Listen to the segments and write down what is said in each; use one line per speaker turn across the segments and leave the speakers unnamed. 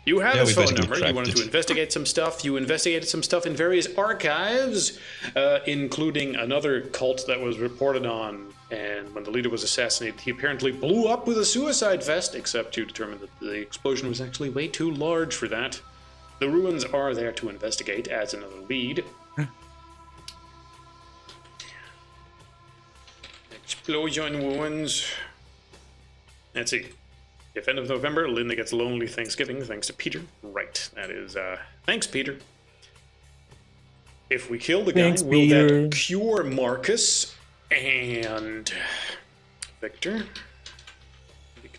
You have his phone number. You wanted
it.
to investigate some stuff. You investigated some stuff in various archives, including another cult that was reported on. And when the leader was assassinated, he apparently blew up with a suicide vest, except you determined that the explosion was actually way too large for that. The ruins are there to investigate as another lead. Explosion wounds. Let's see. If end of November, Linda gets Lonely Thanksgiving, thanks to Peter. Right, that is, thanks, Peter. If we kill the guy, will that cure Marcus and Victor?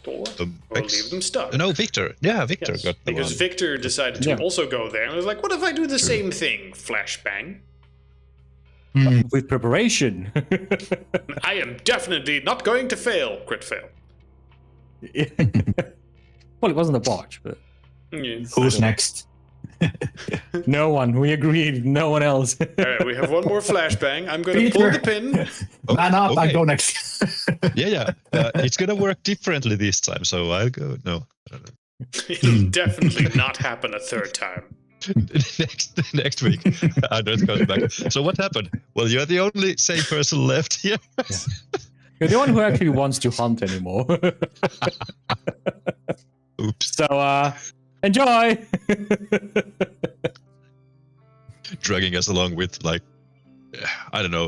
Or leave them stuck?
No, Victor. Yeah, Victor got the
because
one.
Victor decided to also go there and was like, what if I do the same thing? Flashbang.
With preparation.
I am definitely not going to fail. Crit fail.
Well, it wasn't a botch, but...
Yeah.
Who's next?
No one. We agreed. No one else.
All right, we have one more flashbang. I'm going to pull the pin.
Man up,
okay.
I go next.
Yeah. It's going to work differently this time, so I'll go. No, I don't know.
It'll definitely not happen a third time.
next week, Andres comes back. So what happened? Well, you're the only sane person left here.
Yeah. You're the one who actually wants to hunt anymore.
Oops.
So, enjoy!
Dragging us along with, like, I don't know,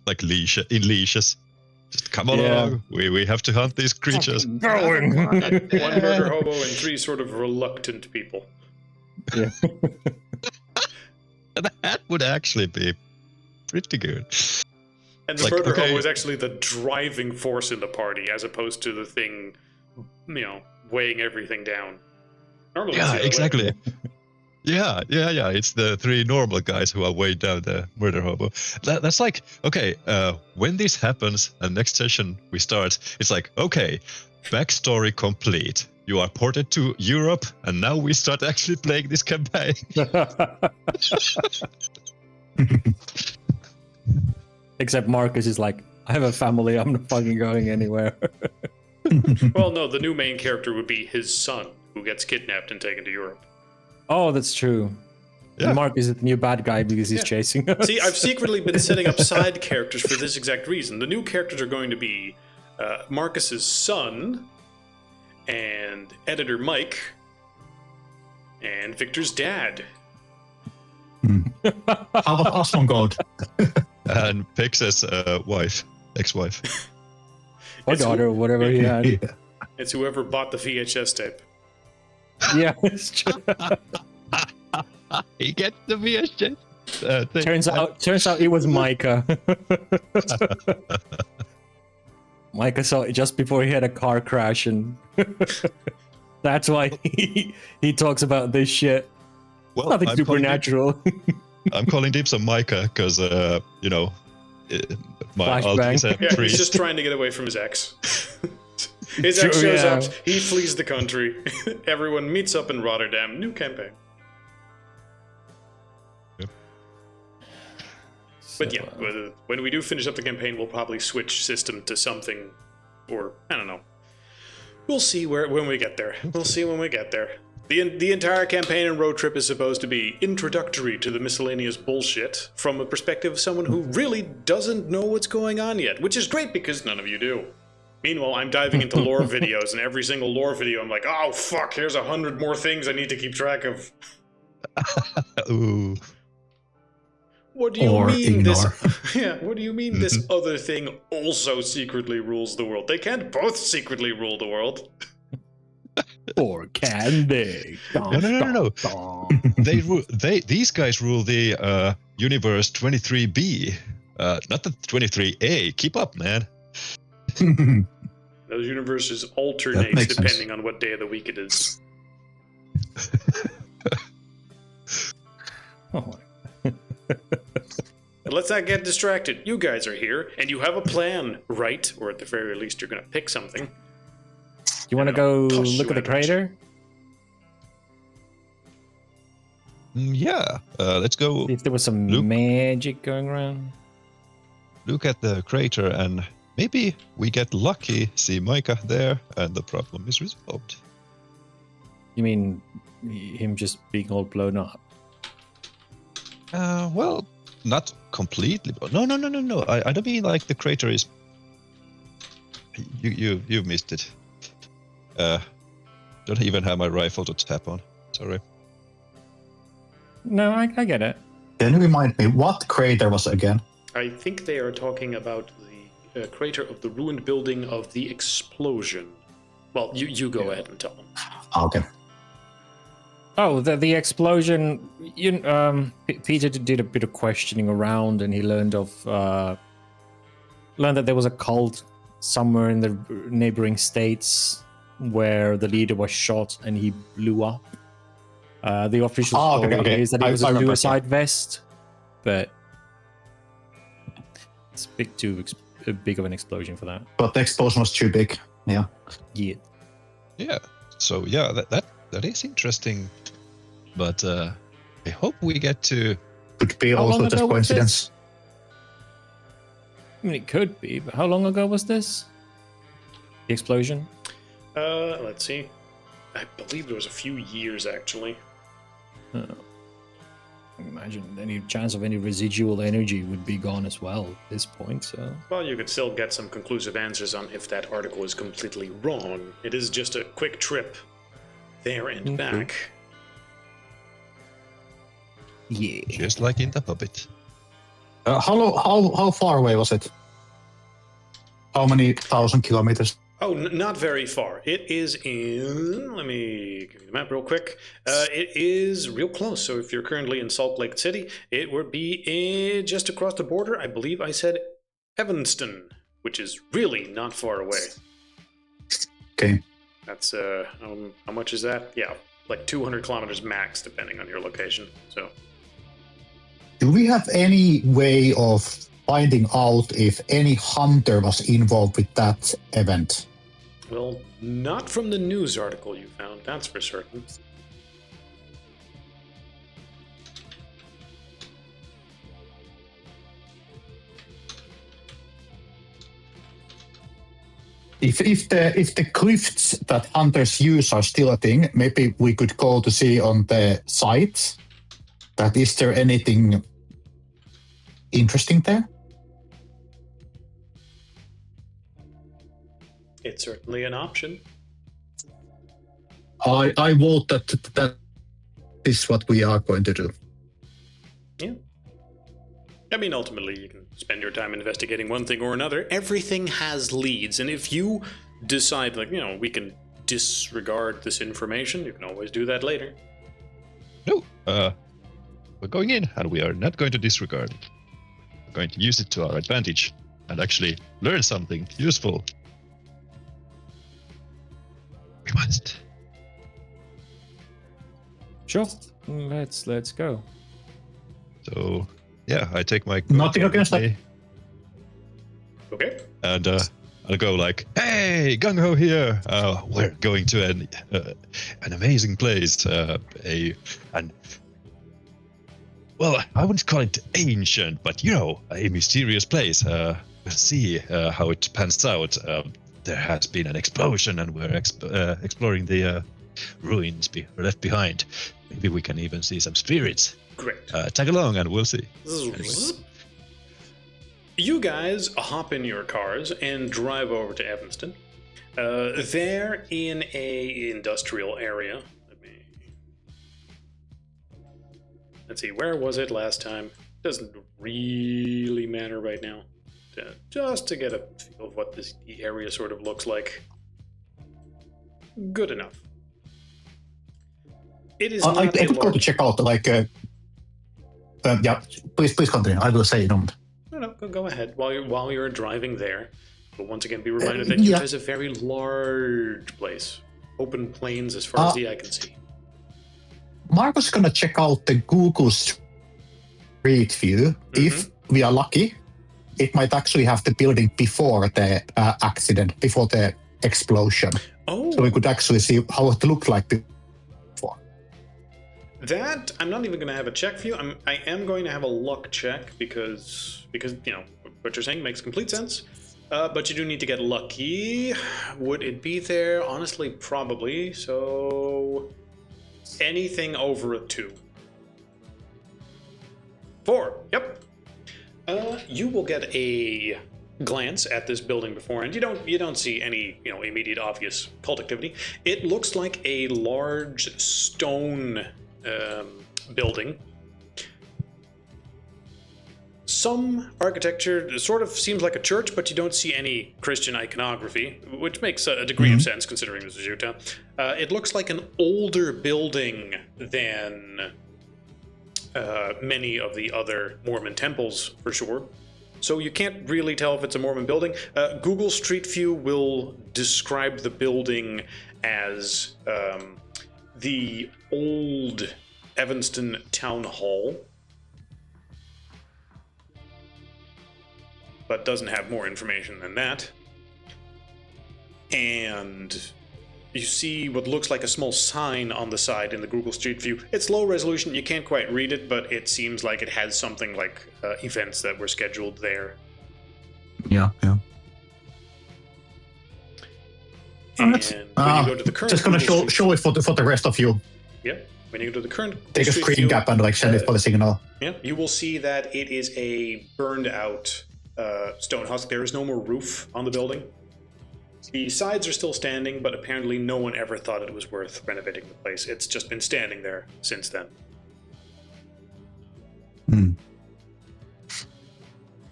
like leashes. Just come along. We have to hunt these creatures.
Going.
One murder hobo and 3 sort of reluctant people.
Yeah.
That would actually be pretty good.
And the murder hobo is actually the driving force in the party, as opposed to the thing, weighing everything down. Normally,
yeah, exactly. Yeah. It's the 3 normal guys who are weighed down the murder hobo. That's like, okay, when this happens, and next session we start, it's like, okay, backstory complete. You are ported to Europe, and now we start actually playing this campaign.
Except Marcus is like, I have a family, I'm not fucking going anywhere.
Well, no, the new main character would be his son, who gets kidnapped and taken to Europe.
Oh, that's true. Yeah. And Marcus is the new bad guy because he's chasing us.
See, I've secretly been setting up side characters for this exact reason. The new characters are going to be Marcus's son, and editor Mike, and Victor's dad.
How about Asmongold?
And Pix's ex-wife.
Or daughter, or whatever he had.
Yeah.
It's whoever bought the VHS tape.
Yeah, it's true.
He gets the VHS.
Turns out it was Micah. Micah saw it just before he had a car crash, and that's why he talks about this shit.
Well,
nothing supernatural.
I'm calling dibs on Micah because, my alt is a
Yeah,
priest.
he's just trying to get away from his ex. His ex shows up, he flees the country, everyone meets up in Rotterdam, new campaign.
Yep.
But yeah, when we do finish up the campaign, we'll probably switch system to something, or, I don't know. We'll see when we get there. We'll see when we get there. The entire campaign and road trip is supposed to be introductory to the miscellaneous bullshit from a perspective of someone who really doesn't know what's going on yet, which is great because none of you do. Meanwhile, I'm diving into lore videos, and every single lore video I'm like, oh fuck, here's 100 more things I need to keep track of.
Ooh.
What do you mean what do you mean this other thing also secretly rules the world? They can't both secretly rule the world.
Or can they?
No. These guys rule the universe 23B, not the 23A. Keep up, man.
Those universes alternate depending on what day of the week it is.
Oh.
Let's not get distracted. You guys are here, and you have a plan, right? Or at the very least, you're going to pick something.
You want to go look at the crater?
Yeah, let's go.
See if there was some magic going around.
Look at the crater, and maybe we get lucky, see Micah there, and the problem is resolved.
You mean him just being all blown up?
Well, not completely. But no. I don't mean like the crater is. You missed it. Don't even have my rifle to tap on. Sorry.
No, I get it.
Can you remind me what crater was it again?
I think they are talking about the crater of the ruined building of the explosion. Well, you go ahead and tell them.
Okay.
Oh, the explosion. Peter did a bit of questioning around, and he learned that there was a cult somewhere in the neighboring states where the leader was shot and he blew up. The official story is that it was a suicide vest, but it's a bit too big of an explosion for that.
But the explosion was too big. Yeah.
Yeah.
Yeah. So yeah, that is interesting. But I hope we get to.
Could be
How
also
long
just
ago was
coincidence.
I mean, it could be, but how long ago was this? The explosion?
Let's see. I believe it was a few years, actually.
I can imagine any chance of any residual energy would be gone as well at this point, so...
Well, you could still get some conclusive answers on if that article is completely wrong. It is just a quick trip there and back.
Yeah.
Just like in the Hobbit.
How far away was it? How many thousand kilometers?
Oh, not very far. It is in... Let me give you the map real quick. It is real close. So if you're currently in Salt Lake City, it would be just across the border. I believe I said Evanston, which is really not far away.
Okay.
That's, how much is that? Yeah, like 200 kilometers max, depending on your location. So...
Do we have any way of finding out if any hunter was involved with that event?
Well, not from the news article you found, that's for certain.
If the cliffs that hunters use are still a thing, maybe we could go to see on the site that is there anything interesting there?
It's certainly an option.
I vote that is what we are going to do.
Yeah. I mean, ultimately, you can spend your time investigating one thing or another. Everything has leads, and if you decide, like, we can disregard this information, you can always do that later.
No, we're going in, and we are not going to disregard it. We're going to use it to our advantage and actually learn something useful. We must.
Sure, let's go.
So, yeah, I take my...
Nothing against that.
Okay.
And I'll go like, hey, gung-ho here. We're going to an amazing place. Well, I wouldn't call it ancient, but, a mysterious place. We'll see how it pans out. There has been an explosion, and we're exploring the ruins left behind. Maybe we can even see some spirits.
Great.
Tag along, and we'll see. Anyway.
You guys hop in your cars and drive over to Evanston. There in a industrial area. Let's see, where was it last time? Doesn't really matter right now. Just to get a feel of what the area sort of looks like. Good enough. It is not
I
a
could go to
large...
check out, yeah, please continue. I will say no.
No, go ahead. While you're driving there, but once again, be reminded that Utah is a very large place. Open plains as far as the eye can see.
Marco's gonna check out the Google Street View. If we are lucky, it might actually have the building before the accident, before the explosion.
Oh.
So we could actually see how it looked like before.
That, I'm not even going to have a check for you. I am going to have a luck check because what you're saying makes complete sense. But you do need to get lucky. Would it be there? Honestly, probably. So Anything over a 2. 4. Yep. You will get a glance at this building beforehand. You don't see any immediate obvious cult activity. It looks like a large stone building. Some architecture sort of seems like a church, but you don't see any Christian iconography, which makes a degree of sense considering this is Utah. It looks like an older building than many of the other Mormon temples, for sure. So you can't really tell if it's a Mormon building. Google Street View will describe the building as the old Evanston Town Hall, but doesn't have more information than that. And you see what looks like a small sign on the side in the Google Street View. It's low resolution, you can't quite read it, but it seems like it has something like events that were scheduled there.
Yeah.
And when you go to the current
just gonna
Google
show it for the rest of you.
Yeah, when you go to the current
Take a
Street
screen
View,
cap and like send it for the signal.
Yeah, you will see that it is a burned out stone husk. There is no more roof on the building. The sides are still standing, but apparently no one ever thought it was worth renovating the place. It's just been standing there since then.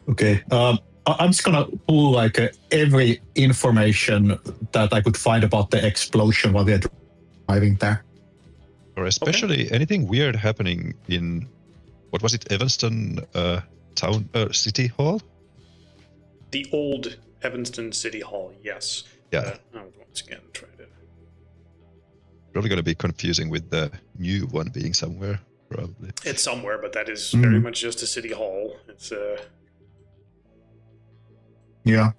Okay. I'm just gonna pull like every information that I could find about the explosion while we're driving there.
Or especially anything weird happening in, what was it, Evanston City Hall?
The old Evanston City Hall, yes.
Yeah.
Once again, try to...
Probably going to be confusing with the new one being somewhere, probably.
It's somewhere, but that is very much just a city hall. It's
Yeah.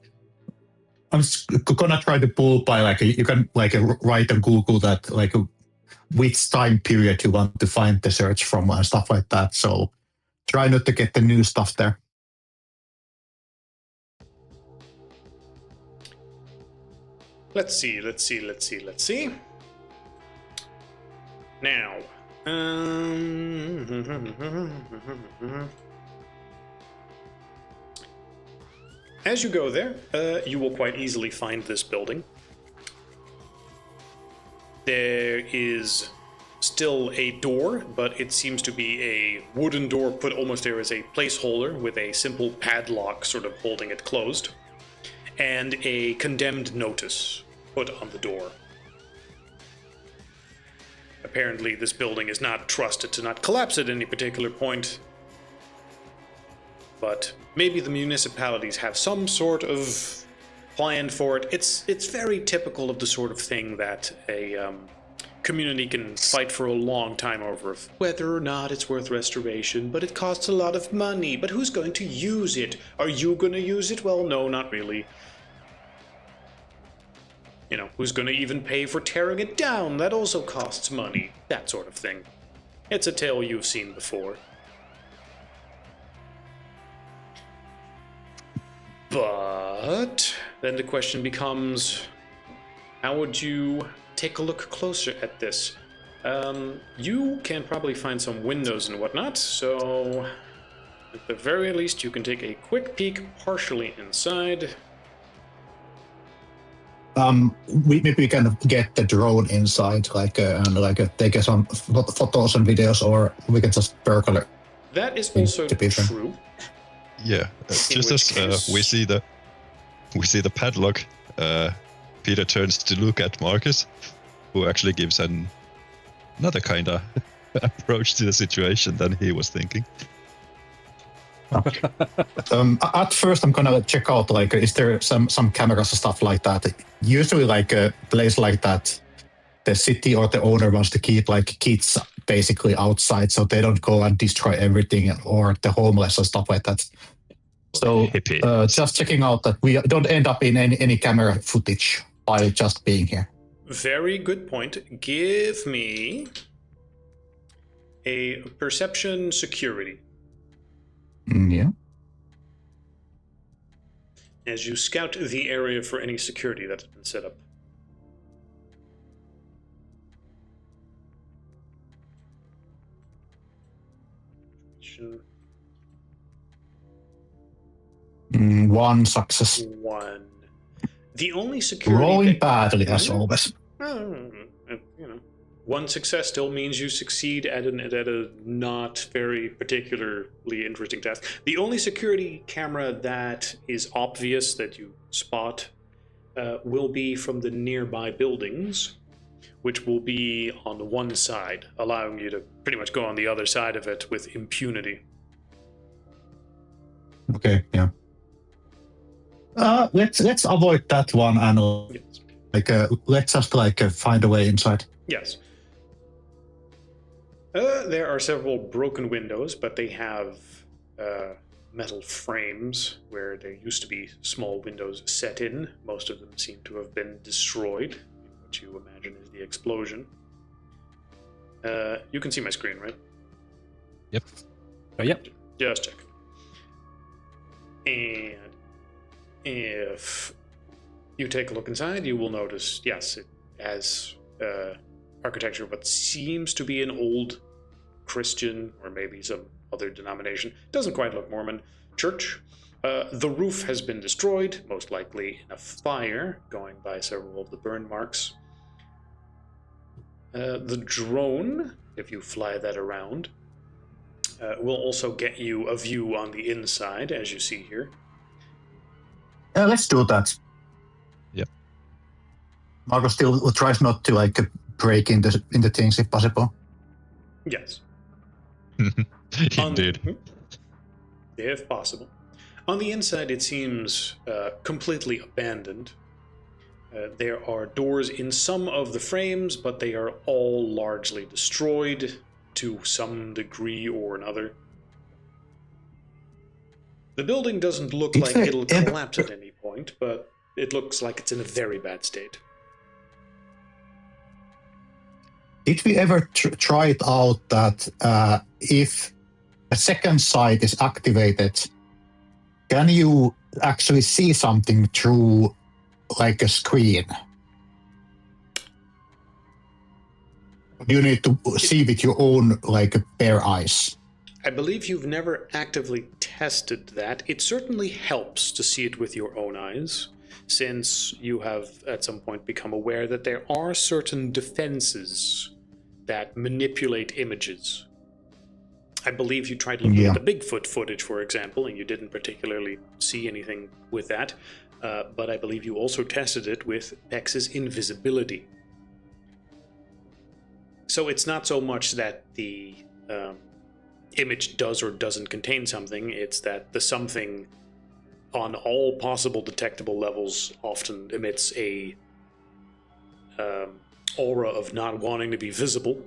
I'm just gonna try to pull by like you can like write on Google that like which time period you want to find the search from and stuff like that. So try not to get the new stuff there.
Let's see. Now, as you go there, you will quite easily find this building. There is still a door, but it seems to be a wooden door put almost there as a placeholder with a simple padlock sort of holding it closed, and a condemned notice put on the door. Apparently, this building is not trusted to not collapse at any particular point, but maybe the municipalities have some sort of plan for it. It's very typical of the sort of thing that a community can fight for a long time over, whether or not it's worth restoration, but it costs a lot of money. But who's going to use it? Are you going to use it? Well, no, not really. You know, who's going to even pay for tearing it down? That also costs money. That sort of thing. It's a tale you've seen before. But then the question becomes, how would you take a look closer at this? You can probably find some windows and whatnot, so at the very least you can take a quick peek partially inside.
Maybe we can get the drone inside, and take some photos and videos, or we can just percolate.
That is also true.
Yeah, just as we see the padlock, Peter turns to look at Marcus, who actually gives another kind of approach to the situation than he was thinking.
At first, I'm gonna check out is there some cameras and stuff like that. Usually, a place like that, the city or the owner wants to keep kids basically outside, so they don't go and destroy everything or the homeless and stuff like that. So just checking out that we don't end up in any camera footage by just being here.
Very good point. Give me a perception security.
Yeah.
As you scout the area for any security that has been set up.
One success.
One. The only security
Rolling badly as
Mhm.
always.
You know, one success still means you succeed at a not very particularly interesting task. The only security camera that is obvious that you spot will be from the nearby buildings, which will be on the one side, allowing you to pretty much go on the other side of it with impunity.
Okay, yeah. Let's avoid that one and
Yes.
let's just find a way inside.
Yes. There are several broken windows, but they have metal frames where there used to be small windows set in. Most of them seem to have been destroyed, what you imagine is the explosion. You can see my screen, right?
Yep.
Yep.
Just check. And if you take a look inside, you will notice, yes, it has architecture of what seems to be an old Christian or maybe some other denomination. Doesn't quite look Mormon church. The roof has been destroyed, most likely in a fire, going by several of the burn marks. The drone, if you fly that around, will also get you a view on the inside, as you see here.
Let's do that.
Yep.
Marco still tries not to break into things if possible.
Yes.
Indeed.
If possible. On the inside, it seems completely abandoned. There are doors in some of the frames, but they are all largely destroyed to some degree or another. The building doesn't look like it'll collapse at any point, but it looks like it's in a very bad state.
Did we ever try it out that if a second sight is activated, can you actually see something through like a screen? You need to see with your own bare eyes.
I believe you've never actively tested that. It certainly helps to see it with your own eyes, since you have at some point become aware that there are certain defenses that manipulate images. I believe you tried looking at the Bigfoot footage, for example, and you didn't particularly see anything with that, but I believe you also tested it with Pex's invisibility. So it's not so much that the image does or doesn't contain something, it's that the something on all possible detectable levels often emits a aura of not wanting to be visible,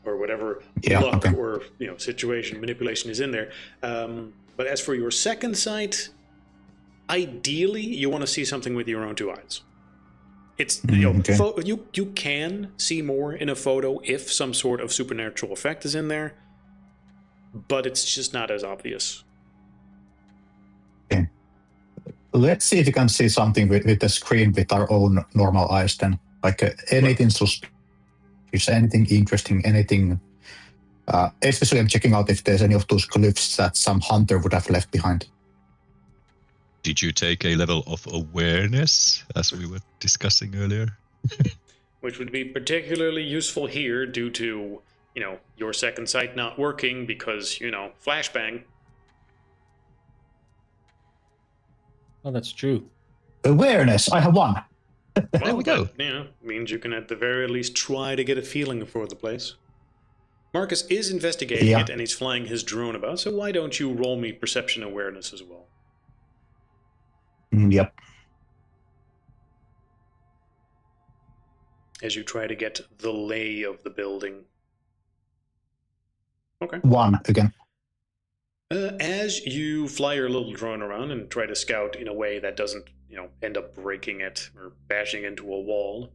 or whatever luck or situation manipulation is in there. But as for your second sight, ideally you want to see something with your own two eyes. It's you can see more in a photo if some sort of supernatural effect is in there, but it's just not as obvious.
Okay. Let's see if you can see something with the screen with our own normal eyes then. Anything suspicious, anything interesting, anything. Especially I'm checking out if there's any of those glyphs that some hunter would have left behind.
Did you take a level of awareness, as we were discussing earlier?
Which would be particularly useful here due to, your second sight not working because, flashbang.
Oh, that's true.
Awareness, I have one.
There we go.
Means you can at the very least try to get a feeling for the place. Marcus is investigating it and he's flying his drone about, so why don't you roll me perception awareness as well?
Yep.
As you try to get the lay of the building. Okay.
One again.
As you fly your little drone around and try to scout in a way that doesn't, end up breaking it or bashing into a wall,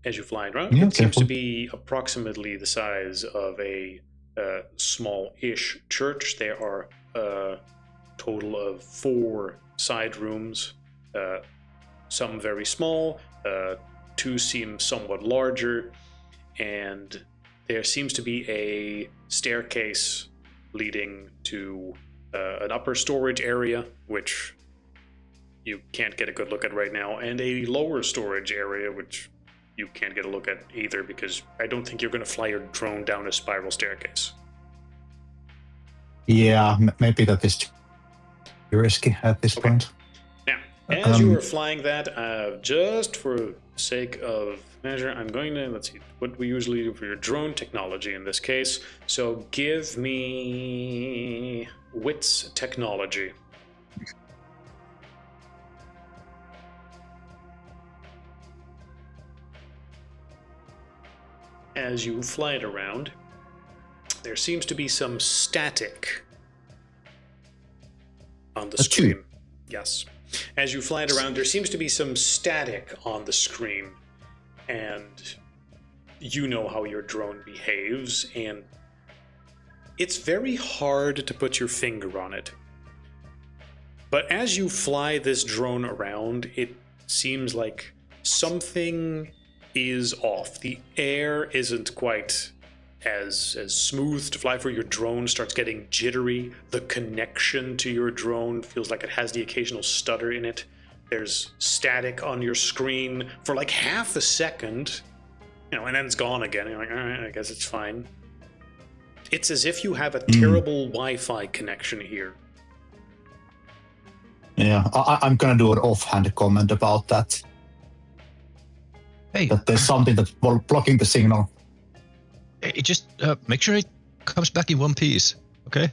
as you fly it around, it seems to be approximately the size of a small-ish church. There are a total of 4 side rooms, some very small, 2 seem somewhat larger, and there seems to be a staircase leading to an upper storage area, which you can't get a good look at right now, and a lower storage area, which you can't get a look at either, because I don't think you're going to fly your drone down a spiral staircase.
Yeah, maybe that is too risky at this point.
Now, as you are flying that, just for sake of measure, I'm going to, let's see, what we usually do for your drone technology in this case. So give me wits technology. As you fly it around, there seems to be some static on the screen. Yes. As you fly it around, there seems to be some static on the screen, and you know how your drone behaves, and it's very hard to put your finger on it. But as you fly this drone around, it seems like something is off. The air isn't quite as smooth to fly for. Your drone starts getting jittery. The connection to your drone feels like it has the occasional stutter in it. There's static on your screen for like half a second, and then it's gone again. You're like, all right, I guess it's fine. It's as if you have a terrible Wi-Fi connection here.
Yeah, I'm gonna do an offhand comment about that.
Hey,
that there's something that's blocking the signal.
It just make sure it comes back in one piece, okay?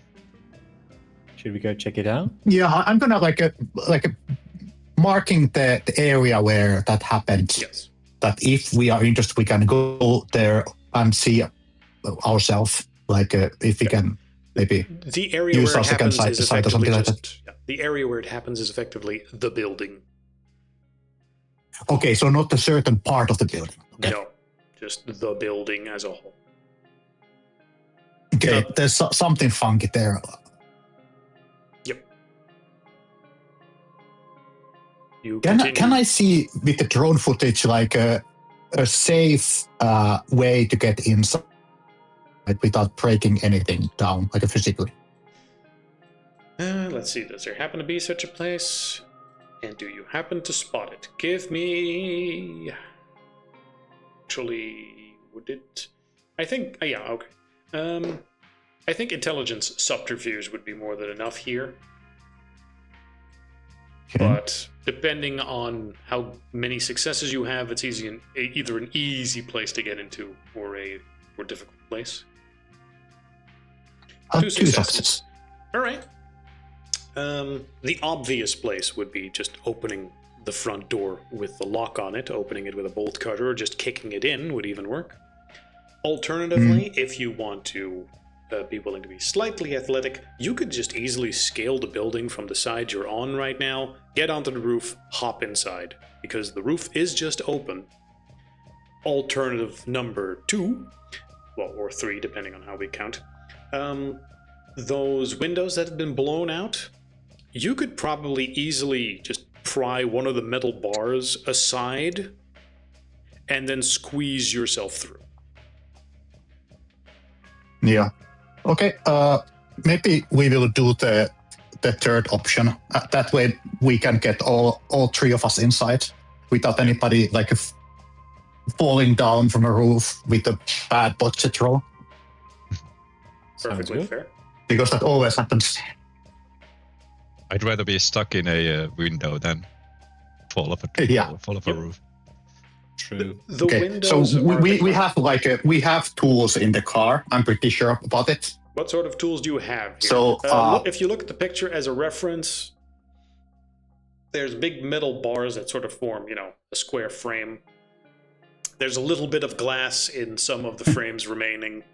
Should we go check it out?
Yeah, I'm gonna marking the area where that happened.
Yes.
That if we are interested, we can go there and see ourselves. If we can maybe
the area
use
where
our
it
second
happens is
site or something like that.
just, yeah, the area where it happens is effectively the building.
Okay, so not a certain part of the building. Okay.
No, just the building as a whole.
Okay, there's something funky there.
Yep.
Can I see with the drone footage like a safe way to get inside without breaking anything down, like physically?
Let's see, does there happen to be such a place? And do you happen to spot it? Give me... Actually, would it... I think... yeah, okay. I think intelligence subterfuge would be more than enough here.
Okay.
But depending on how many successes you have, it's either an easy place to get into or a more difficult place. 2 successes. All right. The obvious place would be just opening the front door with the lock on it, opening it with a bolt cutter, or just kicking it in would even work. Alternatively, if you want to be willing to be slightly athletic, you could just easily scale the building from the side you're on right now, get onto the roof, hop inside, because the roof is just open. Alternative number 2, well, or 3, depending on how we count. Those windows that have been blown out, you could probably easily just pry one of the metal bars aside and then squeeze yourself through.
Yeah. Okay. Maybe we will do the third option. That way we can get all 3 of us inside without anybody falling down from a roof with a bad budget roll.
Perfectly fair.
Because that always happens.
I'd rather be stuck in a window than fall off a roof.
True.
The
okay,
windows
so we
are
have we have tools in the car. I'm pretty sure about it.
What sort of tools do you have here?
So
if you look at the picture as a reference, there's big metal bars that sort of form, a square frame. There's a little bit of glass in some of the frames remaining,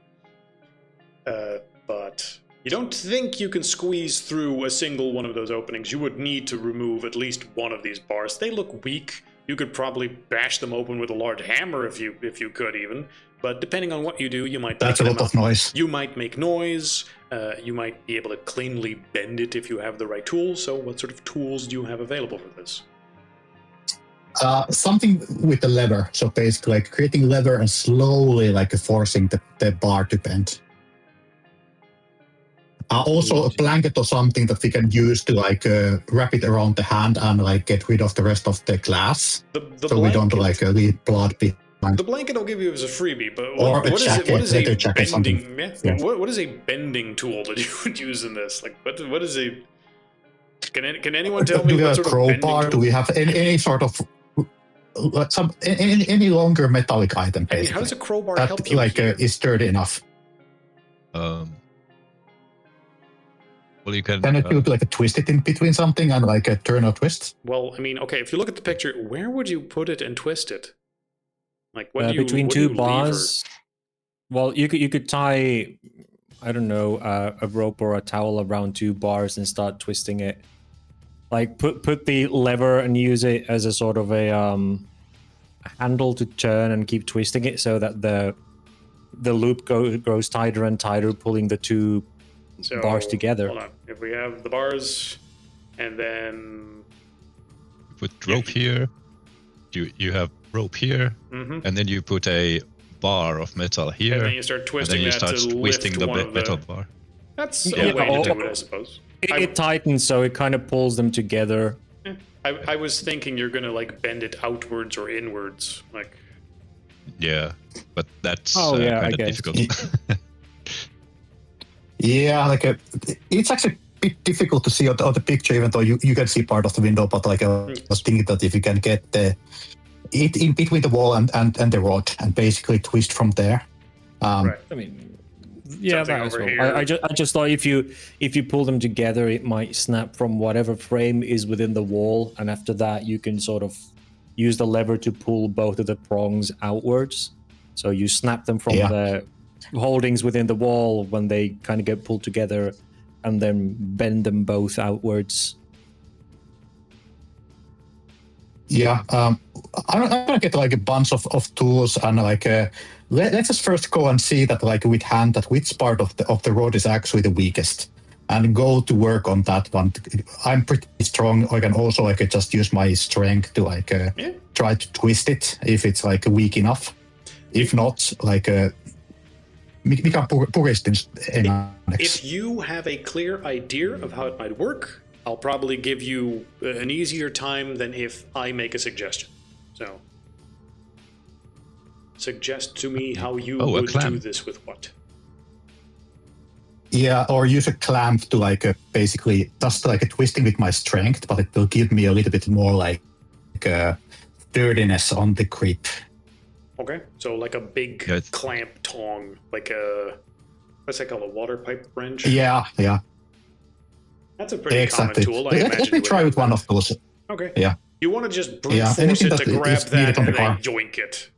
but you don't think you can squeeze through a single one of those openings. You would need to remove at least one of these bars. They look weak. You could probably bash them open with a large hammer if you could even. But depending on what you do, you might...
That's a lot of noise.
You might make noise. You might be able to cleanly bend it if you have the right tools. So what sort of tools do you have available for this?
Something with the lever. So basically creating lever and slowly forcing the bar to bend. Also, a blanket or something that we can use to like wrap it around the hand and like get rid of the rest of the glass, so we don't like leave blood behind.
The blanket I'll give you as a freebie, but
Or a jacket,
what is a
leather jacket,
bending?
something.
Yeah. What is a bending tool that you would use in this? Like, what is a? Can anyone tell me
Do we
what
have a
sort of bending
crowbar?
tool?
Do we have any sort of any longer metallic item?
I mean,
Basically,
how does a crowbar
that
help you
like
here?
is sturdy enough?
Well, you can.
Can it do like a twist it in between something and like a turn or twist?
Well, I mean, okay, if you look at the picture, where would you put it and twist it? Like, what do you
between
what
two
do you lever?
bars. Well, you could tie, I don't know, a rope or a towel around 2 bars and start twisting it. Like put the lever and use it as a sort of a handle to turn and keep twisting it so that the loop grows tighter and tighter, pulling the 2 bars together.
Hold on. If we have the bars, and then
put rope here. You have rope here, and then you put a bar of metal here,
and then you start twisting
and then you
that
start
to
twisting
lift
the
one of
metal
the.
bar.
That's
Yeah,
a way to
or-
do it, I suppose.
It tightens, so it kind of pulls them together.
I was thinking you're gonna like bend it outwards or inwards, like.
Yeah, but that's
Oh, yeah, I
kind of
guess.
difficult.
Yeah, like it's actually a bit difficult to see on the picture, even though you can see part of the window. But like I was thinking that if you can get it in between the wall and the rod and basically twist from there.
Right.
I mean, yeah,
Something
that as
over
well.
here.
I just thought if you pull them together, it might snap from whatever frame is within the wall, and after that, you can sort of use the lever to pull both of the prongs outwards. So you snap them from the holdings within the wall when they kind of get pulled together, and then bend them both outwards.
Yeah, I'm gonna get like a bunch of tools and like let's just first go and see that like with hand that which part of the rod is actually the weakest, and go to work on that one. I'm pretty strong. I can also like just use my strength to like try to twist it if it's like weak enough. If not, like mikä puristin englanniksi?
If you have a clear idea of how it might work, I'll probably give you an easier time than if I make a suggestion. So, suggest to me how you would do this with what.
Yeah, or use a clamp to like basically just like a twisting with my strength, but it will give me a little bit more like sturdiness on the grip.
Okay, so like a big clamp tong, like a what's that called, a water pipe wrench?
Yeah.
That's a pretty common tool.
Let me try with one of those.
Okay.
Yeah.
You want to just brute force it to grab that and then yoink it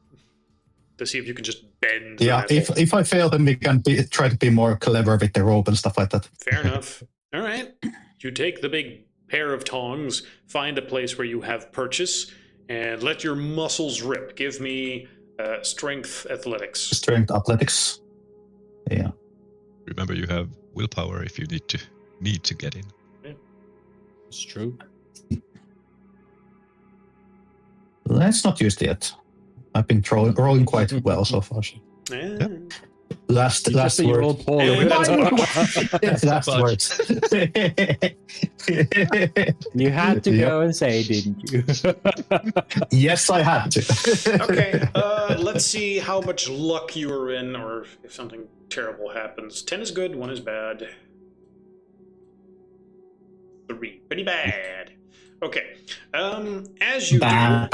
to see if you can just bend.
Yeah, if I fail, then we can try to be more clever with the rope and stuff like that.
Fair enough. All right. You take the big pair of tongs, find a place where you have purchase, and let your muscles rip. Give me strength athletics.
Strength athletics. Yeah.
Remember, you have willpower if you need to get in.
Yeah.
It's true.
Let's not use it yet. I've been rolling quite well so far.
Yeah.
Last word. Last words.
You had to go and say, didn't you?
Yes, I had to.
Okay, let's see how much luck you are in, or if something terrible happens. 10 is good, 1 is bad. 3, pretty bad. Okay, as you do,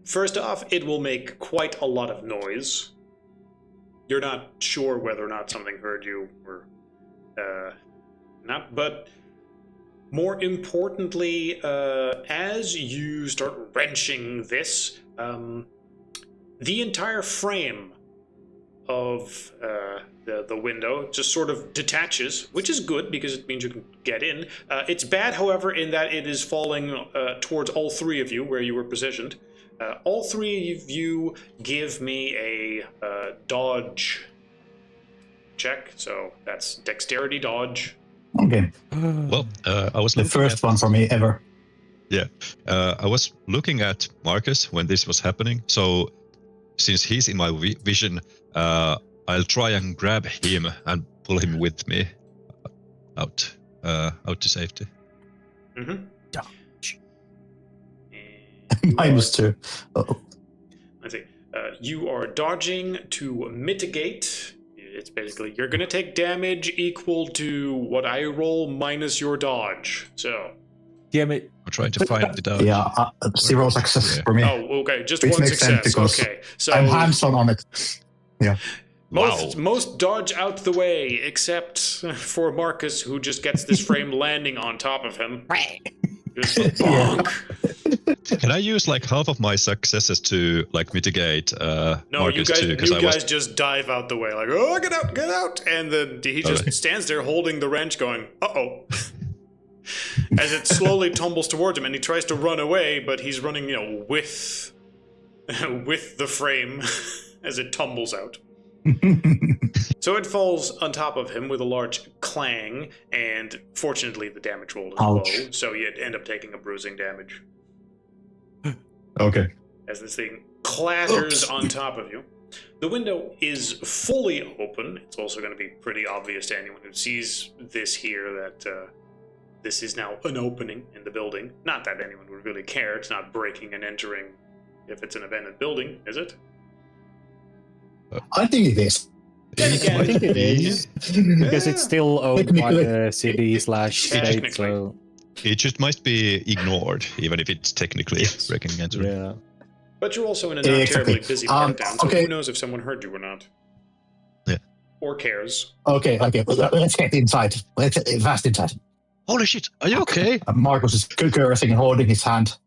first off, it will make quite a lot of noise. You're not sure whether or not something heard you or not, but more importantly, as you start wrenching this, the entire frame of the window just sort of detaches, which is good because it means you can get in. It's bad, however, in that it is falling towards all 3 of you where you were positioned. All 3 of you give me a dodge check, so that's dexterity dodge.
Okay.
Well, I was
the first one for me ever.
Yeah, I was looking at Marcus when this was happening. So since he's in my vision, I'll try and grab him and pull him with me. out to safety.
Mm-hmm.
Dodge.
-2.
Let's see. You are dodging to mitigate. It's basically you're going to take damage equal to what I roll minus your dodge. So.
Damn it.
I'm trying to find the dodge.
Yeah, 0 success
Yeah.
for me.
Oh, okay. Just
Which
one
makes sense
success.
because
Okay. So
I'm hands-on on it. Yeah.
Most dodge out the way, except for Marcus, who just gets this frame landing on top of him. Just bonk.
Can I use like half of my successes to like mitigate
No,
Marcus
you
too?
guys just dive out the way, like, oh, get out, and then he just stands there holding the wrench, going, uh-oh, as it slowly tumbles towards him, and he tries to run away, but he's running, with the frame as it tumbles out. So it falls on top of him with a large clang, and fortunately the damage roll is low, so you end up taking a bruising damage.
Okay.
As this thing clatters on top of you. The window is fully open. It's also going to be pretty obvious to anyone who sees this here that this is now an opening in the building. Not that anyone would really care. It's not breaking and entering if it's an abandoned building, is it?
I think it is.
I think it is. Because it's still owned by the city/state, so...
It just must be ignored, even if it's technically breaking and entering.
Yeah.
But you're also in a not terribly busy part of town, so who knows if someone heard you or not.
Yeah.
Or cares.
Okay, let's get inside. Let's fast inside.
Holy shit, are you okay?
Marcus is cursing and holding his hand.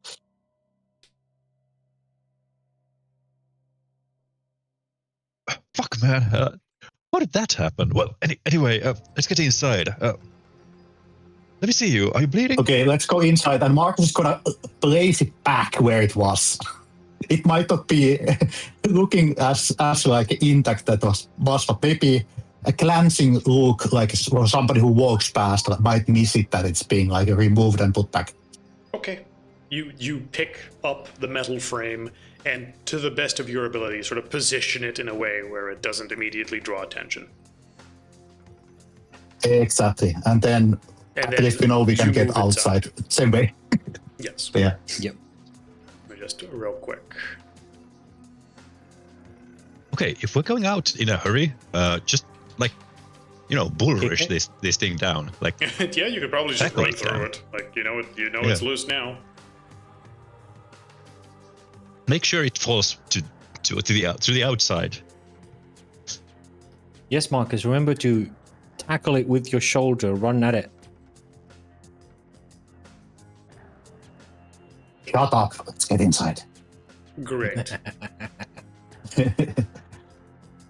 Fuck, man. How did that happen? Well, anyway, let's get inside. Let me see you. Are you bleeding?
Okay, let's go inside, and Marcus is gonna place it back where it was. It might not be looking as like intact that was, but maybe a glancing look like for somebody who walks past might miss it that it's being like removed and put back.
Okay. You pick up the metal frame and, to the best of your ability, sort of position it in a way where it doesn't immediately draw attention.
Exactly, and then at least we know we can get outside. Same way.
Yes.
Yeah.
Yep.
Just real quick.
Okay, if we're going out in a hurry, just like, bull rush this thing down. Like,
yeah, you could probably just run through it. Like, it's loose now.
Make sure it falls to the outside.
Yes, Marcus, remember to tackle it with your shoulder, run at it.
Shut up, let's get inside.
Great.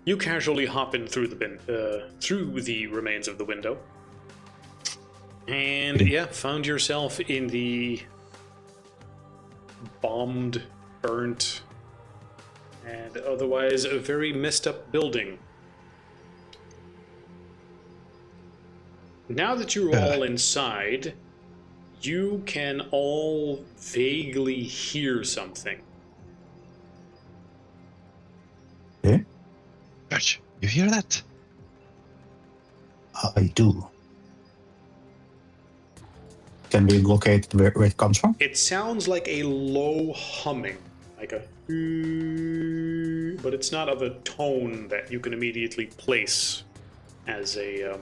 You casually hop in through the remains of the window. And found yourself in the bombed, burnt, and otherwise a very messed up building. Now that you're all inside, you can all vaguely hear something.
Yeah?
George, you hear that?
I do. Can we locate where it comes from?
It sounds like a low humming, like a but it's not of a tone that you can immediately place as a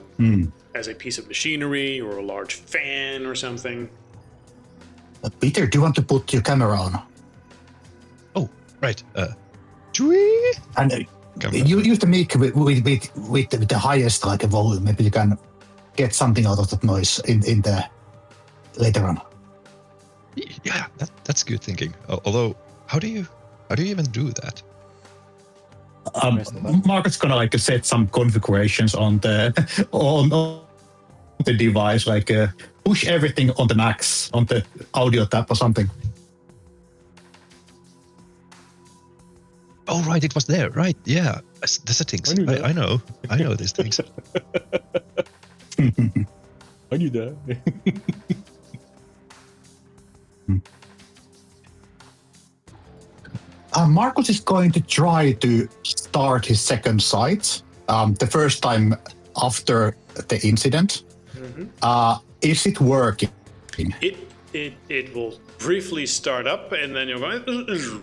piece of machinery or a large fan or something.
Peter, do you want to put your camera on?
Oh, right.
And you use the mic with the highest like volume. Maybe you can get something out of that noise in the later on.
Yeah, that's good thinking. Although, how do you even do that?
Mark's gonna like set some configurations on the the device, like push everything on the max on the audio tab or something.
Oh, right, it was there. Right, yeah. The settings. I know these things.
I knew that.
Marcus is going to try to start his second sight. The first time after the incident, Is it working?
It will briefly start up, and then you'll go.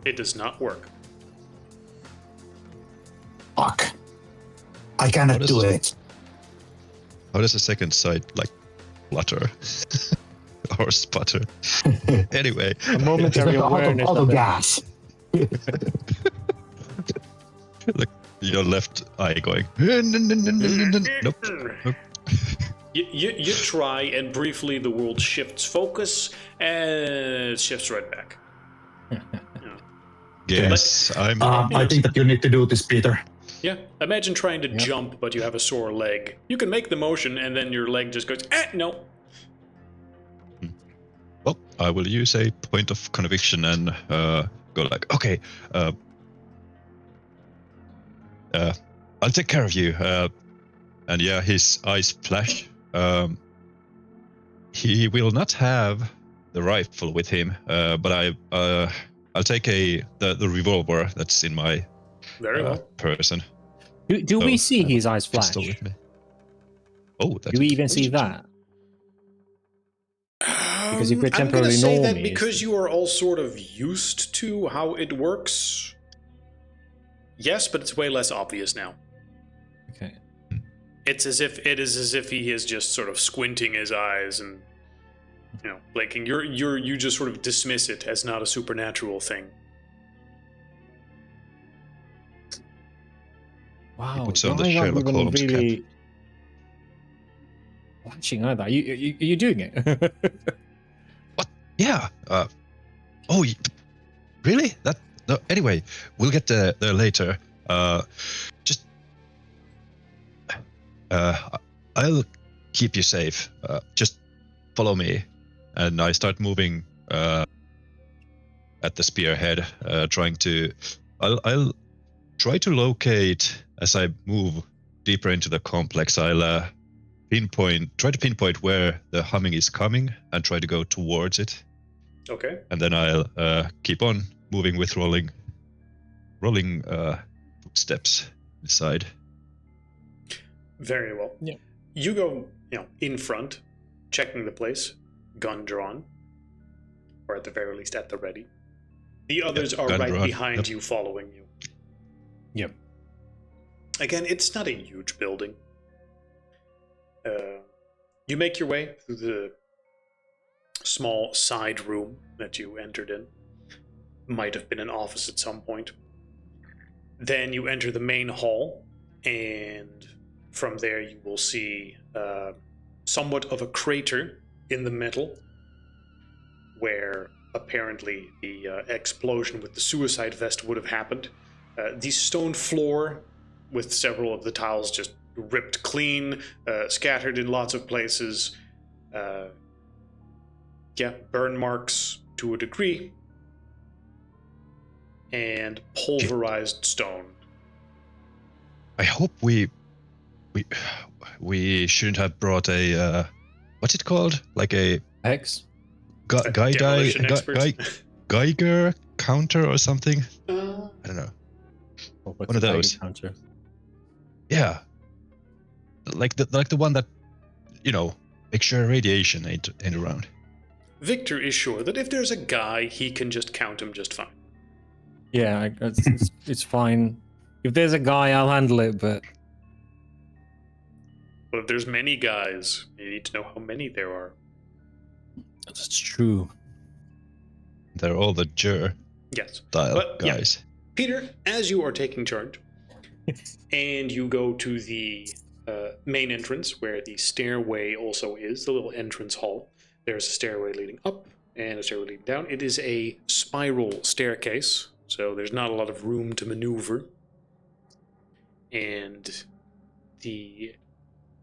It does not work.
Fuck. I cannot do it.
How does the second side like flutter or sputter? Anyway,
A momentary awareness
Out
of
of
it.
gas.
like your left eye going. Nope.
You try, and briefly the world shifts focus, and it shifts right back.
Yes, I'm.
I think that you need to do this, Peter.
Yeah, imagine trying to jump, but you have a sore leg. You can make the motion, and then your leg just goes, no.
Well, I will use a point of conviction and go like, okay, I'll take care of you. And yeah, his eyes flash. He will not have the rifle with him, but I'll take the revolver that's in my
Very well.
person.
Do we see his eyes flash?
Pistol with me. Oh, that's
Do we even see that? Because if we're
I'm going to
temporarily
say that
normies-
because you are all sort of used to how it works. Yes, but it's way less obvious now.
Okay.
It is as if he is just sort of squinting his eyes and blinking. You just sort of dismiss it as not a supernatural thing.
Wow.
puts on the
why aren't we
Sherlock Holmes
really watching either? You doing it?
Yeah. Really? No, anyway, we'll get there later. Just I'll keep you safe. Just follow me, and I start moving at the spearhead, trying to. I'll try to locate as I move deeper into the complex. I'll try to pinpoint where the humming is coming, and try to go towards it.
Okay.
And then I'll keep on moving with rolling footsteps inside.
Very well.
Yeah.
You go, in front, checking the place, gun drawn, or at the very least at the ready. The others are
gun
right
drawn.
behind you, following you.
Yep.
Again, it's not a huge building. You make your way through the small side room that you entered in. Might have been an office at some point. Then you enter the main hall, and from there you will see somewhat of a crater in the middle, where apparently the explosion with the suicide vest would have happened. The stone floor, with several of the tiles just ripped clean, scattered in lots of places. Burn marks to a degree, and pulverized stone.
I hope we shouldn't have brought a what's it called? Like a
X?
Demolition expert?
Geiger counter or something? I don't know.
One
of those.
Counter?
Yeah, like the one that make sure radiation ain't around.
Victor is sure that if there's a guy, he can just count him just fine.
Yeah, it's fine. If there's a guy, I'll handle it, but...
But if there's many guys, you need to know how many there are.
That's true.
They're all the Jur
Yes.
style
But, yeah.
guys.
Peter, as you are taking charge, and you go to the main entrance, where the stairway also is, the little entrance hall. There's a stairway leading up and a stairway leading down. It is a spiral staircase, so there's not a lot of room to maneuver. And the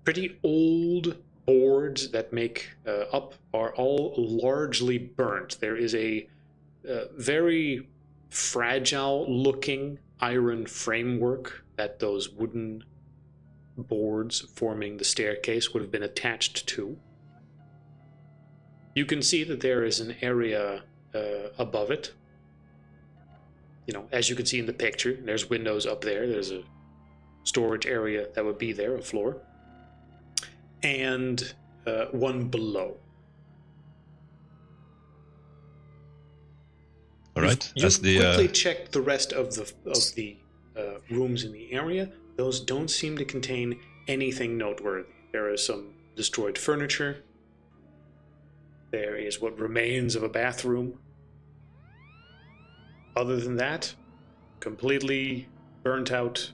pretty old boards that make up are all largely burnt. There is a very fragile-looking iron framework that those wooden boards forming the staircase would have been attached to. You can see that there is an area above it. As you can see in the picture, there's windows up there. There's a storage area that would be there, a floor. and one below.
All right.
You've quickly checked the rest of the rooms in the area. Those don't seem to contain anything noteworthy. There is some destroyed furniture. There is what remains of a bathroom. Other than that, completely burnt out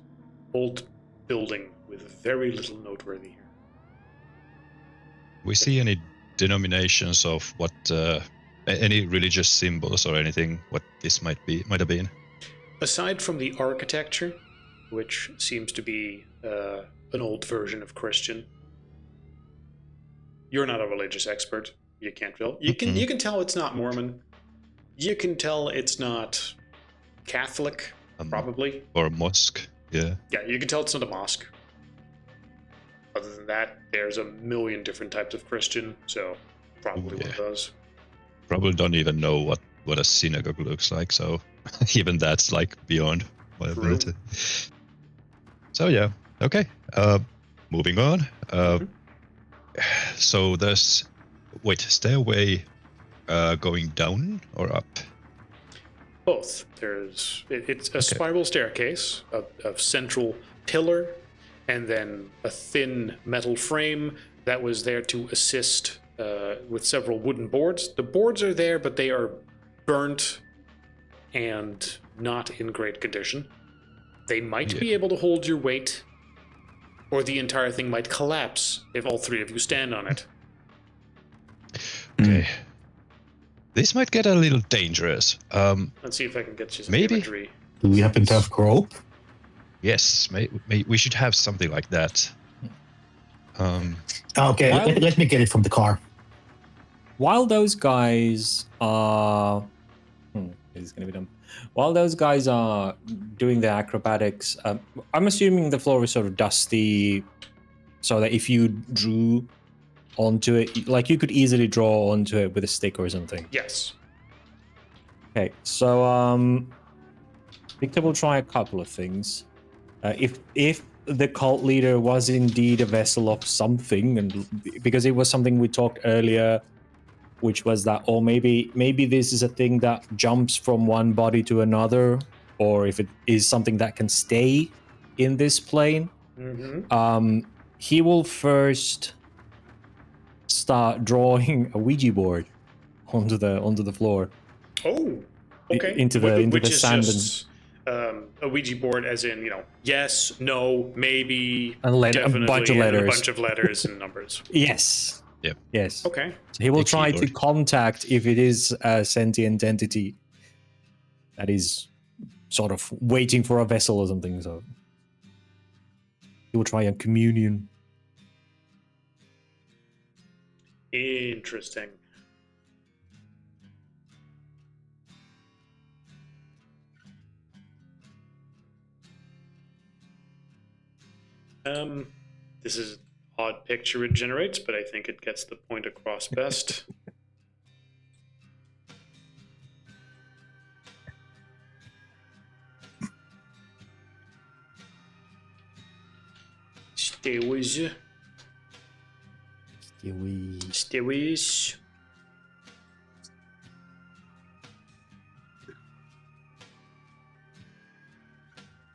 old building with very little noteworthy here.
We see any denominations of what any religious symbols or anything what this might have been?
Aside from the architecture, which seems to be an old version of Christian, you're not a religious expert. You can't tell. You can tell it's not Mormon. You can tell it's not Catholic, probably.
Or a mosque, yeah.
Yeah, you can tell it's not a mosque. Other than that, there's a million different types of Christian, so probably one of those.
Probably don't even know what a synagogue looks like, so even that's like beyond my ability. So yeah, okay. Moving on. So there's stairway going down or up?
Both. It's a spiral staircase, a central pillar, and then a thin metal frame that was there to assist with several wooden boards. The boards are there, but they are burnt and not in great condition. They might be able to hold your weight, or the entire thing might collapse if all three of you stand on it.
Okay. This might get a little dangerous.
Let's see if I can get you some imagery.
Do we happen to have rope?
Yes, we should have something like that.
Okay, let me get it from the car.
While those guys are... this is going to be dumb. While those guys are doing the acrobatics, I'm assuming the floor is sort of dusty, so that if you drew onto it, like you could easily draw onto it with a stick or something.
Yes.
Okay, so Victor will try a couple of things. If the cult leader was indeed a vessel of something, and because it was something we talked earlier, which was that, or maybe this is a thing that jumps from one body to another, or if it is something that can stay in this plane. He will first start drawing a Ouija board onto the floor.
Oh, okay.
Into the
which
sand.
Is just, a Ouija board, as in, yes, no, maybe,
a bunch of letters.
And a bunch of letters and numbers.
Yes.
Yep.
Yes.
Okay.
So he will try to contact if it is a sentient entity that is sort of waiting for a vessel or something. So he will try a communion.
Interesting. This is an odd picture it generates, but I think it gets the point across best. Stewies.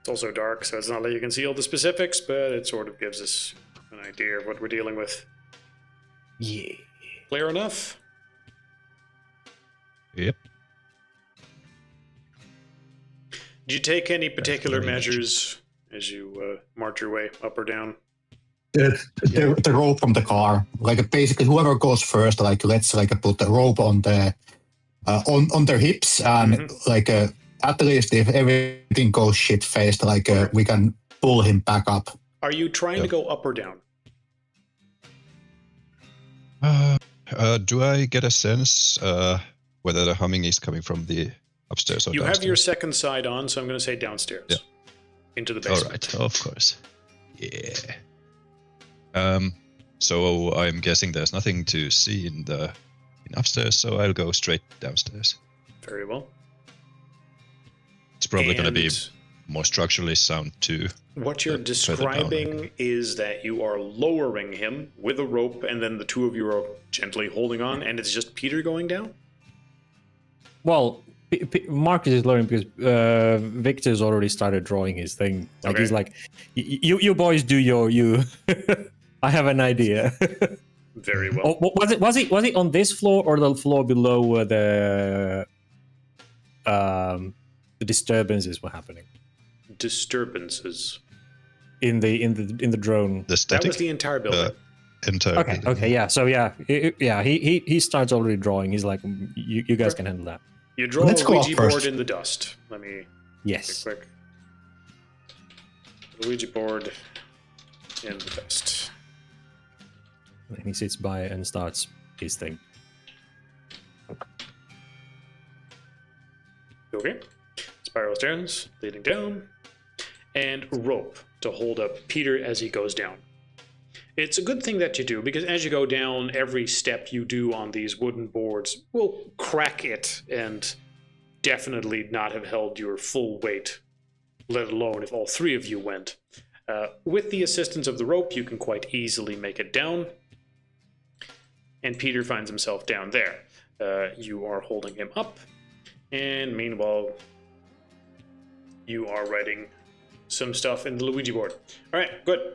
It's also dark, so it's not like you can see all the specifics, but it sort of gives us an idea of what we're dealing with.
Yeah.
Clear enough?
Yep.
Did you take any particular measures as you march your way up or down?
The rope from the car, like basically whoever goes first, like let's put the rope on the on their hips, and at least if everything goes shit faced, we can pull him back up.
Are you trying to go up or down?
Do I get a sense whether the humming is coming from the upstairs or
you
downstairs?
Have your second side on, so I'm going to say downstairs.
Yeah.
Into the basement.
All right, of course. Yeah. So I'm guessing there's nothing to see in upstairs, so I'll go straight downstairs.
Very well.
It's probably going to be more structurally sound too.
What you're describing is that you are lowering him with a rope, and then the two of you are gently holding on, and it's just Peter going down?
Well, Marcus is learning because Victor's already started drawing his thing. Like
Okay.
he's like, you boys do you. I have an idea.
Very well.
Oh, was it on this floor or the floor below the disturbances were happening
Disturbances.
in the drone?
The static.
That was the entire building.
Entire.
Okay,
building.
okay, yeah. So yeah, he starts already drawing. He's like, you guys can handle that.
You draw
Let's
a
go up
Ouija
first.
board in the dust. Let me
Yes.
quick. Ouija board in the dust.
And he sits by and starts his thing.
Okay. Spiral stairs leading down, and rope to hold up Peter as he goes down. It's a good thing that you do, because as you go down, every step you do on these wooden boards will crack it and definitely not have held your full weight, let alone if all three of you went. With the assistance of the rope, you can quite easily make it down, and Peter finds himself down there. You are holding him up, and meanwhile, you are writing some stuff in the Luigi board. All right, good.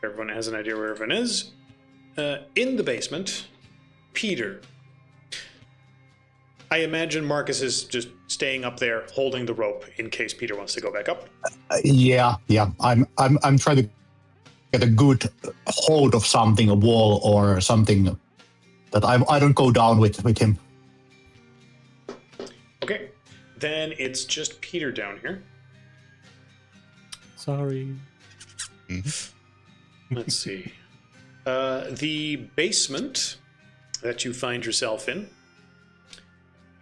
Everyone has an idea where everyone is. In the basement, Peter. I imagine Marcus is just staying up there holding the rope in case Peter wants to go back up.
Yeah. I'm trying to get a good hold of something, a wall or something, that I don't go down with him.
Okay, then it's just Peter down here.
Sorry.
Let's see. The basement that you find yourself in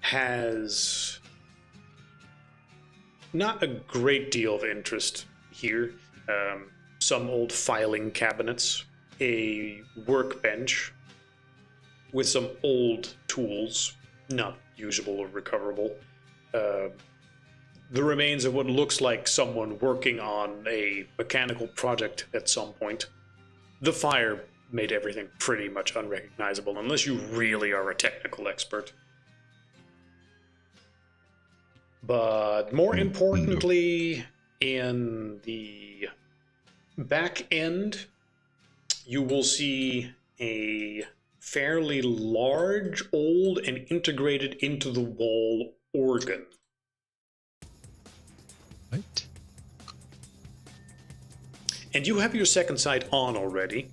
has not a great deal of interest here. Some old filing cabinets, a workbench with some old tools, not usable or recoverable. The remains of what looks like someone working on a mechanical project at some point. The fire made everything pretty much unrecognizable, unless you really are a technical expert. But more importantly, in the back end, you will see a fairly large, old, and integrated into the wall organ.
Right.
And you have your second sight on already.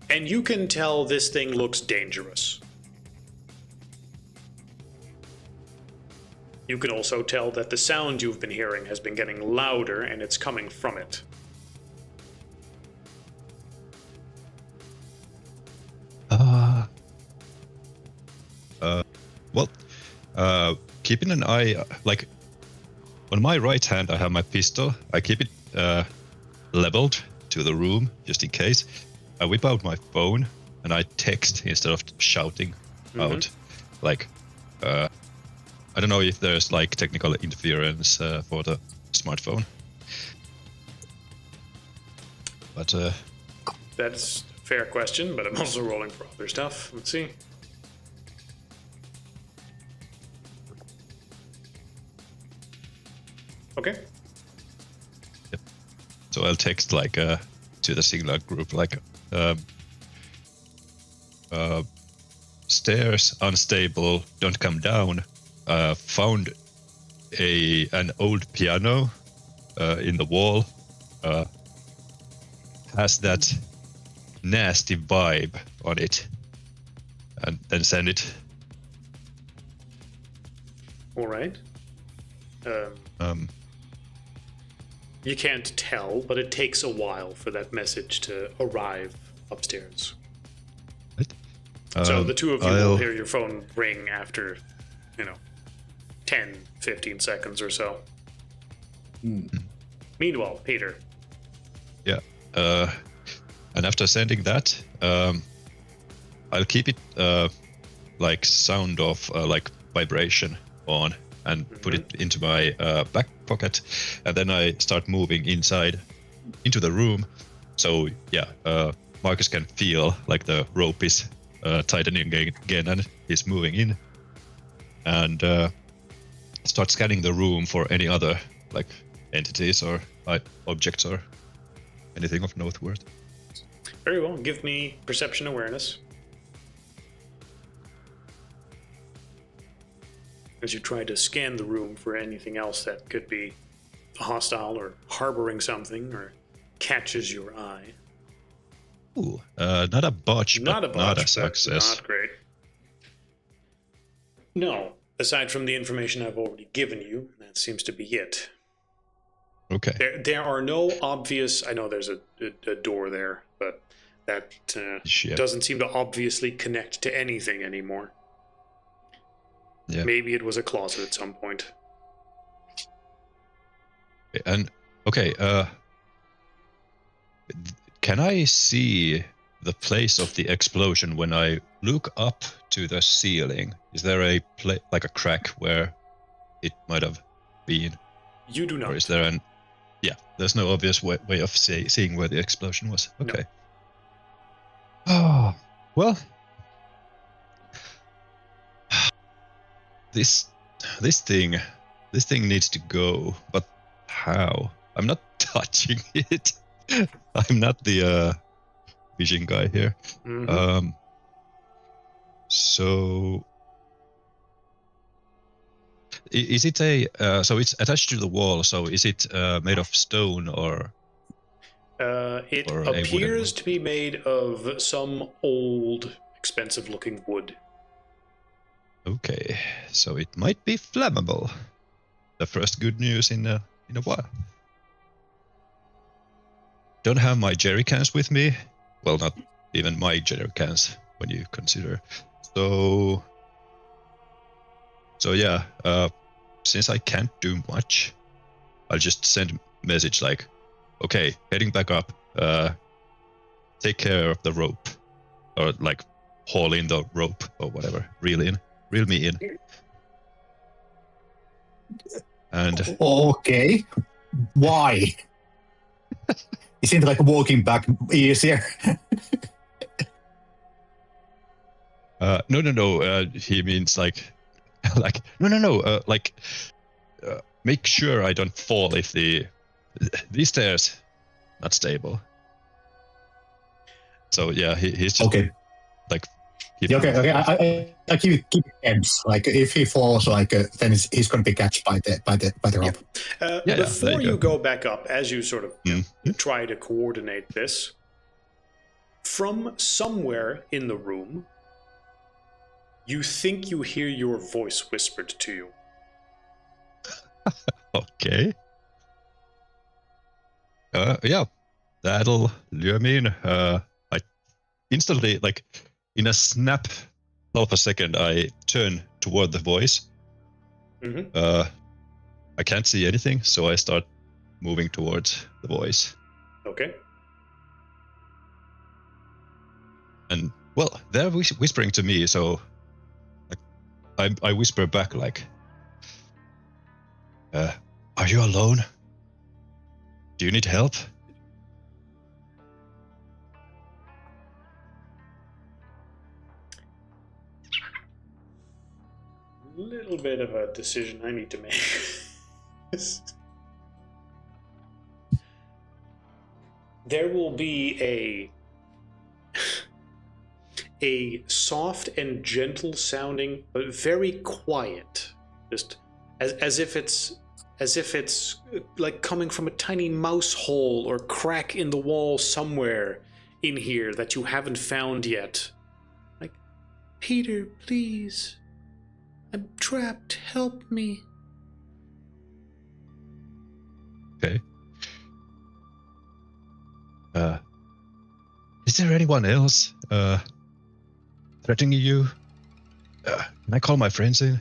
And you can tell this thing looks dangerous. You can also tell that the sound you've been hearing has been getting louder, and it's coming from it.
Keeping an eye, like, on my right hand, I have my pistol. I keep it leveled to the room, just in case. I whip out my phone, and I text instead of shouting out. Like, I don't know if there's, like, technical interference for the smartphone. But,
That's a fair question, but I'm also rolling for other stuff. Let's see. Okay.
so I'll text, like, to the Signal group, like, stairs unstable, don't come down. Found an old piano in the wall. Has that nasty vibe on it, and then send it.
All right. You can't tell, but it takes a while for that message to arrive upstairs.
Right?
So the two of you will
I'll-
hear your phone ring after, 10, 15 seconds or so. Meanwhile, Peter.
Yeah. And after sending that, I'll keep it like sound of like vibration on, and put it into my back pocket, and then I start moving inside into the room. So yeah, Marcus can feel like the rope is tightening again, and he's moving in, and start scanning the room for any other like entities or objects or anything of noteworthy.
Very well. Give me perception awareness. As you try to scan the room for anything else that could be hostile or harboring something or catches your eye.
Ooh, not a botch,
Not
but
a botch,
not a
but
success.
not great. No, aside from the information I've already given you, that seems to be it.
Okay.
There are no obvious... I know there's a door there, but that
Shit.
doesn't seem to obviously connect to anything anymore.
Yeah.
Maybe it was a closet at some point.
And okay, can I see the place of the explosion when I look up to the ceiling? Is there a like a crack where it might have been?
You do not.
Or is there an... Yeah, there's no obvious way of seeing where the explosion was. Okay. Oh, well, this thing needs to go, but how? I'm not touching it. I'm not the vision guy here.
Mm-hmm.
So is it a so it's attached to the wall, so is it made of stone or
It
or a wooden
appears
one?
to be made of some old, expensive-looking wood.
Okay, so it might be flammable. The first good news in a while. Don't have my jerry cans with me. Well, not even my jerry cans when you consider. So yeah, since I can't do much, I'll just send a message like, okay, heading back up, take care of the rope, or like haul in the rope or whatever, reel me in. And
Okay. Why? Isn't like walking back easier?
no, he means like no, like make sure I don't fall if these stairs not stable. So yeah, he's just
okay.
like
Okay. I keep ends. Like if he falls, like then he's going to be catched by the rope.
Before you go back up, as you sort of try to coordinate this, from somewhere in the room, you think you hear your voice whispered to you.
Okay. Yeah, that'll lure me in. I instantly, like, in a snap of a second, I turn toward the voice.
Mm-hmm.
I can't see anything, so I start moving towards the voice.
Okay.
And, well, they're whispering to me, so I whisper back, like, are you alone? Do you need help?
Little bit of a decision I need to make. There will be a soft and gentle sounding, but very quiet, just as if it's like coming from a tiny mouse hole or crack in the wall somewhere in here that you haven't found yet. Like, Peter, please. I'm trapped. Help me.
Okay. Is there anyone else threatening you? Can I call my friends in?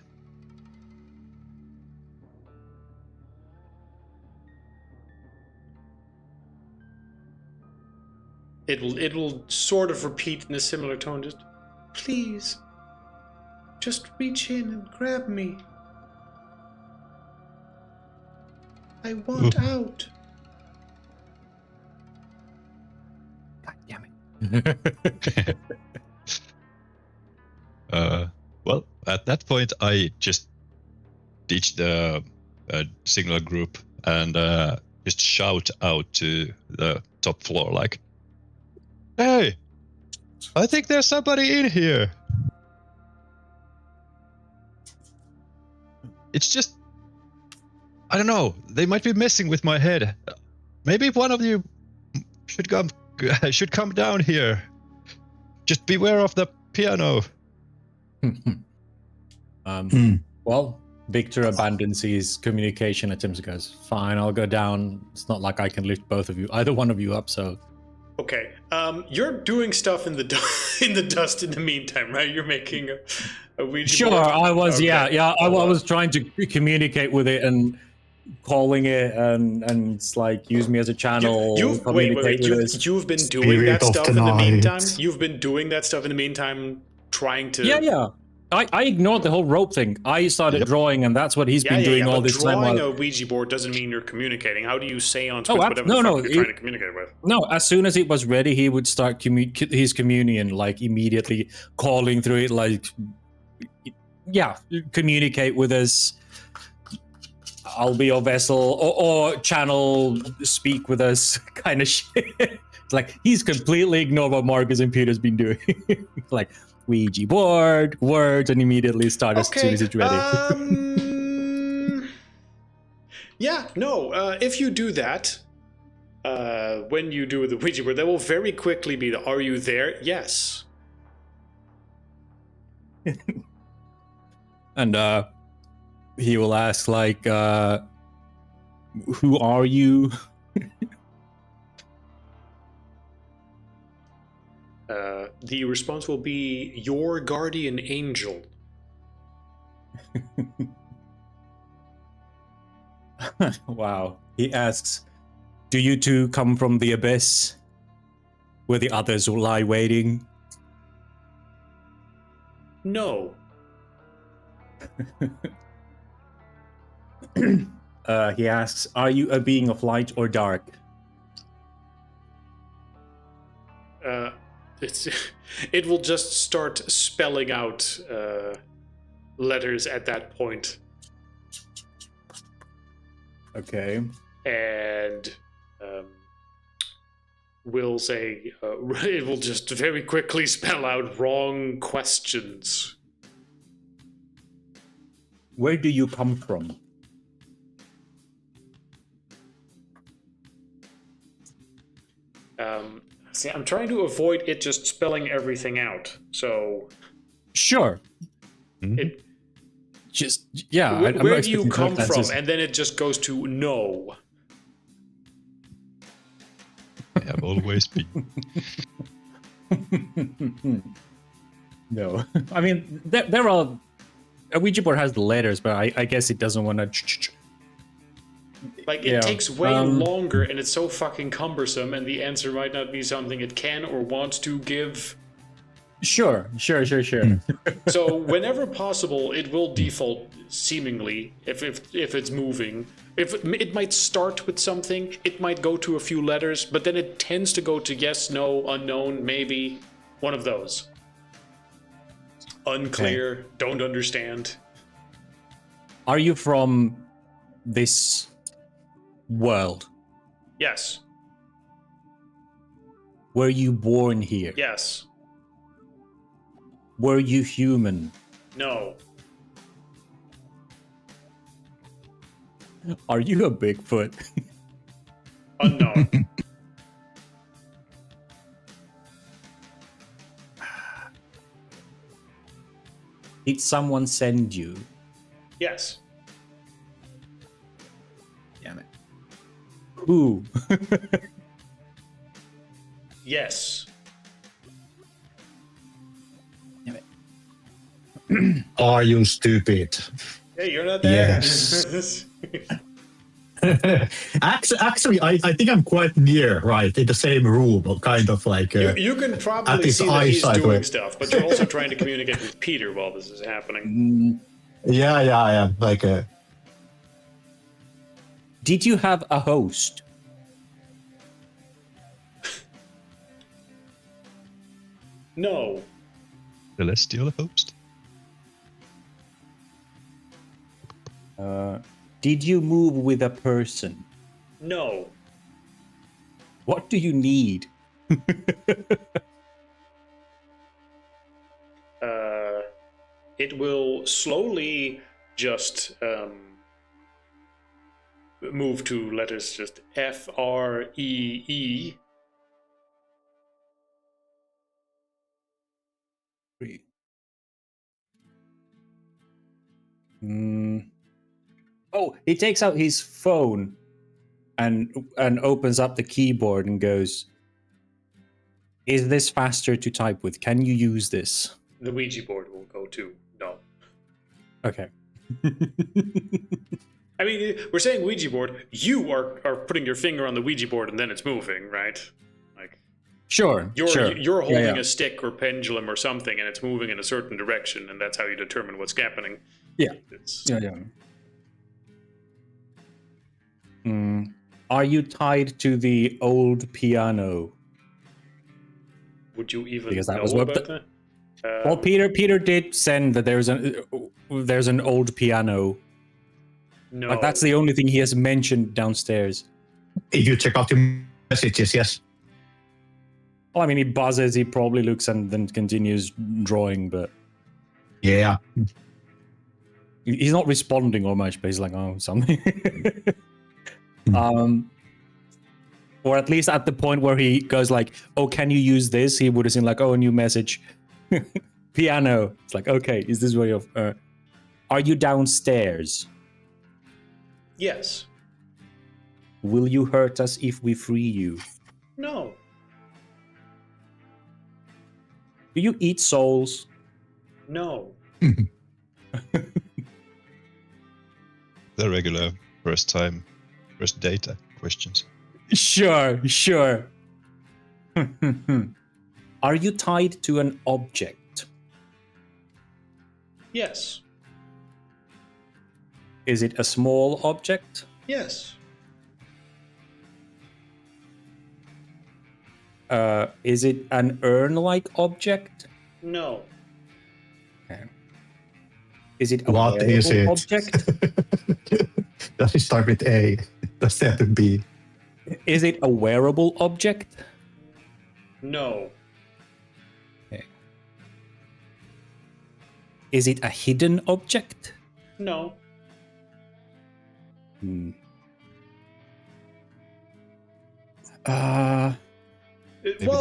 It'll sort of repeat in a similar tone, just, please, just reach in and grab me. I want out.
God damn it.
Well, at that point, I just ditch the signal group and just shout out to the top floor, like, "Hey, I think there's somebody in here." It's just, I don't know. They might be messing with my head. Maybe one of you should come down here. Just beware of the piano.
Well, Victor abandons his communication attempts and goes, "Fine, I'll go down. It's not like I can lift either one of you up, so..."
Okay. You're doing stuff in the in the dust in the meantime, right? You're making a Ouija
Sure,
board?
I was,
Okay.
I was trying to communicate with it and calling it and it's like, use me as a channel.
Wait. You've been doing
Spirit
that
of
stuff
the
in the
night.
meantime? You've been doing that stuff in the meantime, trying to...
Yeah. I ignored the whole rope thing. I started drawing, and that's what he's been doing all
but
this time.
drawing a Ouija board doesn't mean you're communicating. How do you seance with whatever
no,
the
no,
fuck you're trying to communicate with?
No, as soon as it was ready, he would start his communion, like immediately calling through it, like, yeah, communicate with us. I'll be your vessel, or channel, speak with us, kind of shit. It's like he's completely ignored what Marcus and Peter's been doing. Like Ouija board, words, and immediately start as soon as it's ready.
If you do that, when you do the Ouija board, there will very quickly be the, "Are you there?" Yes.
And he will ask, like, "Who are you?"
The response will be, "Your guardian angel."
Wow. He asks, "Do you two come from the abyss, where the others will lie waiting?"
No.
He asks, "Are you a being of light or dark?"
It will just start spelling out letters at that point.
Okay.
And will say, it will just very quickly spell out wrong questions.
Where do you come from?
See, I'm trying to avoid it just spelling everything out. So,
Sure.
it,
Just, yeah.
where do you come from? And then it just goes to no.
I have always been.
No. I mean, there are... A Ouija board has the letters, but I guess it doesn't want to...
Like, it takes way longer, and it's so fucking cumbersome, and the answer might not be something it can or wants to give.
Sure.
So, whenever possible, it will default, seemingly, if it's moving. It might start with something, it might go to a few letters, but then it tends to go to yes, no, unknown, maybe, one of those. Unclear, don't understand.
Are you from this world?
Yes.
Were you born here?
Yes.
Were you human?
No.
Are you a Bigfoot?
Unknown.
Did someone send you?
Yes.
Damn it. Who?
Yes.
Damn it.
Are you stupid?
Hey, you're not there.
Yes. Actually, I think I'm quite near, right, in the same room, kind of like.
You can
at
probably
his
see that he's
eyesight
doing
way.
stuff, but you're also trying to communicate with Peter while this is happening.
Yeah, I am like.
Did you have a host?
No.
Celestial host?
Did you move with a person?
No.
What do you need?
It will slowly just move to letters just FREE.
Oh, he takes out his phone and opens up the keyboard and goes, "Is this faster to type with? Can you use this?"
The Ouija board will go to no.
Okay.
I mean, we're saying Ouija board. You are putting your finger on the Ouija board and then it's moving, right? Like
Sure.
you're holding
Yeah.
a stick or pendulum or something, and it's moving in a certain direction, and that's how you determine what's happening.
Yeah.
It's,
Yeah. Are you tied to the old piano?
would you even
Because that
know
was what
about that?
Well, Peter did send that there's an old piano.
No.
Like that's the only thing he has mentioned downstairs.
If you check out your messages, yes.
Well, I mean, he buzzes, he probably looks and then continues drawing, but
Yeah.
he's not responding or much, but he's like, oh, something. Or at least at the point where he goes like, oh, can you use this? He would have seen like, oh, a new message. Piano. It's like, okay, is this where you're... are you downstairs?
Yes.
Will you hurt us if we free you?
No.
Do you eat souls?
No.
The regular first data questions.
Sure. Are you tied to an object?
Yes.
Is it a small object?
Yes.
Is it an urn-like object?
No.
Okay. Is it a
What is
wearable
it?
object?
Does it start with A? Does it have to be?
Is it a wearable object?
No.
Okay. Is it a hidden object?
No. While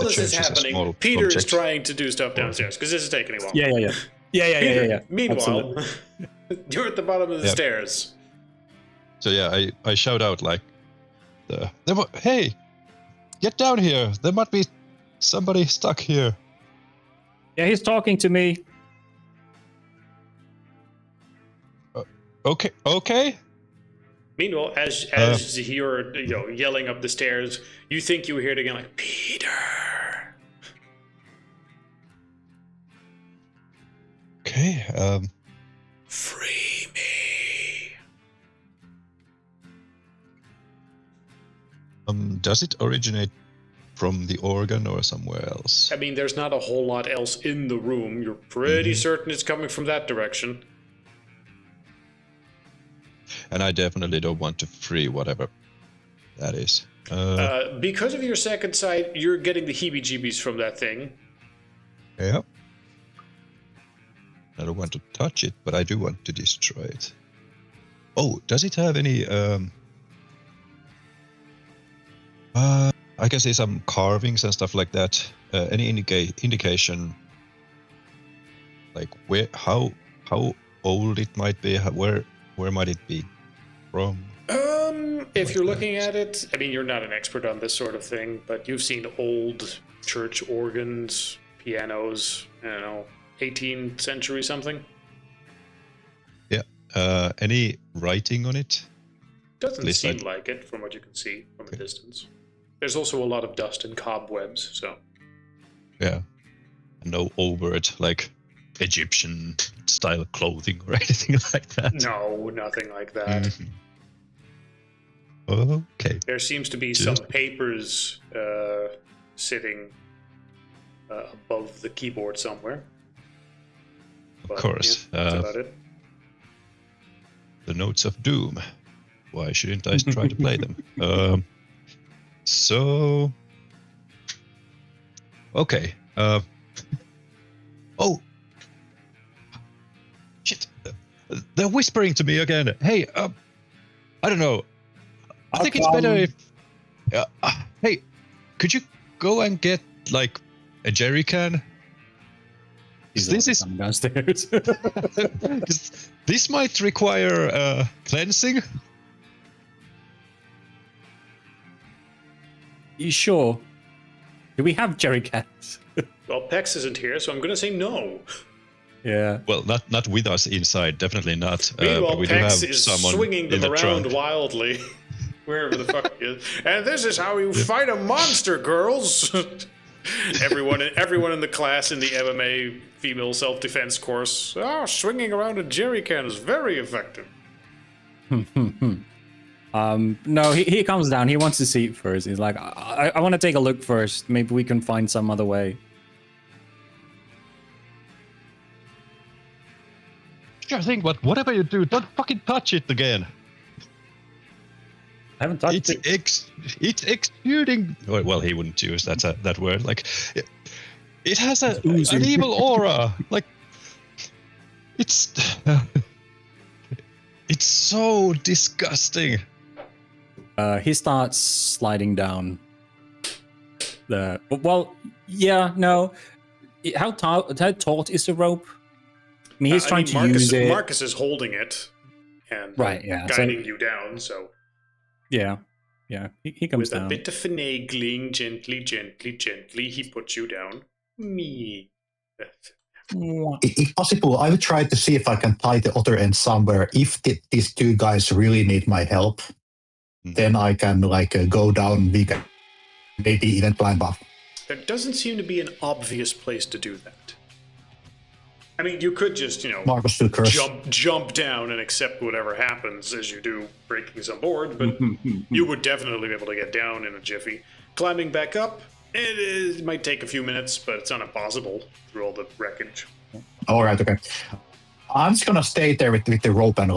the
this is
church is a
happening,
small
Peter is
object.
trying to do stuff downstairs because this is taking a while.
Yeah.
Peter, meanwhile,
Absolutely.
you're at the bottom of the
Yep.
stairs.
So yeah, I shout out like, hey, get down here! There might be somebody stuck here.
Yeah, he's talking to me.
Okay.
Meanwhile, as you're yelling up the stairs, you think you hear it again, like Peter.
Okay.
Free me.
Does it originate from the organ or somewhere else?
I mean, there's not a whole lot else in the room. You're pretty certain it's coming from that direction.
And I definitely don't want to free whatever that is.
Because of your second sight, you're getting the heebie-jeebies from that thing.
Yeah. I don't want to touch it, but I do want to destroy it. Oh, does it have any? I can see some carvings and stuff like that. Any indication, like how old it might be? Where might it be from?
If you're looking at it, I mean, you're not an expert on this sort of thing, but you've seen old church organs, pianos, I don't know, 18th century something.
Yeah. Any writing on it?
Doesn't
least
seem like it from what you can see from a distance. There's also a lot of dust and cobwebs, so.
Yeah. No overt, like, Egyptian style clothing or anything like that.
No, nothing like that.
Mhm. Okay.
There seems to be
Just-
some papers sitting above the keyboard somewhere. But,
course,
yeah, that's about it.
The Notes of Doom. Why shouldn't I try to play them? So... Okay. Oh! Shit! They're whispering to me again. Hey, I don't know. I think it's better if... hey, could you go and get, like, a jerry can?
He's
This is...
coming downstairs.
'cause this might require cleansing.
You sure? Do we have jerry cans?
Well, Pex isn't here, so I'm going to say no.
Yeah.
Well, not with us inside, definitely not.
Meanwhile,
but we do have
Pex is
someone
swinging
in
them
the
around
trunk.
wildly, wherever the fuck he is. And this is how you fight a monster, girls. everyone in the class in the MMA female self-defense course. Oh, swinging around a jerry can is very effective.
No, he comes down. He wants to see it first. He's like, I want to take a look first. Maybe we can find some other way.
Sure thing, but whatever you do, don't fucking touch it again.
I haven't touched it.
It's exuding. Well, he wouldn't use that word. Like, it has an evil aura. Like, it's so disgusting.
He starts sliding down the. Well, yeah, no. How taut is the rope? I mean, he's trying to use it.
Marcus is holding it and
Right, yeah.
guiding you down. So
yeah, he comes
with
down.
a bit of finagling, gently, he puts you down. Me.
If possible, I would try to see if I can tie the other end somewhere. If these two guys really need my help, then I can go down. We can maybe even climb up.
There doesn't seem to be an obvious place to do that. I mean, you could just,
Marcus to curse.
jump down and accept whatever happens as you do breaking some board, but you would definitely be able to get down in a jiffy. Climbing back up, it might take a few minutes, but it's not impossible through all the wreckage.
All right, okay. I'm just gonna stay there with the rope and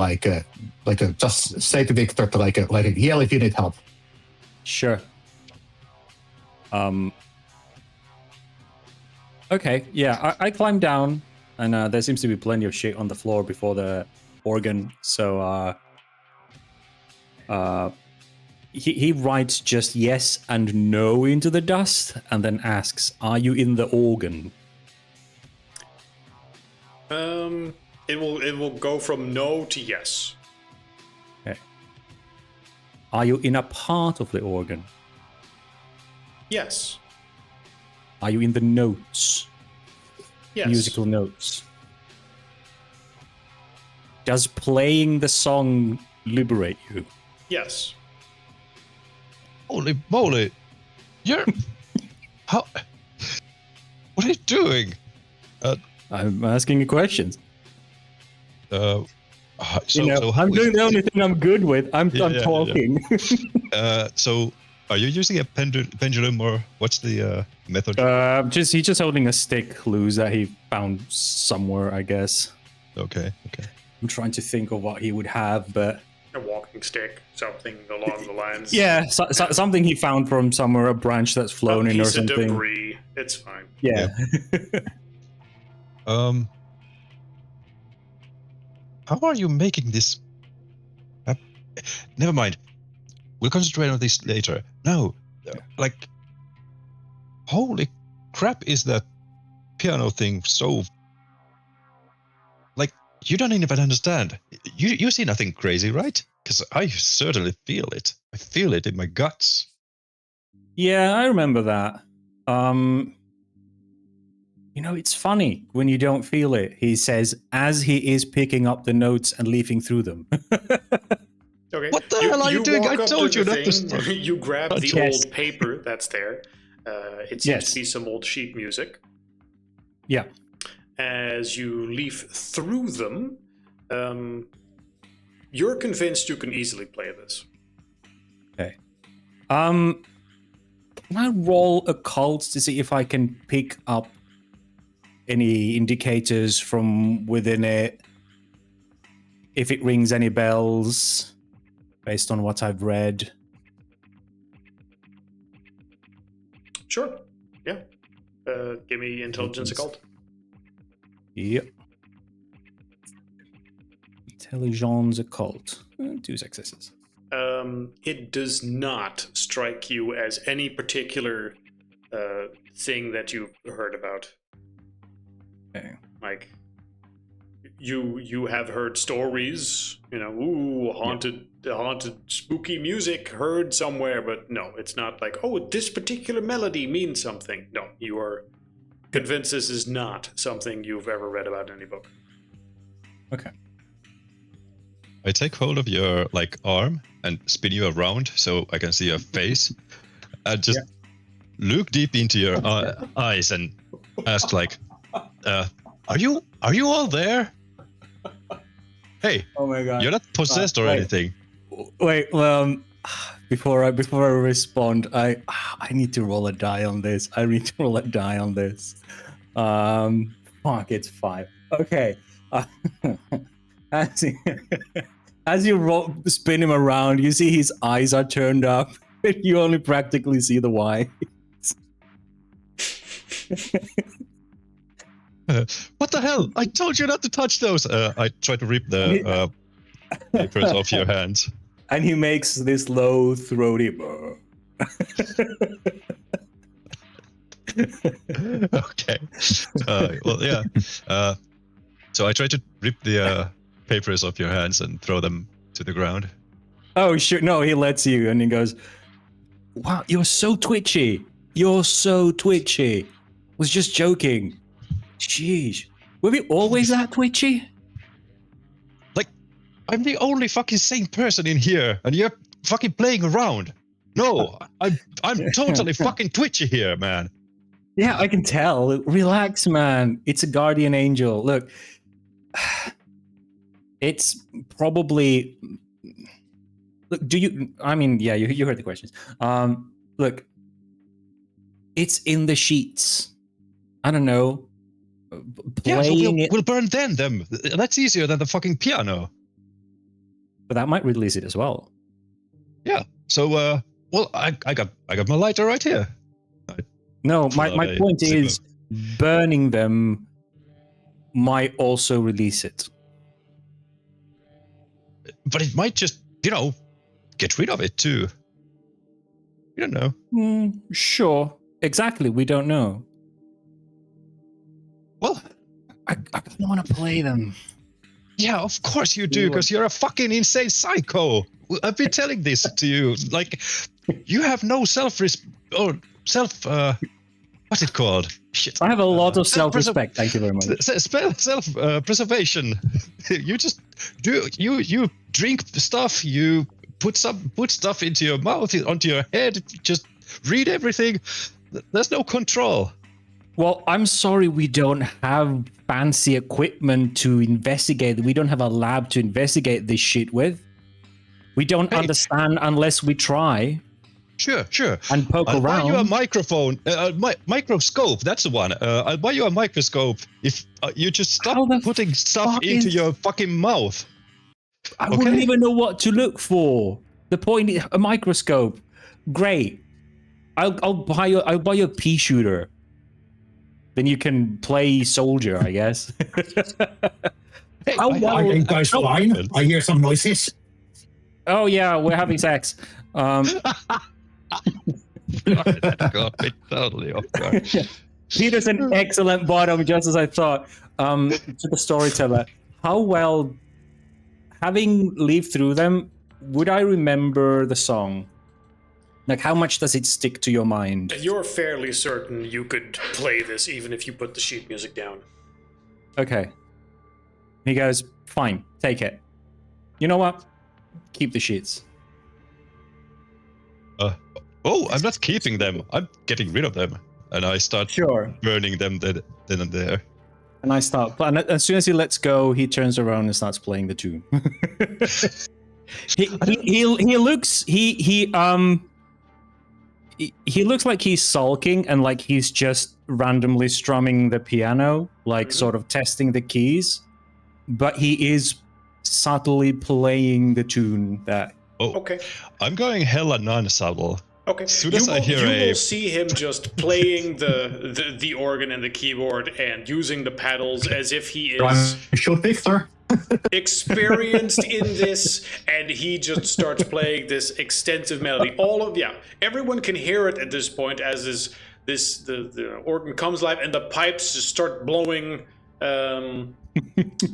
just say to Victor to yell if you need help.
Sure. Okay, yeah, I climb down, and there seems to be plenty of shit on the floor before the organ. So he writes just yes and no into the dust, and then asks, "Are you in the organ?"
It will go from no to yes.
Okay. Are you in a part of the organ?
Yes.
Are you in the notes?
Yes.
Musical notes. Does playing the song liberate you?
Yes.
Holy moly! You're how? What are you doing?
I'm asking you questions.
So
I'm doing the only thing I'm good with. I'm talking.
So, are you using a pendulum or what's the method?
He's just holding a stick loose that he found somewhere, I guess.
Okay.
I'm trying to think of what he would have, but
A walking stick, something along the lines.
yeah, something he found from somewhere, a branch that's flown in or
piece of
something.
debris. It's fine.
Yeah.
How are you making this? Never mind. We'll concentrate on this later. No, holy crap! Is that piano thing so? You don't even understand. You see nothing crazy, right? Because I certainly feel it. I feel it in my guts.
Yeah, I remember that. It's funny when you don't feel it. He says as he is picking up the notes and leafing through them.
Okay.
What the hell are you doing?
walk
I
up
told
to
you
the
not to
thing,
stop.
You grab the
Yes.
old paper that's there. It seems to be some old sheet music.
Yeah.
As you leaf through them, you're convinced you can easily play this.
Okay. Can I roll occult to see if I can pick up any indicators from within it? If it rings any bells, based on what I've read.
Sure. Yeah. Give me intelligence occult.
Yep. Intelligence occult. 2 successes.
It does not strike you as any particular thing that you've heard about.
Okay.
Like, you have heard stories, ooh, haunted spooky music heard somewhere, but no, it's not like, oh, this particular melody means something. No, you are convinced this is not something you've ever read about in any book.
Okay.
I take hold of your arm and spin you around so I can see your face. And just look deep into your eyes and ask are you all there? Hey,
oh my god,
you're not possessed or anything.
Wait, before I respond, I need to roll a die on this. Fuck, it's 5. Okay. As you spin him around, you see his eyes are turned up. You only practically see the white.
What the hell? I told you not to touch those. I try to rip the papers off your hands.
And he makes this low, throaty.
Okay. Well, yeah. So I try to rip the papers off your hands and throw them to the ground.
Oh, sure. No, he lets you, and he goes, "Wow, you're so twitchy. Was just joking. Jeez. Were we always that twitchy?"
I'm the only fucking sane person in here, and you're fucking playing around. No, I'm totally fucking twitchy here, man.
Yeah, I can tell. Relax, man. It's a guardian angel. Look, it's probably. Look, you heard the questions. Look, it's in the sheets. I don't know.
Yeah, so we'll burn them. That's easier than the fucking piano.
But that might release it as well.
Yeah. So, well, I got my lighter right here.
No, my point is, burning them might also release it.
But it might just, get rid of it too. You don't know.
Sure. Exactly. We don't know.
Well,
I don't want to play them.
Yeah, of course you do, because you're a fucking insane psycho. I've been telling this to you. You have no what's it called? Shit.
I have a lot of self-respect. Thank you very much.
Self-preservation. You just you drink stuff. You put stuff into your mouth, onto your head. Just read everything. There's no control.
Well, I'm sorry we don't have fancy equipment to investigate. We don't have a lab to investigate this shit with. We don't understand unless we try.
Sure.
And poke around.
I'll buy you a microphone, microscope. That's the one. I'll buy you a microscope if you just stop putting stuff into your fucking mouth.
I wouldn't even know what to look for. The point is a microscope. Great. I'll buy you a pea shooter. Then you can play soldier, I guess.
Are you guys fine? I hear some noises.
Oh yeah, we're having sex.
That got me totally off guard.
Peter's an excellent bottom, just as I thought. To the storyteller, how well, having lived through them, would I remember the song? How much does it stick to your mind?
You're fairly certain you could play this even if you put the sheet music down.
Okay. He goes, fine, take it. You know what? Keep the sheets.
I'm not keeping them. I'm getting rid of them. And I start burning them then and there.
And I start, and as soon as he lets go, he turns around and starts playing the tune. He looks like he's sulking and like he's just randomly strumming the piano, like sort of testing the keys, but he is subtly playing the tune that.
Oh,
Okay.
I'm going hella non-subtle.
Okay.
As soon as I hear
you will see him just playing the organ and the keyboard and using the pedals as if he is
Should Victor.
experienced in this, and he just starts playing this extensive melody. Everyone can hear it at this point as the organ comes live and the pipes just start blowing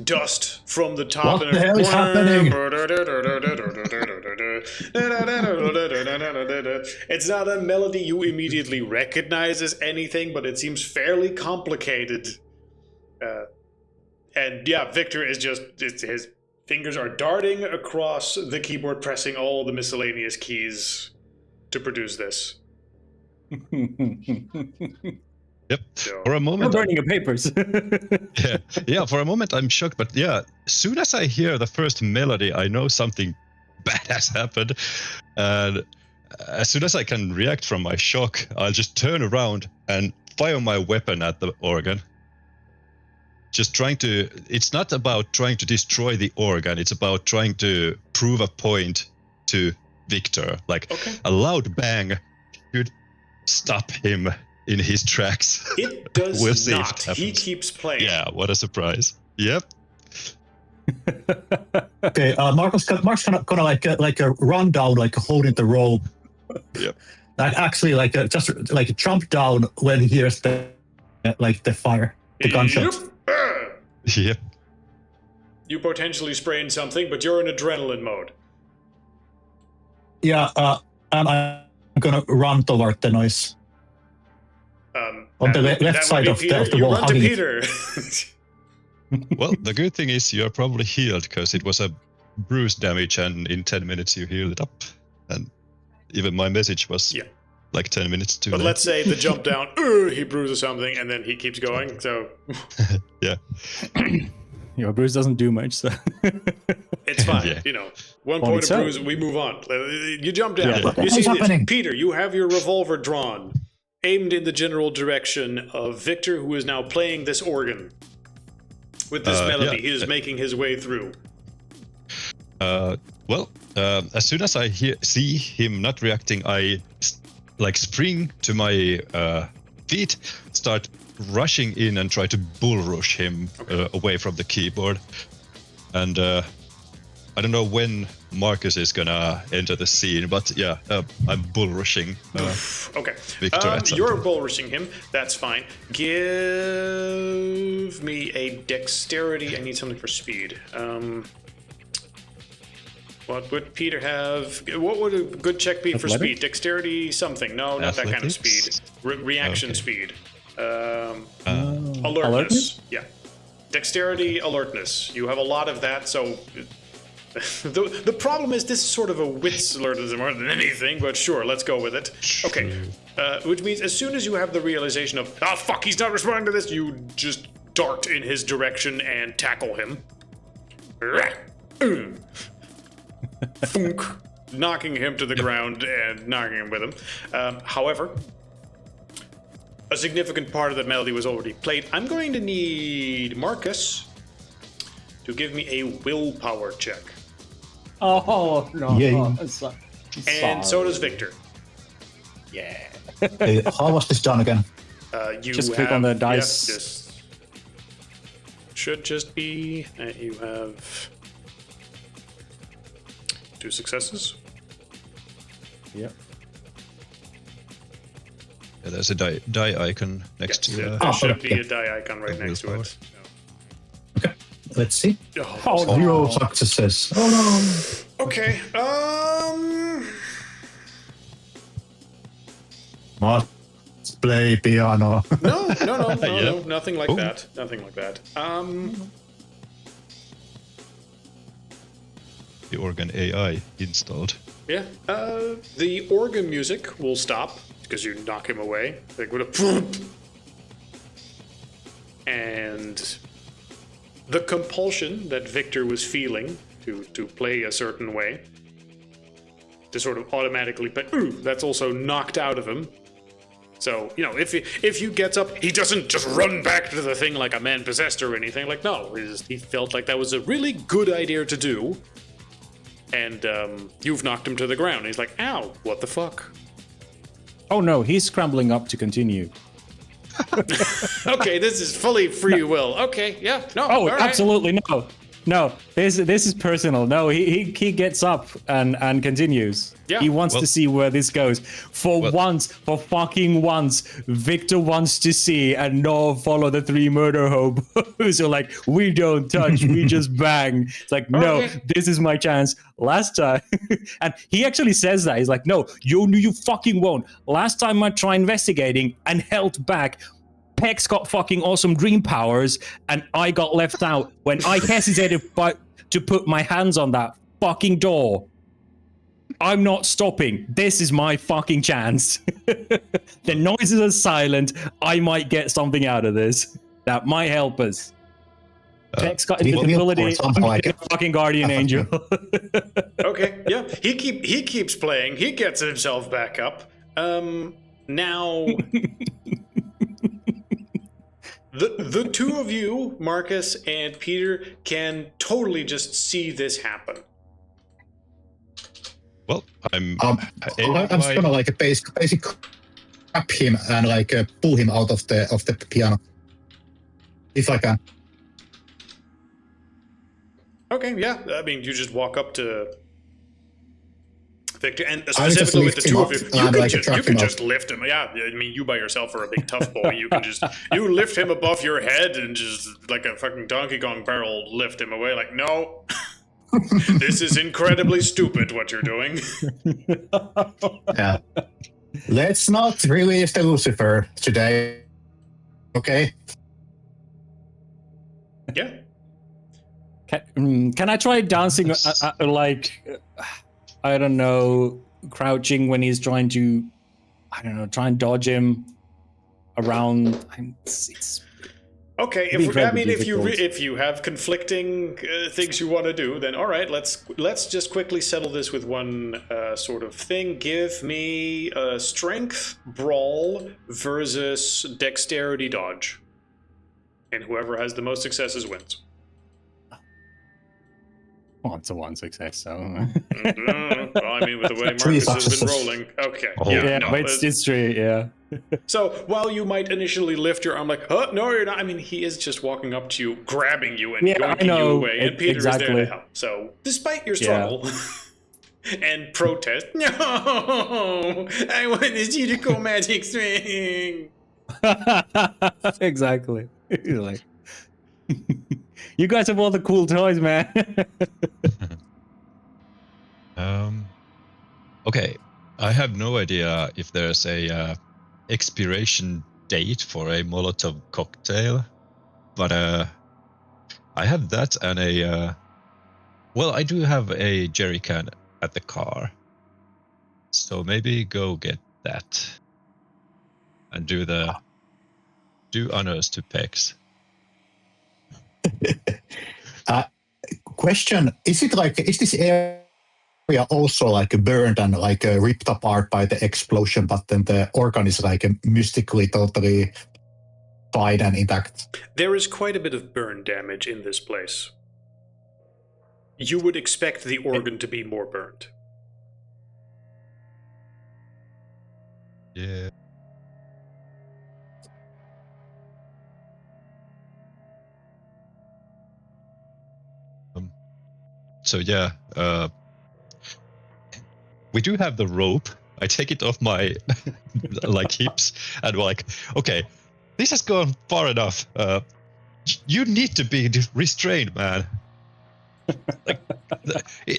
dust from the top.
What the hell is happening?
It's not a melody you immediately recognize as anything, but it seems fairly complicated. And yeah, Victor is just, his fingers are darting across the keyboard, pressing all the miscellaneous keys to produce this.
Yep.
So,
For a
I'm
moment,
burning your papers.
yeah. For a moment, I'm shocked, but yeah, as soon as I hear the first melody, I know something bad has happened, and as soon as I can react from my shock, I'll just turn around and fire my weapon at the organ. Just trying to. It's not about trying to destroy the organ. It's about trying to prove a point to Victor. Like a loud bang should stop him in his tracks.
It does
We'll see if
not.
it happens.
He keeps playing.
Yeah, what a surprise. Yep.
Okay, Mark's gonna like a run down, like holding the rope.
Yep.
Like actually, just like jump down when he hears the fire, the gunshot.
Yep.
You potentially sprained something, but you're in adrenaline mode.
Yeah, and I'm gonna run toward the noise. On the left side of the
you
wall.
run to
hugging it.
Peter.
Well, the good thing is you're probably healed because it was a bruise damage, and in 10 minutes you healed it up. And even my message was like 10 minutes too
But
late.
let's say the jump down, he bruises something, and then he keeps going. So
Yeah.
Bruce doesn't do much, so.
it's fine.
Yeah.
You know, one point of bruise, we move on. You jump down.
Yeah.
You see
What's
this.
happening?
Peter, you have your revolver drawn, aimed in the general direction of Victor, who is now playing this organ. With this melody, he is making his way through.
As soon as I see him not reacting, I spring to my feet, start rushing in and try to bull rush him away from the keyboard. And I don't know when Marcus is gonna enter the scene, but yeah, I'm bull rushing.
Okay.
Victor at some
you're
point.
bull rushing him. That's fine. Give me a dexterity. I need something for speed. What would Peter have? What would a good check be for speed? Dexterity something. No, not that kind of speed. Reaction speed. Alertness. Yeah. Dexterity, alertness. You have a lot of that, so... The problem is this is sort of a wits alertness more than anything, but sure, let's go with it. Okay. Which means as soon as you have the realization of, oh fuck, he's not responding to this, you just dart in his direction and tackle him. Thunk, knocking him to the ground and knocking him with him. However, a significant part of the melody was already played. I'm going to need Marcus to give me a willpower check.
Oh, no.
Yay.
And so does Victor.
Yeah.
How was this done again?
You
Just click on the dice.
Yeah, this should just be that you have 2 successes.
Yep.
Yeah, there's a die icon next to
There should be a die icon right next to
willpower.
it.
Okay, let's see.
Oh,
Zero successes. Oh no.
okay.
Must play piano.
No,
Yep.
nothing like
Ooh.
that. Nothing like that.
the organ AI installed.
Yeah. The organ music will stop because you knock him away. Like with a and the compulsion that Victor was feeling to play a certain way. To sort of automatically, but that's also knocked out of him. So, you know, if he gets up, he doesn't just run back to the thing like a man possessed or anything. Like, no, he felt like that was a really good idea to do. And you've knocked him to the ground. He's like, ow, what the fuck?
Oh no, he's scrambling up to continue.
Okay, this is fully free will. Okay, yeah, no.
Oh,
all right.
absolutely no. No, this is personal. No, he gets up and continues.
Yeah.
He wants to see where this goes. For fucking once, Victor wants to see and not follow the 3 murder hobos who are like, we don't touch, we just bang. It's like, no, this is my chance. Last time, and he actually says that. He's like, no, you fucking won't. Last time I tried investigating and held back, Pex got fucking awesome dream powers, and I got left out when I hesitated to put my hands on that fucking door. I'm not stopping. This is my fucking chance. The noises are silent. I might get something out of this. That might help us. Pex got invisibility. Like a fucking guardian angel.
Okay, yeah. He keeps playing. He gets himself back up. Now... The two of you, Marcus and Peter, can totally just see this happen.
Well, I'm
just gonna like basically grab him and like pull him out of the piano, if I can.
Okay, yeah. I mean, you just walk up to Victor, and specifically with the two of you, you can just lift him. Yeah, I mean, you by yourself are a big tough boy. You can just lift him above your head and just like a fucking Donkey Kong barrel lift him away. Like, no, this is incredibly stupid what you're doing.
Yeah, let's not release the Lucifer today. Okay.
Yeah.
Can I try dancing like? I don't know, crouching when he's trying to, I don't know, try and dodge him around. It's
okay. If you have conflicting things you want to do, then all right. Let's just quickly settle this with one sort of thing. Give me a strength brawl versus dexterity dodge, and whoever has the most successes wins.
1-to-1 success, so.
Well, I mean, with the way Marcus has been rolling. Okay.
But it's true, yeah.
So, while you might initially lift your arm like, oh, no, you're not. I mean, he is just walking up to you, grabbing you, and yoinking you away. And Peter is there to help. So, despite your struggle and protest, no, I want to see the cool magic string.
Exactly. You're like... You guys have all the cool toys, man.
Okay, I have no idea if there's a expiration date for a Molotov cocktail, but I have that and I do have a jerry can at the car, so maybe go get that and do honors to Pex.
Question: is this area also like burned and like ripped apart by the explosion, but then the organ is like mystically totally fine and intact?
There is quite a bit of burn damage in this place. You would expect the organ to be more burned.
Yeah. So yeah, we do have the rope. I take it off my like hips and we're like, okay, this has gone far enough. You need to be restrained, man. Like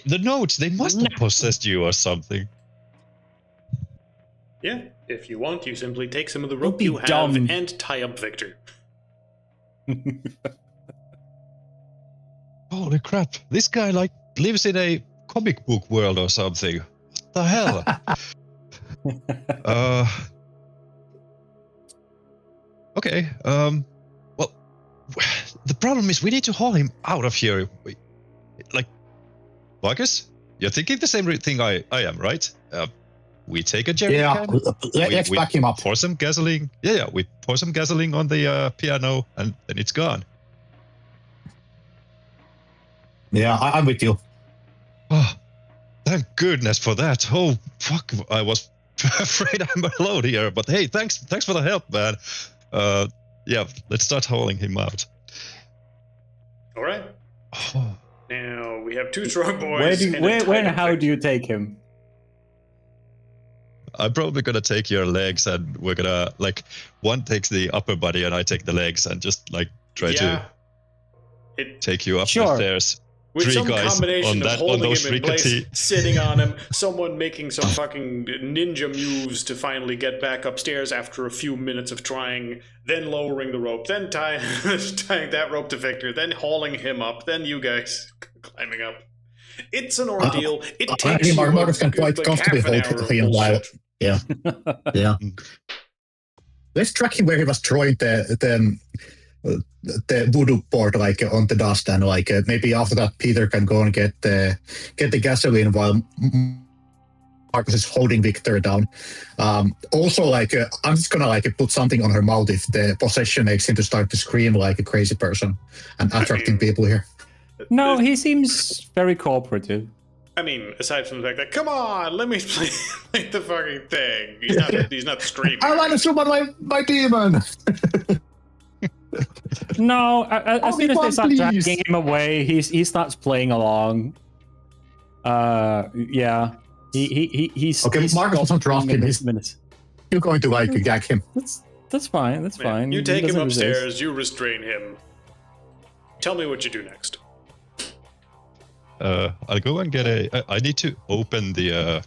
the notes, they must have possessed you or something.
Yeah, if you want, you simply take some of the rope you have and tie up Victor.
Holy crap, this guy like lives in a comic book world or something. What the hell? Okay, well, the problem is we need to haul him out of here. Marcus, you're thinking the same thing I am, right? We take a jerry
Yeah,
can.
let's
we
back him up.
Pour some gasoline. Yeah, we pour some gasoline on the piano, and then it's gone.
Yeah, I'm with you.
Oh, thank goodness for that. Oh, fuck, I was afraid I'm alone here. But hey, thanks for the help, man. Yeah, let's start hauling him out.
All right.
Oh.
Now we have 2 strong boys.
Where and how do you take him?
I'm probably gonna take your legs, and we're gonna one takes the upper body, and I take the legs, and just try to take you up the stairs.
With
3
some
guys
combination
on
of holding
those
him in place,
rickety.
sitting on him, someone making some fucking ninja moves to finally get back upstairs after a few minutes of trying, then lowering the rope, then tying that rope to Victor, then hauling him up, then you guys climbing up. It's an ordeal. It takes you
Marcus can quite comfortably
half an
hold
hour of
him while.
bullshit.
Yeah, yeah. Let's track him where he was throwing the voodoo board on the dust, and maybe after that Peter can go and get the gasoline while Marcus is holding Victor down. Also, I'm just gonna put something on her mouth if the possession makes him to start to scream like a crazy person and attracting people here.
No, he seems very cooperative.
I mean, aside from the fact that, come on, let me play the fucking thing. He's not screaming.
I want to summon my demon.
No, as soon as they start
please.
dragging him away, he starts playing along. Yeah, he's
Okay, Marcus doesn't drop him. You're going to gag him.
That's fine. That's fine.
You
He
take him
doesn't
upstairs.
resist.
You restrain him. Tell me what you do next.
I'll go and get I need to open the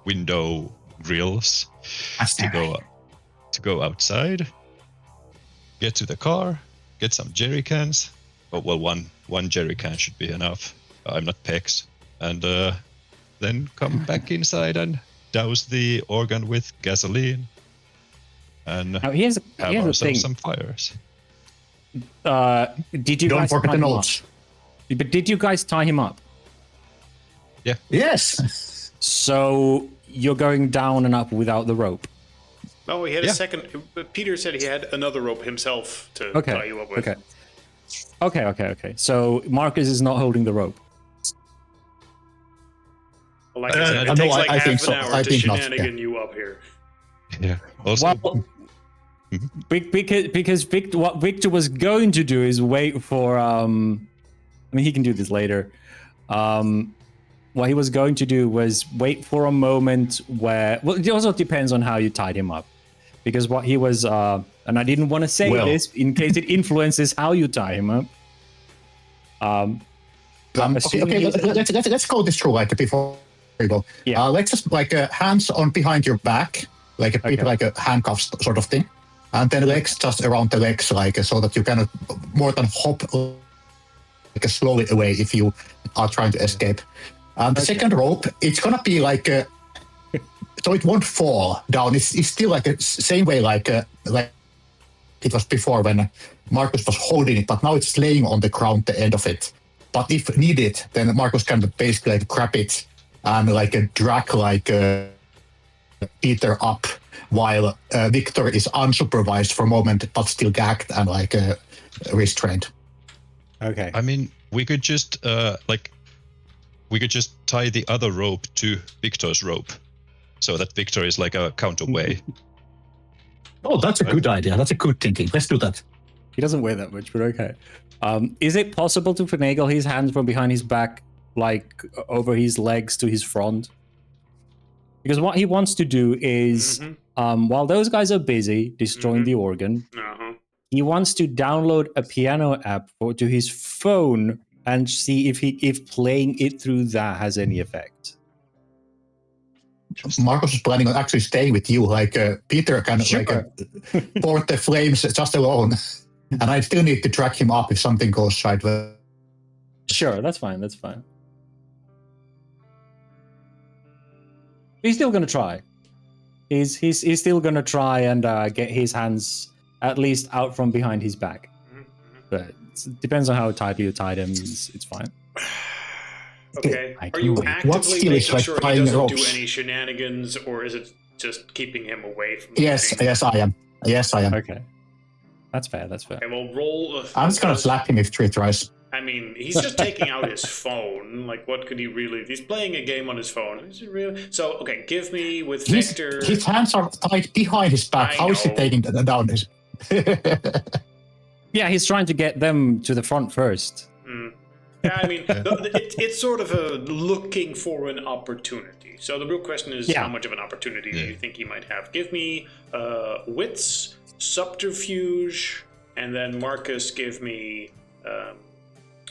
window grills to go outside. Get to the car. Get some jerry cans. Oh well, one jerry can should be enough. I'm not Pex. And then come back inside and douse the organ with gasoline. And
Now here's the thing.
some fires.
Did you
Don't
guys
forget
tie
the
him up?
notes.
But did you guys tie him up?
Yeah.
Yes.
So you're going down and up without the rope.
Oh, he had a second. Peter said he had another rope himself to tie you up with.
Okay. So Marcus is not holding the rope.
Well, like I said, it takes
I think
half
so.
an hour
I
to
think not,
shenanigan you up here.
Yeah. Also,
Well, because what Victor was going to do is wait for I mean, he can do this later. What he was going to do was wait for a moment where, well, it also depends on how you tied him up, because what he was, and I didn't want to say this in case it influences how you tie him up.
Okay, let's go this through before we go.
Yeah.
Let's just hands on behind your back, a bit like a handcuffs sort of thing, and then legs just around the legs, so that you cannot more than hop slowly away if you are trying to escape. And the second rope, it's gonna be so it won't fall down. It's still same way like it was before when Marcus was holding it, but now it's laying on the ground, the end of it. But if needed, then Marcus can basically grab it and drag Peter up while Victor is unsupervised for a moment, but still gagged and restrained.
Okay.
I mean, we could just tie the other rope to Victor's rope, so that Victor is a counterweight.
Oh, that's a good idea. That's a good thinking. Let's do that.
He doesn't weigh that much, but okay. Is it possible to finagle his hands from behind his back, over his legs to his front? Because what he wants to do is, while those guys are busy destroying the organ, he wants to download a piano app to his phone and see if playing it through that has any effect.
Marcus is planning on actually staying with you. Peter can port the flames just alone, and I still need to track him up if something goes sideways.
Sure, that's fine. That's fine. He's still gonna try. He's still gonna try and get his hands at least out from behind his back. But it depends on how tightly you tied him. It's fine.
Okay.
I
Are
can
you
wait.
actively
What skill is
making
like
sure he
tying
doesn't do
ropes?
any shenanigans, or is it just keeping him away from?
Yes,
the
yes, I am. Yes, I am.
Okay. That's fair. That's fair.
Okay, well, roll.
I'm just gonna slap him if 3 tries.
I mean, he's just taking out his phone. Like, what could he really? He's playing a game on his phone. Is it really? So, okay, give me with Vector.
His hands are tied behind his back.
I
How is he
know.
taking that down?
Yeah, he's trying to get them to the front first.
Yeah, I mean, it's sort of a looking for an opportunity. So the real question is,
Yeah.
how much of an opportunity do you think he might have? Give me wits, subterfuge, and then Marcus, give me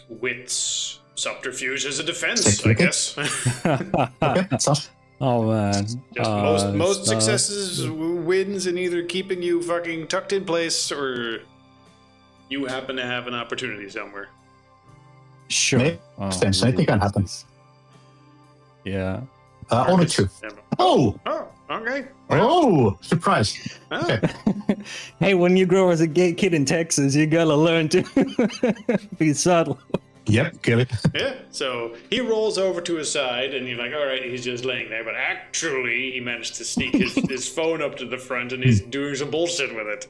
wits, subterfuge as a defense, I guess.
Okay, so
Oh man.
Just most successes wins in either keeping you fucking tucked in place or you happen to have an opportunity somewhere.
Sure.
Makes sense. Anything can happen.
Yeah.
Only 2. Oh!
Oh, okay.
Oh! Surprise.
Oh.
Okay.
Hey, when you grow as a gay kid in Texas, you gotta learn to be subtle.
Yep, kill it.
Yeah, so he rolls over to his side, and you're like, all right, he's just laying there. But actually, he managed to sneak his phone up to the front, and he's doing some bullshit with it.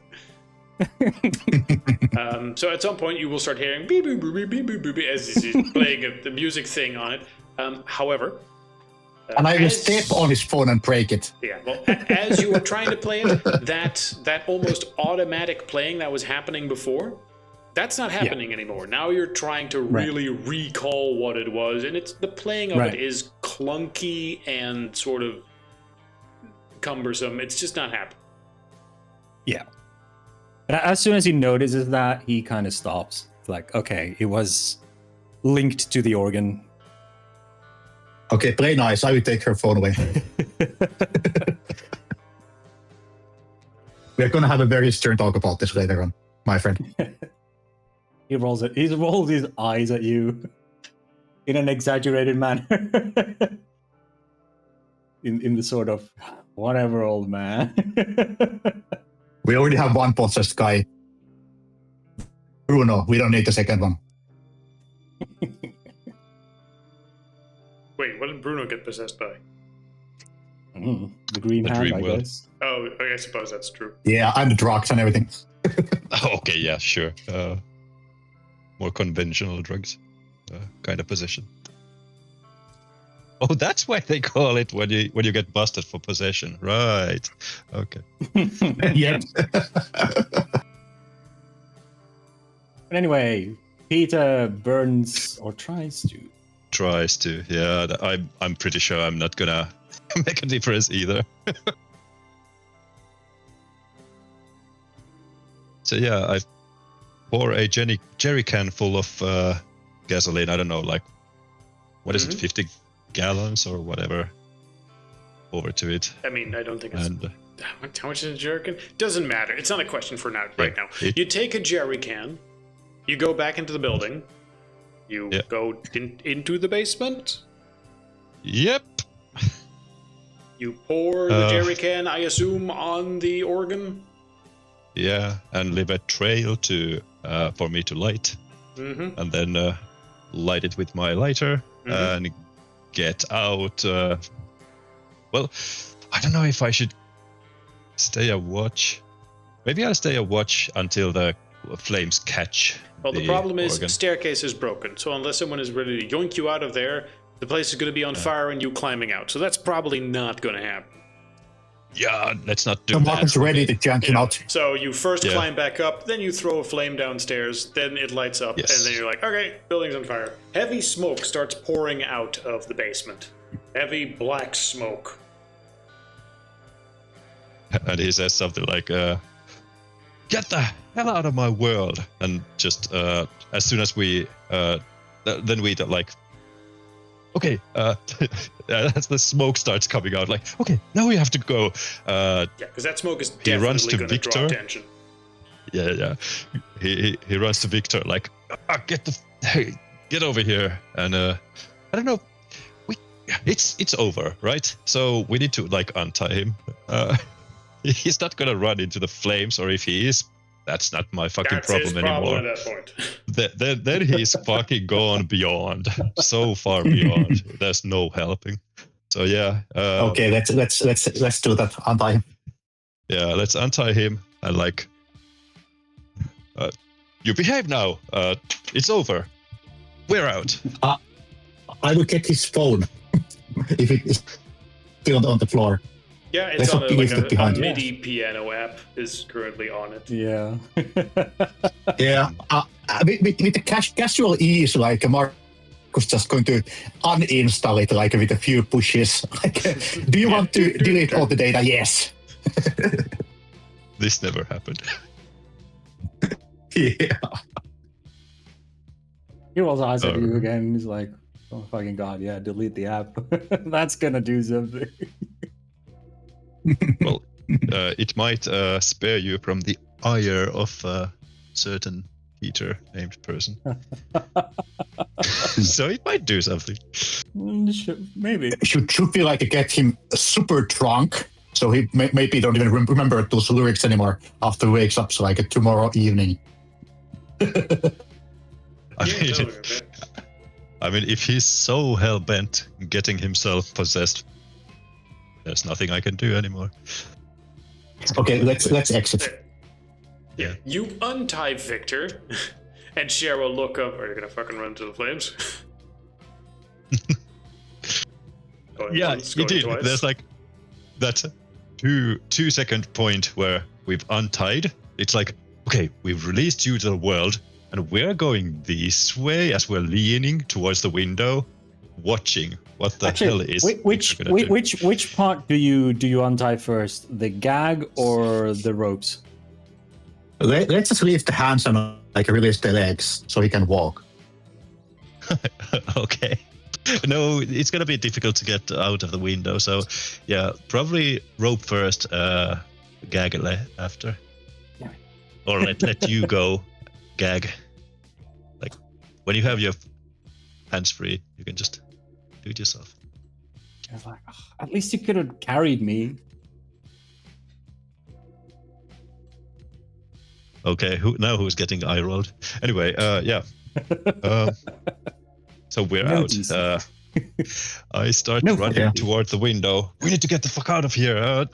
So at some point, you will start hearing beep, beep, beep, beep, beep, beep, beep, as he's playing the music thing on it. However...
and I will step on his phone and break it.
Yeah, well, as you were trying to play it, that almost automatic playing that was happening before, that's not happening anymore. Now you're trying to really recall what it was, and it's the playing of it is clunky and sort of cumbersome. It's just not happening.
Yeah. But as soon as he notices that, he kind of stops. It's like, okay, it was linked to the organ.
Okay, play nice. I will take her phone away. We're gonna have a very stern talk about this later on, my friend.
He rolls his eyes at you in an exaggerated manner. in the sort of whatever, old man.
We already have one possessed guy. Bruno, we don't need the second one.
Wait, what did Bruno get possessed by?
The green
The
hand,
dream
I
world.
guess.
Oh, I suppose that's true.
Yeah, and the drugs and everything.
Okay, yeah, sure. More conventional drugs kind of position. Oh, that's why they call it when you get busted for possession, right? Okay.
Yeah.
But anyway, Peter burns or tries to.
Tries to, yeah. I'm pretty sure I'm not gonna make a difference either. So yeah, I pour a jerry can full of gasoline. I don't know, like what is it, 50 gallons or whatever, over to it.
I mean, I don't think it's...
And
how much is a jerry can? Doesn't matter. It's not a question for now. Right now, you take a jerry can, you go back into the building, you go into the basement.
Yep.
You pour the jerry can, I assume, on the organ.
Yeah, and leave a trail to for me to light, and then light it with my lighter and get out. Well, I don't know if I should stay a watch. Maybe I'll stay a watch until the flames catch.
Well, the problem is
organ.
staircase is broken, so unless someone is ready to yoink you out of there, the place is going to be on fire and you climbing out. So that's probably not going to happen.
Yeah, let's not do
The
that.
Mark's ready to jump him out.
So you first climb back up, then you throw a flame downstairs, then it lights up, and then you're like, okay, building's on fire. Heavy smoke starts pouring out of the basement. Heavy black smoke.
And he says something like, get the hell out of my world. And just as soon as we, then we like, okay, as the smoke starts coming out, like, okay, now we have to go.
Yeah, because that smoke is
He runs
definitely
to
going to draw
Victor.
attention.
Yeah. He runs to Victor, like, get over here. And I don't know, it's over, right? So we need to like untie him. He's not gonna run into the flames, or if he is, that's not my fucking
That's his
problem
problem
anymore.
at that point.
Then he's fucking gone beyond, so far beyond. There's no helping. So yeah.
Okay, let's do that. Untie him.
Yeah, let's untie him and like, you behave now. It's over. We're out.
I will get his phone if it is still on the floor.
Yeah, it's
Let's
on
leave it
a
behind.
MIDI piano app is currently on it.
Yeah.
Yeah, with the casual ease, like Mark was just going to uninstall it, like with a few pushes. Like, do you want to delete all the data? Yes.
This never happened.
Yeah.
He rolls eyes at you again. He's like, "Oh fucking god, yeah, delete the app. That's gonna do something."
Well, it might spare you from the ire of a certain Peter named person. So it might do something.
Maybe.
Should be like get him super drunk, so he maybe don't even remember those lyrics anymore after he wakes up. So like tomorrow evening.
I mean, if he's so hell bent getting himself possessed, there's nothing I can do anymore.
Okay, let's exit.
Yeah, you untie Victor, and Cher will look up. Are you gonna fucking run to the flames?
Yeah,
once,
you did.
twice.
There's like that 2-second point where we've untied. It's like, okay, we've released you to the world, and we're going this way as we're leaning towards the window, watching what the hell is.
Which part do you untie first? The gag or the ropes?
Let's just leave the hands and like release the legs so he can walk.
Okay. No, it's gonna be difficult to get out of the window. So, yeah, probably rope first, gag after, or let you go, gag. Like when you have your hands free, you can just do it yourself.
I was like, at least you could have carried me.
Okay, who's getting eye rolled? Anyway, yeah. So we're out. I start running toward the window. We need to get the fuck out of here.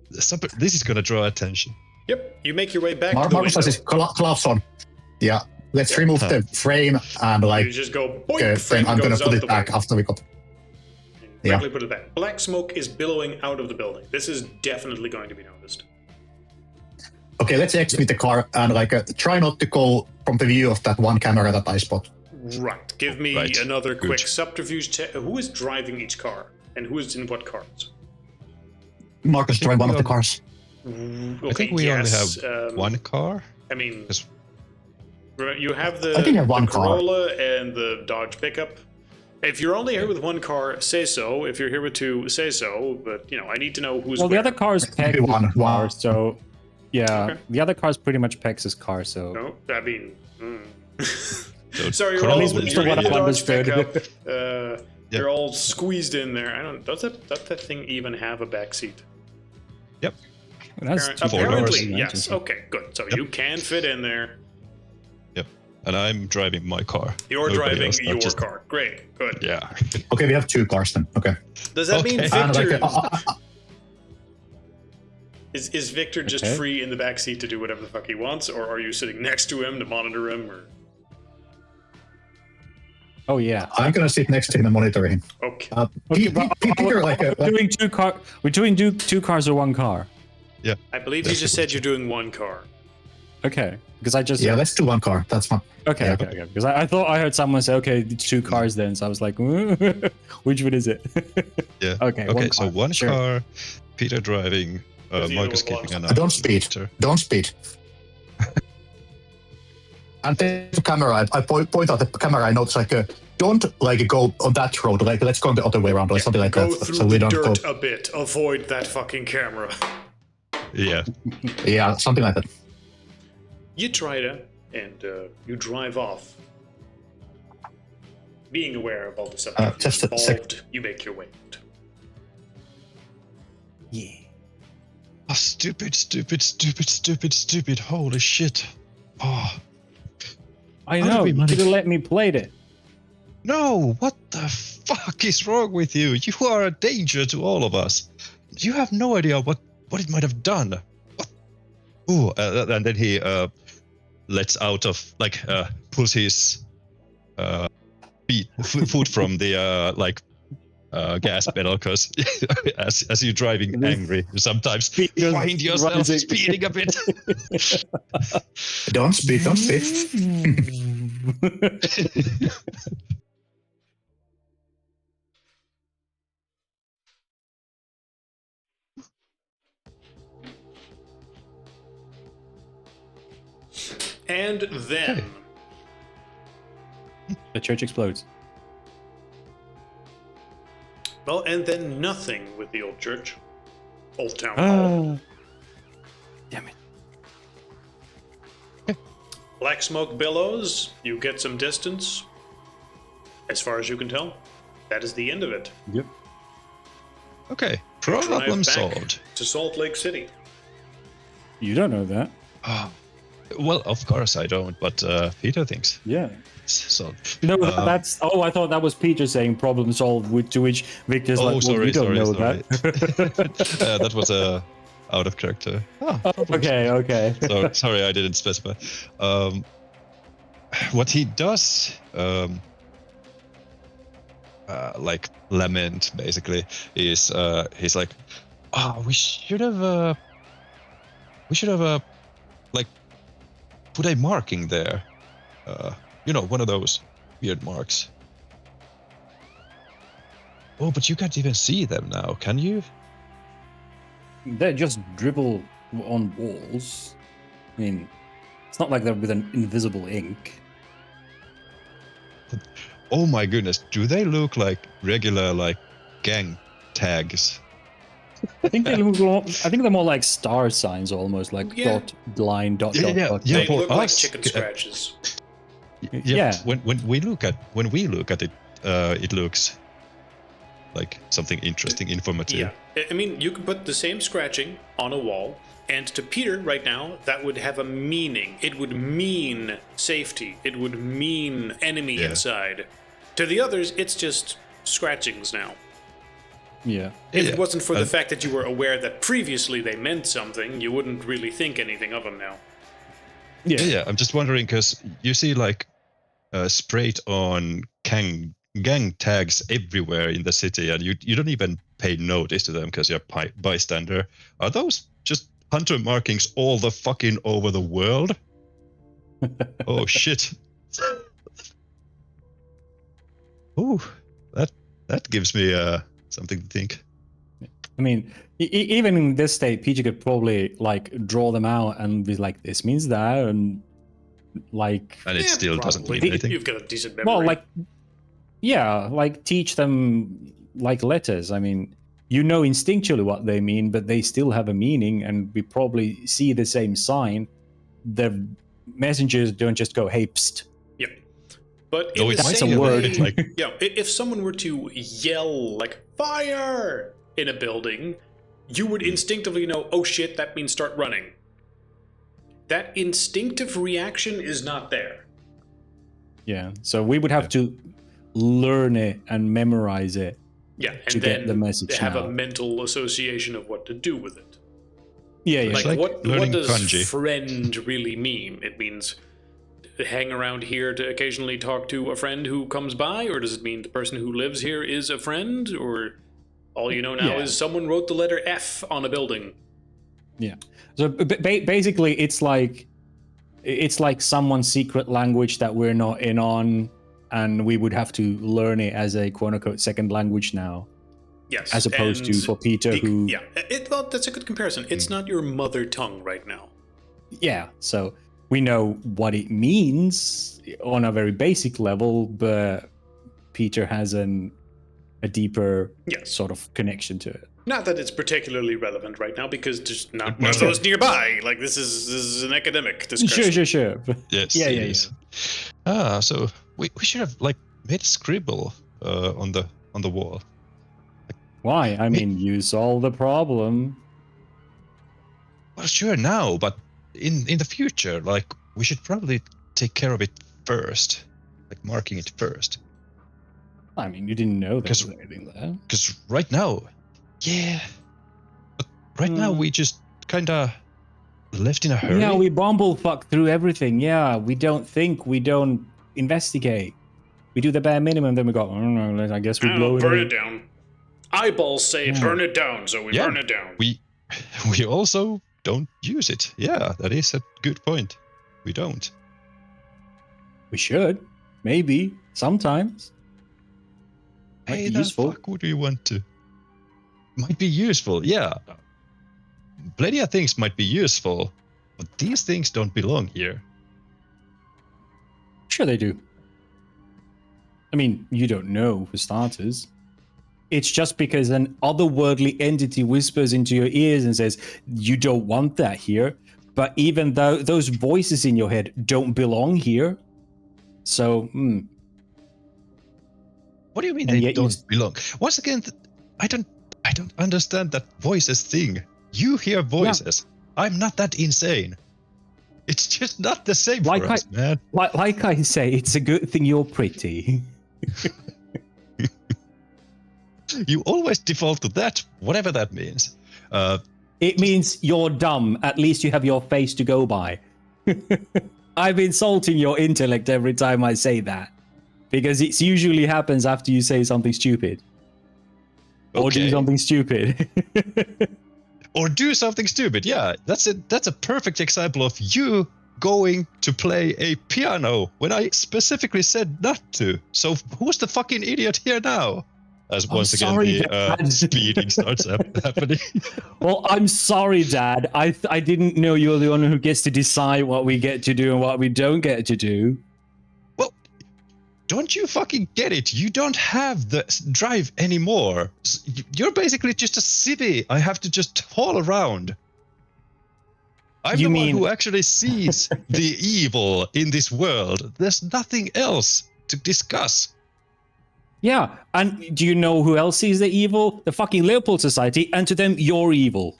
This is gonna draw attention.
Yep, you make your way back to the
Marcus has his gloves on. Yeah, let's remove the frame and like.
You just go. Boink,
then I'm gonna put it back
way.
after we got.
Quickly put it back. Black smoke is billowing out of the building. This is definitely going to be noticed.
Okay, let's exit with the car and like try not to go from the view of that one camera that I spot.
Right. Give me another quick subterfuge. Who is driving each car, and who is in what cars?
Marcus drive one of the cars.
Okay,
I think we only have one car.
I mean, you have the Corolla and the Dodge pickup. If you're only here with one car, say so. If you're here with two, say so. But I need to know who's.
Well,
where.
the other car is Pex's car, so yeah, the other car is pretty much Pex's car. So
no, I mean.
So
you're all you're all squeezed in there. Does that thing even have a back seat?
Yep.
Apparently, yes. Okay, good. So you can fit in there.
Yep. And I'm driving my car.
You're driving your car. Great. Good.
Yeah.
Okay, we have two cars then. Okay.
Does that mean Victor? Is Victor just free in the back seat to do whatever the fuck he wants, or are you sitting next to him to monitor him, or?
Oh yeah,
I'm gonna sit next to him and monitor him.
Okay.
We're doing two cars or one car.
Yeah.
I believe you just said you're doing one car.
Okay, because I just
let's do one car. That's fine.
Okay. Because I thought I heard someone say, okay, it's two cars then. So I was like, which one is it?
Yeah.
Okay.
So one car, Peter driving, Marcus keeping an eye.
Don't speed. Don't speed. And the camera, I point out the camera. I notice don't go on that road. Let's go the other way around or something like that.
Go through the dirt a bit. Avoid that fucking camera.
Yeah.
Yeah, something like that.
You try that, and you drive off. Being aware of all the stuff involved, you make your way out.
Yeah.
stupid. Holy shit. Oh,
I
How did
know.
we
You
manage-
should have let me play it.
no, what the fuck is wrong with you? You are a danger to all of us. You have no idea what it might have done. What? Ooh, and then he lets out of, pulls his foot from the gas pedal, because as you're driving angry, you sometimes find yourself speeding a bit.
Don't speed.
And then
The church explodes.
well, and then nothing with the old church. Old town hall.
Damn it.
Black smoke billows, you get some distance. As far as you can tell, that is the end of it.
Yep.
Okay,
Drive
problem
back
solved.
to Salt Lake City.
You don't know that.
Well, of course I don't, but Peter thinks
Yeah.
so.
No, that's. Oh, I thought that was Peter saying problem solved. To which Victor's
Oh,
like, well,
sorry,
you don't know
sorry.
that.
That was out of character.
Okay.
Sorry, I didn't specify. What he does, lament basically, is he's like, we should have put a marking there. One of those weird marks. Oh, but you can't even see them now, can you?
They just dribble on walls. I mean, it's not like they're with an invisible ink.
Oh my goodness, do they look like regular gang tags?
I think they look. I think they're more like star signs, almost like
Yeah.
dot line dot
Yeah,
dot.
yeah,
dot,
yeah.
They
for
look like
us,
chicken scratches.
Yeah.
When we look at it, it looks like something interesting, informative.
Yeah. I mean, you could put the same scratching on a wall, and to Peter right now, that would have a meaning. It would mean safety. It would mean enemy
Yeah.
inside. To the others, it's just scratchings now.
Yeah.
If
Yeah.
it wasn't for the fact that you were aware that previously they meant something, you wouldn't really think anything of them now.
Yeah. I'm just wondering, because you see sprayed on gang tags everywhere in the city, and you don't even pay notice to them because you're a bystander. Are those just hunter markings all the fucking over the world? Oh shit. Ooh, that gives me something to think.
I mean, even in this state, Peter could probably draw them out and be like, "This means that," and
And it still doesn't
probably.
mean anything.
You've got a decent memory.
well, teach them like letters. I mean, you know instinctually what they mean, but they still have a meaning, and we probably see the same sign. The messengers don't just go, "Hey, psst."
Yeah. But
No,
in
it's
the
What's
same
a word?
way, if someone were to yell fire in a building, you would instinctively know, oh shit, that means start running. That instinctive reaction is not there.
Yeah. So we would have to learn it and memorize it.
Yeah, and
To
then
get the message
have a
now.
mental association of what to do with it.
Yeah.
It's
Like,
like
what
learning
does
kanji.
friend really mean? It means hang around here to occasionally talk to a friend who comes by, or does it mean the person who lives here is a friend, or all you know now
Yeah.
is someone wrote the letter F on a building?
Yeah. So basically, it's like someone's secret language that we're not in on, and we would have to learn it as a quote unquote second language now,
Yes,
as opposed to
and
for Peter, who
well, that's a good comparison. It's not your mother tongue right now.
yeah. So we know what it means on a very basic level, but Peter has a deeper
Yes.
sort of connection to it.
Not that it's particularly relevant right now, because there's not
No.
one of those nearby. Like this is an academic discussion.
Sure.
Yes,
Yeah,
it
yeah,
is. So we should have made a scribble on the wall.
Why? I mean, you solve the problem.
Well, sure now, but in the future, like, we should probably take care of it first, like marking it first.
I mean, you didn't know there
Because-
was anything there.
Because right now, yeah, but right now we just kind of left in a hurry.
Yeah, we bumblefuck through everything. Yeah, we don't think, we don't investigate. We do the bare minimum, then we go, I guess we
I don't
blow
know,
it
burn
away.
it down. Eyeballs say
Yeah.
burn it down, so we
Yeah.
burn it down.
we also don't use it. Yeah, that is a good point. We don't.
We should. Maybe. Sometimes. Might
Hey,
be
the
useful.
fuck would you want to? Might be useful, yeah. Plenty of things might be useful, but these things don't belong here.
Sure they do. I mean, you don't know, for starters. It's just because an otherworldly entity whispers into your ears and says, you don't want that here. But even though those voices in your head don't belong here. So,
What do you mean
And
they
yet you
don't belong? Once again, I don't understand that voices thing. You hear voices. I'm not that insane. It's just not the same
Like
for us, man.
like I say, it's a good thing you're pretty.
You always default to that, whatever that means.
It means you're dumb. At least you have your face to go by. I'm insulting your intellect every time I say that. Because it usually happens after you say something stupid. Or do
Okay.
something stupid.
Or do something stupid. Yeah, that's a perfect example of you going to play a piano when I specifically said not to. So who's the fucking idiot here now? As
I'm
once again
sorry,
the
Dad.
speeding starts happening.
Well, I'm sorry, Dad. I didn't know you're the one who gets to decide what we get to do and what we don't get to do.
Well, don't you fucking get it? You don't have the drive anymore. You're basically just a civvy I have to just haul around. I'm
You
the
mean-
one who actually sees the evil in this world. There's nothing else to discuss.
Yeah, and do you know who else sees the evil? The fucking Leopold Society, and to them, you're evil.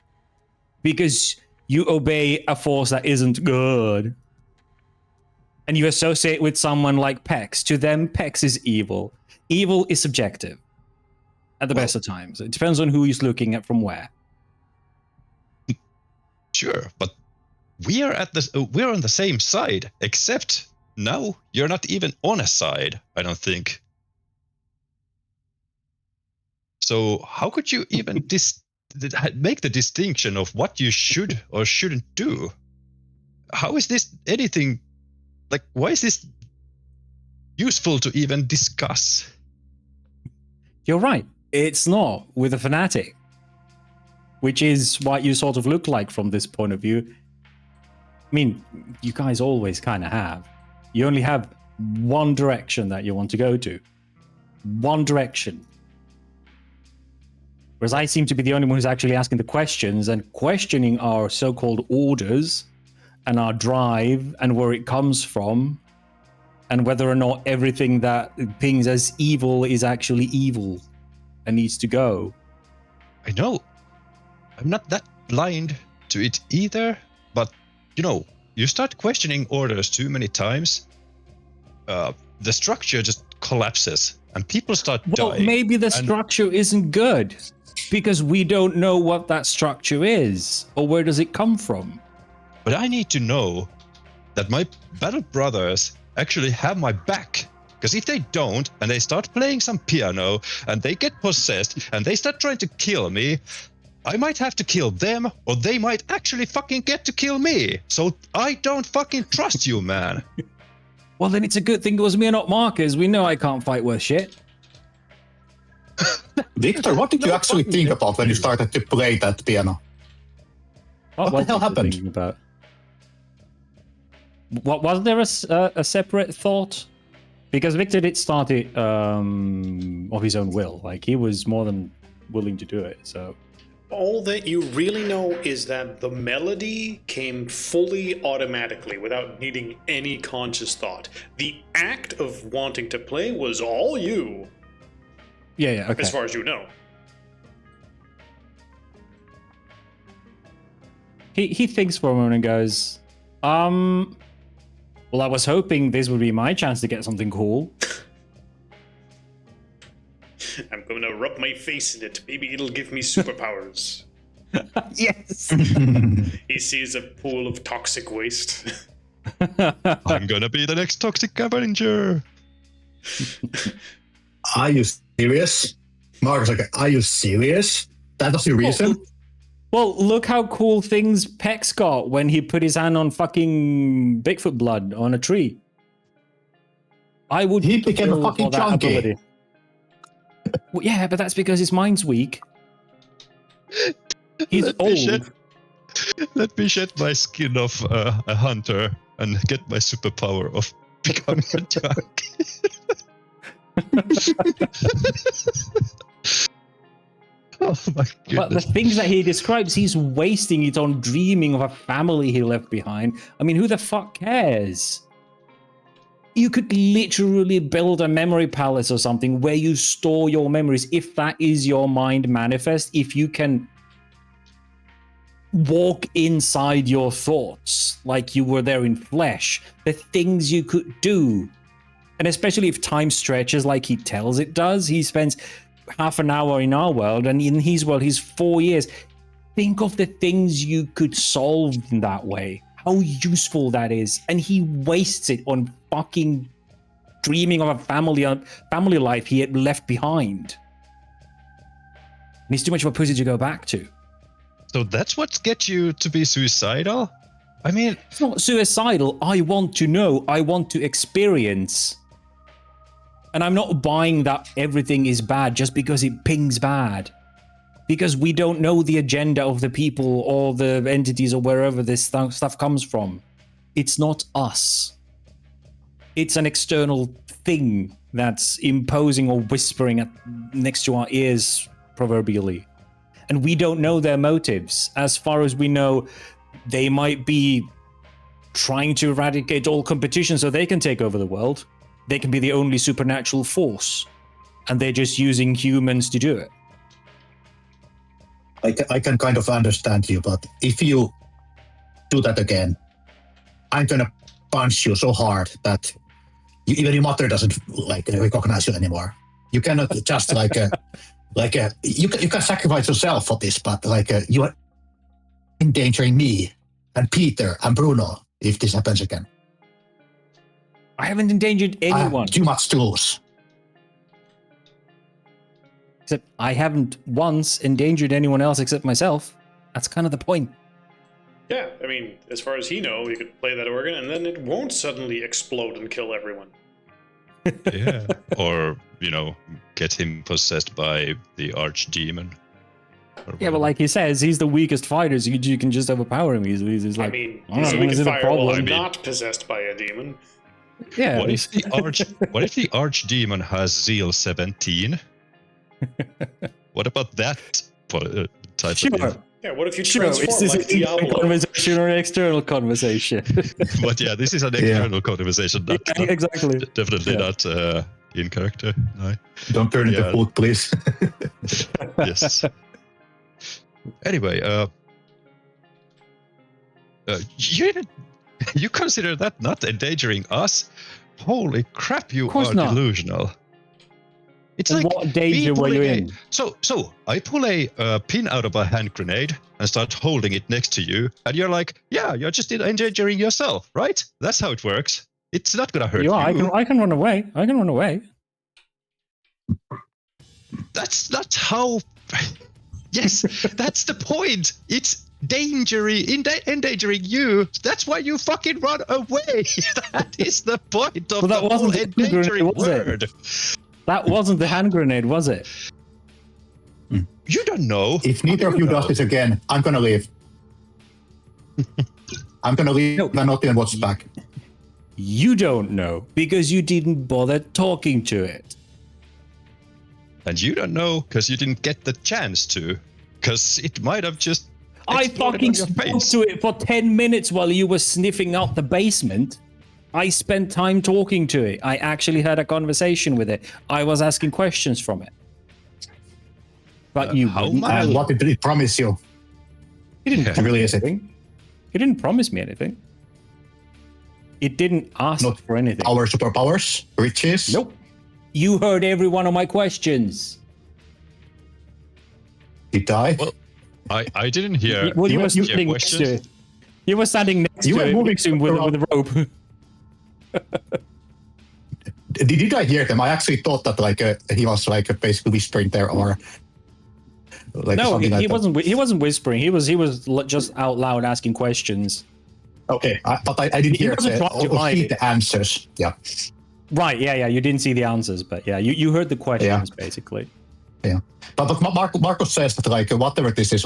Because you obey a force that isn't good. And you associate with someone like Pex. To them, Pex is evil. Evil is subjective. At the best of times. It depends on who he's looking at from where.
Sure, but we're on the same side, except now you're not even on a side, I don't think. So how could you even make the distinction of what you should or shouldn't do? How is this anything, like, why is this useful to even discuss?
You're right. It's not with a fanatic. Which is what you sort of look like from this point of view. I mean, you guys always kind of have. You only have one direction that you want to go to. One direction. Whereas I seem to be the only one who's actually asking the questions and questioning our so-called orders and our drive and where it comes from and whether or not everything that pings as evil is actually evil and needs to go.
I know I'm not that blind to it either, but you start questioning orders too many times, the structure just collapses and people start
Well,
dying.
maybe the structure isn't good because we don't know what that structure is or where does it come from.
But I need to know that my battle brothers actually have my back. Because if they don't, and they start playing some piano, and they get possessed, and they start trying to kill me, I might have to kill them, or they might actually fucking get to kill me. So I don't fucking trust you, man.
Well, then it's a good thing it was me and not Marcus. We know I can't fight worth shit.
Victor, what did you actually think about when you started to play that piano? What the
was
hell
you
happened?
thinking about? What was there a separate thought? Because Victor did start it of his own will. Like, he was more than willing to do it, so...
All that you really know is that the melody came fully automatically without needing any conscious thought. The act of wanting to play was all you,
Yeah, okay.
as far as you know.
He thinks for a moment and goes, well, I was hoping this would be my chance to get something cool.
I'm going to rub my face in it. Maybe it'll give me superpowers.
Yes.
He sees a pool of toxic waste.
I'm gonna be the next Toxic Avenger.
Are you serious? Mark's like, are you serious? That was the reason?
Well, look how cool things Pex got when he put his hand on fucking Bigfoot blood on a tree. I would.
He became a
kill
fucking
for that
junkie.
ability. Well, yeah, but that's because his mind's weak. He's old.
Let me shed my skin of a hunter and get my superpower of becoming a junkie. Oh my
But the
goodness.
things that he describes, he's wasting it on dreaming of a family he left behind. I mean, who the fuck cares? You could literally build a memory palace or something where you store your memories if that is your mind manifest, if you can walk inside your thoughts like you were there in flesh, the things you could do. And especially if time stretches like he tells it does, he spends half an hour in our world, and in his world, he's 4 years. Think of the things you could solve in that way. How useful that is. And he wastes it on fucking dreaming of a family life he had left behind. And he's too much of a pussy to go back to.
So that's what gets you to be suicidal? I mean,
It's not suicidal. I want to know. I want to experience. And I'm not buying that everything is bad just because it pings bad. Because we don't know the agenda of the people or the entities or wherever this stuff comes from. It's not us. It's an external thing that's imposing or whispering next to our ears, proverbially. And we don't know their motives. As far as we know, they might be trying to eradicate all competition so they can take over the world. They can be the only supernatural force. And they're just using humans to do it.
I can kind of understand you, but if you do that again, I'm gonna punch you so hard that even your mother doesn't recognize you anymore. You cannot just you can sacrifice yourself for this, but you are endangering me and Peter and Bruno if this happens again.
I haven't endangered anyone.
I have too much to lose.
Except I haven't once endangered anyone else except myself. That's kind of the point.
Yeah, I mean, as far as he knows, he could play that organ and then it won't suddenly explode and kill everyone.
yeah. Or, get him possessed by the archdemon.
Yeah, but like he says, he's the weakest fighter, so you can just overpower him easily. He's like,
I mean,
"All right,
so we
is
can
it a
fire
problem?"
while
I mean-
not possessed by a demon.
Yeah.
What if the archdemon has zeal 17? What about that type
Sure.
of
Yeah, what if you
Sure, is
transform
this
like
an internal
Diablo?
conversation or an external conversation?
But yeah, this is an external conversation, not,
Yeah, exactly.
definitely
Yeah.
not in character. No.
Don't turn into
Yeah.
food, please.
Yes. Anyway, you consider that not endangering us? Holy crap, you
course
are
not.
delusional. It's
And
like
what danger
me
were you
pulling
in?
So I pull a pin out of a hand grenade and start holding it next to you, and you're like, "Yeah, you're just endangering yourself, right? That's how it works. It's not gonna hurt you."
I can run away. I can run away.
That's not how. Yes, that's the point. It's endangering you. That's why you fucking run away. That is the point of
Well, that
the whole
wasn't the
endangering
grenade, was it?
word.
That wasn't the hand grenade, was it?
You don't know.
If neither of you does this again, I'm gonna leave. I'm gonna leave
No.
and not even watch back.
You don't know because you didn't bother talking to it.
And you don't know because you didn't get the chance to. Because it might have just.
I
exploded
fucking
on your
spoke
face.
to it for 10 minutes while you were sniffing out the basement. I spent time talking to it. I actually had a conversation with it. I was asking questions from it. But you
how
wouldn't.
much?
And what did it promise you?
You didn't
Yeah.
do
Really is it?
anything. He didn't promise me anything. It didn't ask
Not
for anything.
Our superpowers, riches.
Nope. You heard every one of my questions.
Did I?
Well, I didn't hear.
Well, you were
your
standing next to
questions.
it. You were standing next
You
to
were
it
moving
next to him with a rope.
Did I hear them? I actually thought that he was basically whispering there, or
No,
something
he
like that.
wasn't. He wasn't whispering. He was just out loud asking questions.
Okay, but I didn't
He
hear
wasn't trying to
or
hide
see
it.
the answers. Yeah.
Right? Yeah. You didn't see the answers, but yeah, you heard the questions basically.
Yeah, but Marcus says that whatever this is,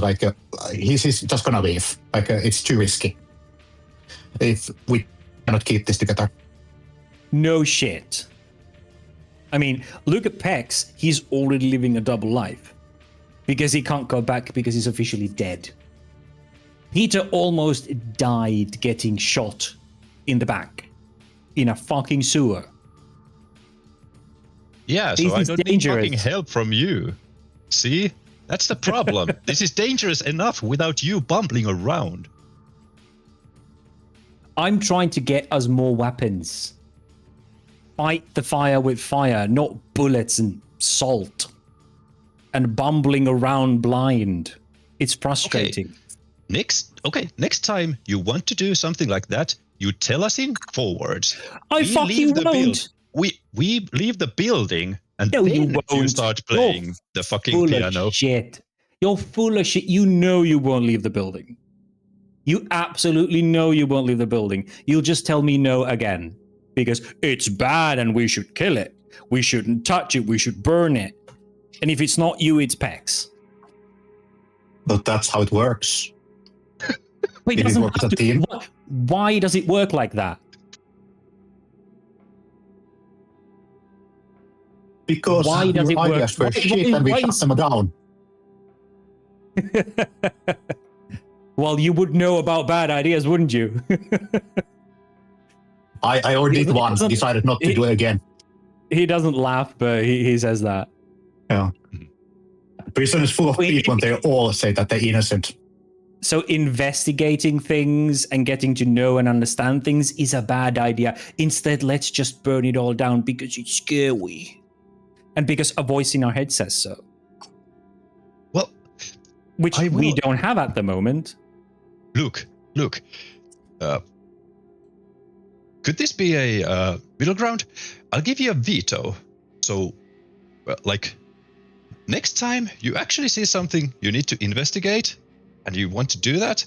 he's just gonna leave. It's too risky if we cannot keep this together.
No shit. I mean, look at Pex. He's already living a double life because he can't go back because he's officially dead. Peter almost died getting shot in the back in a fucking sewer.
Yeah, so
This
I
is
don't need
dangerous.
fucking help from you. See? That's the problem. This is dangerous enough without you bumbling around.
I'm trying to get us more weapons. Fight the fire with fire, not bullets and salt. And bumbling around blind. It's frustrating.
Next time you want to do something like that, you tell us in forwards.
I fucking won't.
We leave the building and
No, you
then
won't.
you start playing the fucking
Full
piano.
of shit. You're full of shit. You know you won't leave the building. You absolutely know you won't leave the building. You'll just tell me no again. Because it's bad and we should kill it. We shouldn't touch it. We should burn it. And if it's not you, it's Pex.
But that's how it works.
But it
Did it
doesn't
work as
have
a
to-
team?
Why does it work like that?
Because
Why does
your
it work?
ideas were
Why-
shit and we
why
shut
is-
them down.
Well, you would know about bad ideas, wouldn't you?
I already did one,
doesn't-
decided not to do it again.
He doesn't laugh, but he says that.
Yeah. Prison is full of
Wait,
people and they all say that they're innocent.
So investigating things and getting to know and understand things is a bad idea. Instead, let's just burn it all down because it's scary. And because a voice in our head says so.
Well,
Which
I
we
will-
don't have at the moment.
look. Could this be a middle ground? I'll give you a veto. So, next time you actually see something you need to investigate, and you want to do that,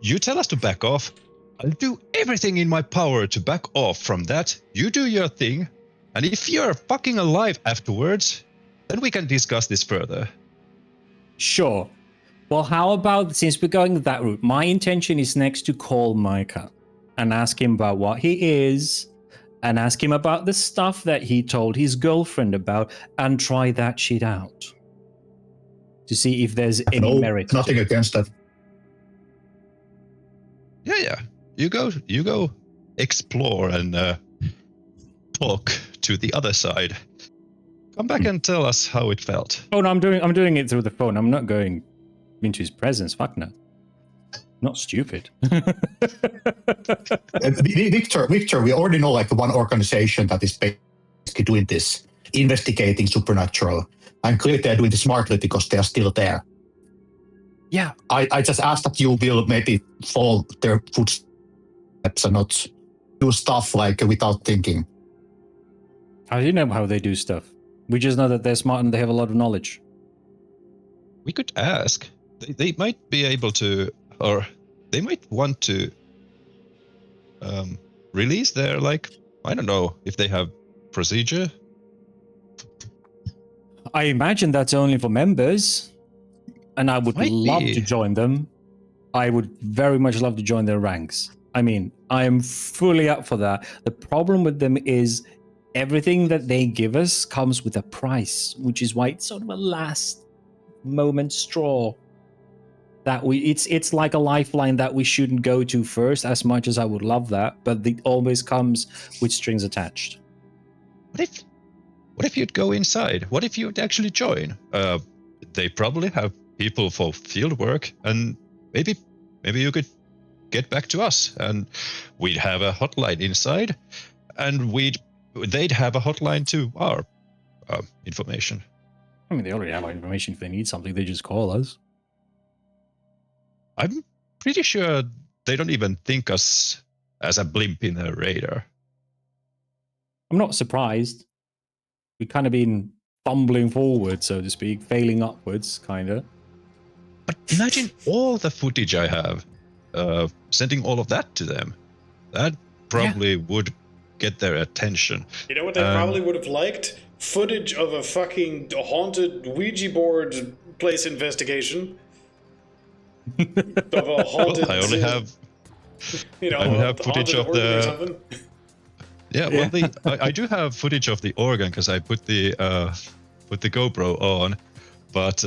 you tell us to back off. I'll do everything in my power to back off from that. You do your thing, and if you're fucking alive afterwards, then we can discuss this further.
Sure. Well, how about, since we're going that route, my intention is next to call Micah and ask him about what he is, and ask him about the stuff that he told his girlfriend about, and try that shit out. To see if there's any merit.
Nothing
to it.
against that.
Yeah. You go explore and talk to the other side. Come back and tell us how it felt.
Oh no, I'm doing it through the phone. I'm not going into his presence. Fuck no. Not stupid.
Victor, we already know one organization that is basically doing this, investigating supernatural. And clearly they're doing it smartly because they are still there.
Yeah.
I just ask that you will maybe follow their footsteps and not do stuff without thinking.
I do know how they do stuff. We just know that they're smart and they have a lot of knowledge.
We could ask. They might be able to, or they might want to release their, I don't know, if they have procedure.
I imagine that's only for members, and I would
Might
love
be.
to join them. I would very much love to join their ranks. I mean, I am fully up for that. The problem with them is everything that they give us comes with a price, which is why it's sort of a last moment straw. That it's like a lifeline that we shouldn't go to first, as much as I would love that, but it always comes with strings attached.
What if you'd go inside? What if you'd actually join? They probably have people for field work, and maybe you could get back to us, and we'd have a hotline inside, and they'd have a hotline to our information.
I mean, they already have our information. If they need something, they just call us.
I'm pretty sure they don't even think us as a blimp in a radar.
I'm not surprised. We've kind of been fumbling forward, so to speak, failing upwards, kind of.
But imagine all the footage I have, sending all of that to them. That probably would get their attention.
You know what they probably would have liked? Footage of a fucking haunted Ouija board place investigation. Of a haunted.
Well, I only have.
You know,
I only have footage of
organ or
the.
something.
Yeah, well, I do have footage of the organ because I put the GoPro on, but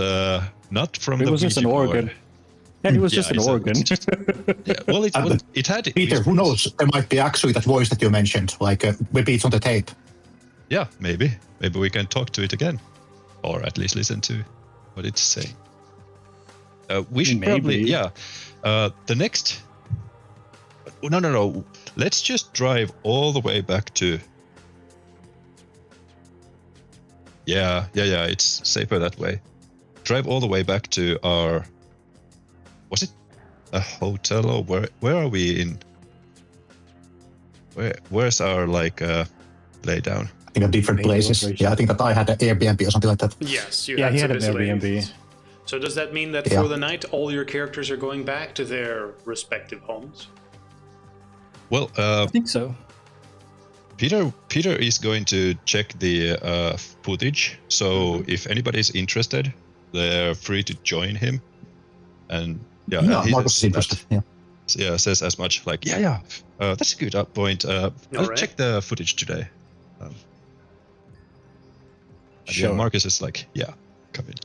not from
It
the
was just an
Ouija board.
organ. Yeah, it was just an organ.
Yeah, well, it had.
Peter, who knows? There might be actually that voice that you mentioned, like maybe it's on the tape.
Yeah, maybe we can talk to it again, or at least listen to what it's saying. We should probably, the next. No. Let's just drive all the way back to. Yeah. It's safer that way. Drive all the way back to our. Was it a hotel or where are we in? Where's our lay down?
In different places.
Operation.
Yeah, I think that I had an Airbnb or something like that.
Yes, you
Yeah,
had
he
some
had an Airbnb.
So does that mean that for the night, all your characters are going back to their respective homes?
Well,
I think so.
Peter is going to check the footage. So if anybody's interested, they're free to join him. And
Marcus is interested. Yeah.
Says as much like that's a good point. I'll check the footage today.
Sure.
Marcus is like, come in.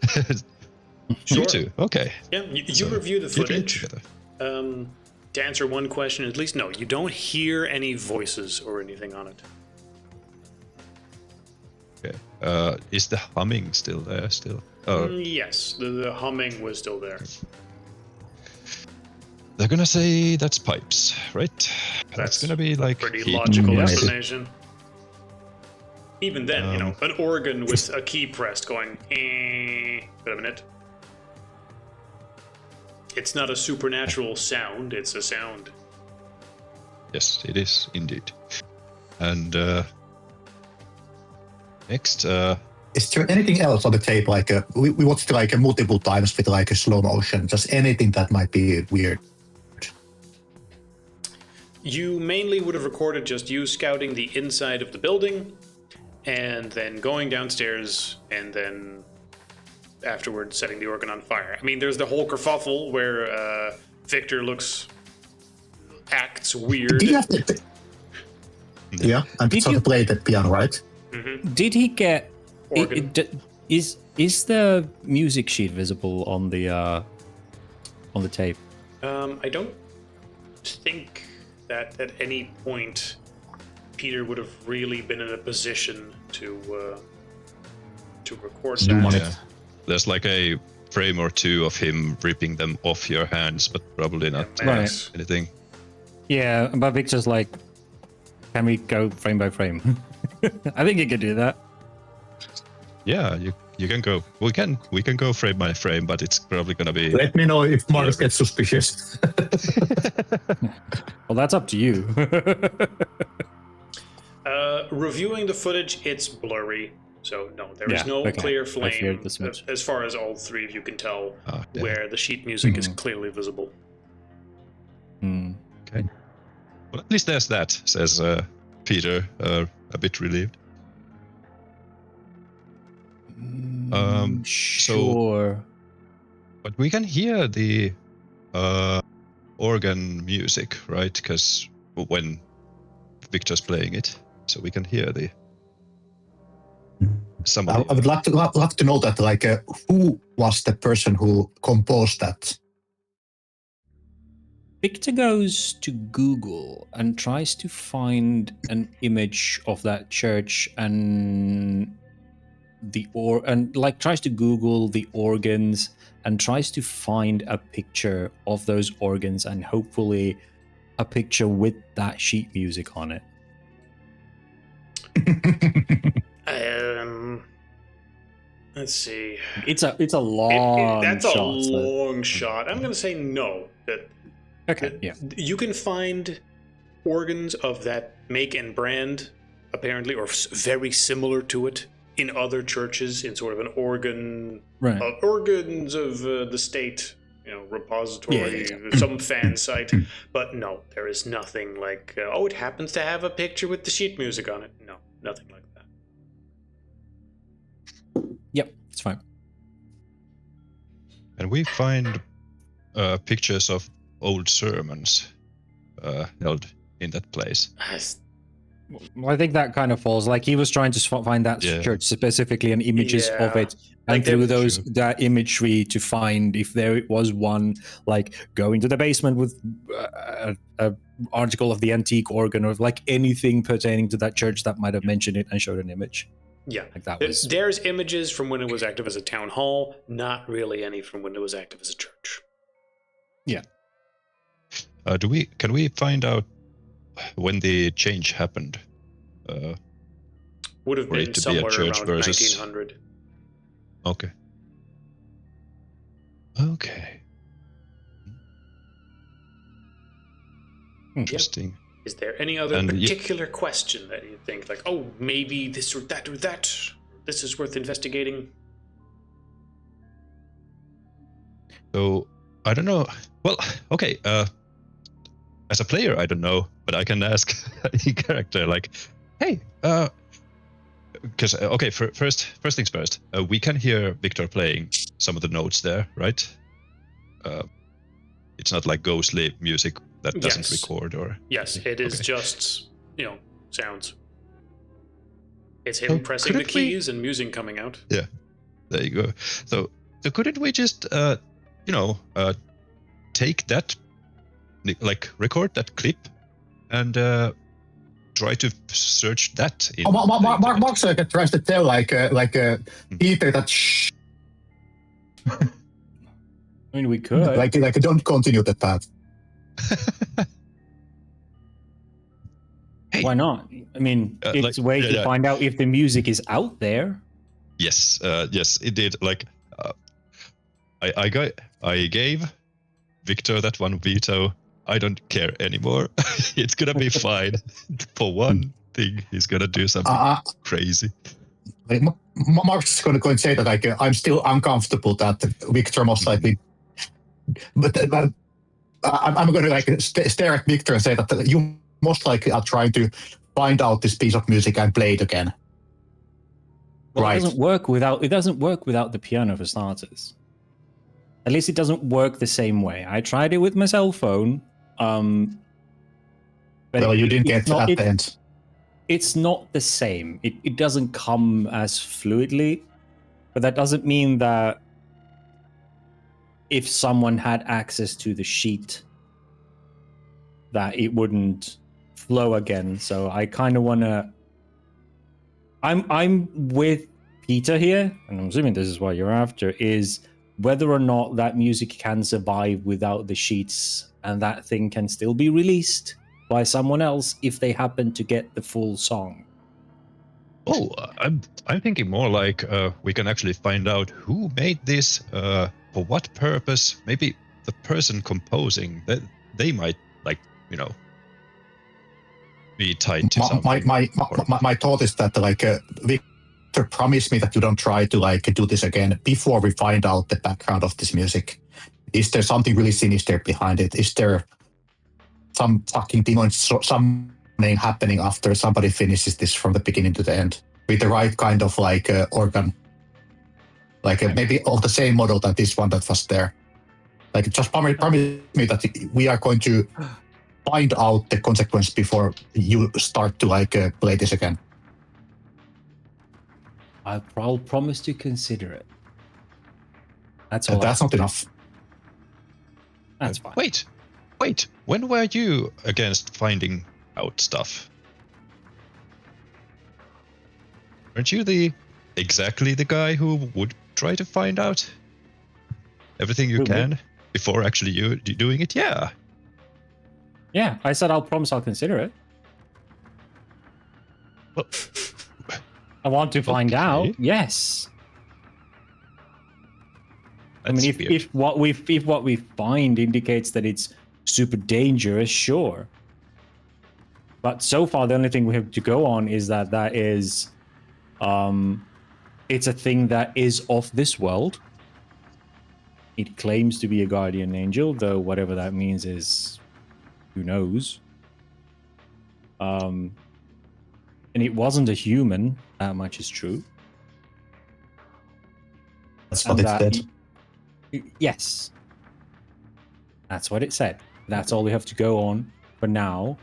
Sure.
You too. Okay.
Yeah, you review the
get in
footage.
together.
To answer one question, at least, no, you don't hear any voices or anything on it.
Okay. Is the humming still there?
Yes, the humming was still there.
They're gonna say that's pipes, right? That's gonna be like
pretty
heat.
logical
Maybe.
explanation. Even then, an organ with a key pressed going, wait a minute. It's not a supernatural sound, it's a sound.
Yes, it is indeed. And next,
Is there anything else on the tape? Like we watched like multiple times with like a slow motion. Just anything that might be weird.
You mainly would have recorded just you scouting the inside of the building, and then going downstairs, and then afterwards setting the organ on fire. I mean, there's the whole kerfuffle where Victor acts weird.
Do you have to, and
Did
sort
you-
of play the piano, right?
Did he get?
Organ.
Is the music sheet visible on the tape?
I don't think that at any point Peter would have really been in a position to record
Zoom on
that.
it.
there's like a frame or two of him ripping them off your hands, but probably not
Right.
anything.
Yeah, but Victor's like, can we go frame by frame? I think you could do that.
Yeah, you can go. We can go frame by frame, but it's probably gonna be.
Let me know if Marcus gets suspicious.
Well, that's up to you.
Reviewing the footage, it's blurry. So no, there is no clear
I feared
flame
this much.
as far as all three of you can tell,
Yeah.
where the sheet music is clearly visible.
Okay. Well, at least there's that, says Peter, a bit relieved.
Sure.
But we can hear the organ music, right? Because when Victor's playing it, so we can hear the. Somebody.
I would love to know that, like, who was the person who composed that?
Victor goes to Google and tries to find an image of that church, and tries to Google the organs and tries to find a picture of those organs and hopefully a picture with that sheet music on it.
Let's see.
It's a long
that's
shot.
a long shot. I'm going to say no.
Okay, yeah.
You can find organs of that make and brand, apparently, or very similar to it, in other churches, in sort of an organs of the state, repository, some fan site. But no, there is nothing like, it happens to have a picture with the sheet music on it. No, nothing like that.
Yep, it's fine.
And we find pictures of old sermons held in that place.
Well, I think that kind of falls. Like, he was trying to find that church specifically and images of it, and through that imagery to find if there was one, like going to the basement with a article of the antique organ or like anything pertaining to that church that might have mentioned it and showed an image.
Yeah,
like that was.
There's images from when it was active as a town hall, not really any from when it was active as a church.
Yeah.
Can we find out when the change happened?
Would have been somewhere around 1900.
Okay. Okay. Interesting.
Yep. Is there any other particular question that you think, like, oh, maybe this or that, this is worth investigating?
So, I don't know. Well, okay. As a player, I don't know, but I can ask a character, like, hey, because first things first, we can hear Victor playing some of the notes there, right? It's not like ghostly music that doesn't record, or
yes, it is just sounds. It's him pressing the keys and music coming out.
Yeah, there you go. So couldn't we just take that, like record that clip and try to search that in
Mark's tries to tell Peter that
I mean, we could
like don't continue the path.
Hey, why not? I mean, it's a way to find out if the music is out there.
Yes, yes, it did. Like, I gave Victor that one veto. I don't care anymore. It's gonna be fine. For one thing, he's gonna do something crazy.
Mark's going to say that I'm still uncomfortable that Victor most likely, but I'm going to stare at Victor and say that you most likely are trying to find out this piece of music and play it again.
Well,
right?
It doesn't work without the piano for starters. At least it doesn't work the same way. I tried it with my cell phone. But
well, you didn't get to that end.
It's not the same. It doesn't come as fluidly, but that doesn't mean that if someone had access to the sheet, that it wouldn't flow again. So I kind of want to. I'm with Peter here, and I'm assuming this is what you're after, is whether or not that music can survive without the sheets, and that thing can still be released by someone else if they happen to get the full song.
Oh, I'm thinking more like we can actually find out who made this, for what purpose. Maybe the person composing, that they might be tied to something.
My thought is that Victor promised me that you don't try to do this again before we find out the background of this music. Is there something really sinister behind it? Is there some fucking demon something happening after somebody finishes this from the beginning to the end with the right kind of organ, maybe of the same model that this one that was there? Just promise me that we are going to find out the consequence before you start to play this again.
I'll promise to consider it. That's all.
That's not enough.
That's fine.
Wait, when were you against finding out stuff? Aren't you the exactly the guy who would try to find out everything you
Who, me?
can before actually you doing it? Yeah.
Yeah, I said I'll promise I'll consider it.
Well,
I want to find
okay.
out. Yes. I
That's
mean,
weird.
if what we find indicates that it's super dangerous, sure. But so far, the only thing we have to go on is that is, it's a thing that is of this world. It claims to be a guardian angel, though whatever that means is, who knows. And it wasn't a human. That much is true.
That's what it said.
Yes. That's what it said. That's all we have to go on for now.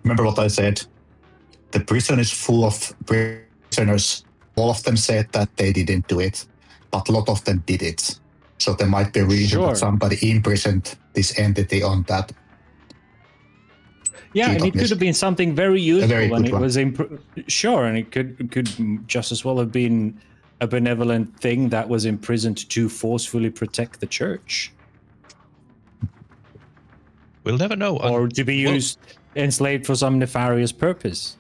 Remember what I said? The prison is full of prisoners. All of them said that they didn't do it, but a lot of them did it. So there might be a reason
Sure.
that somebody imprisoned this entity on that.
Yeah, and it could have been something very useful,
very
and
good
it
one.
was sure, and it could just as well have been a benevolent thing that was imprisoned to forcefully protect the church,
We'll never know.
or to be used enslaved for some nefarious purpose.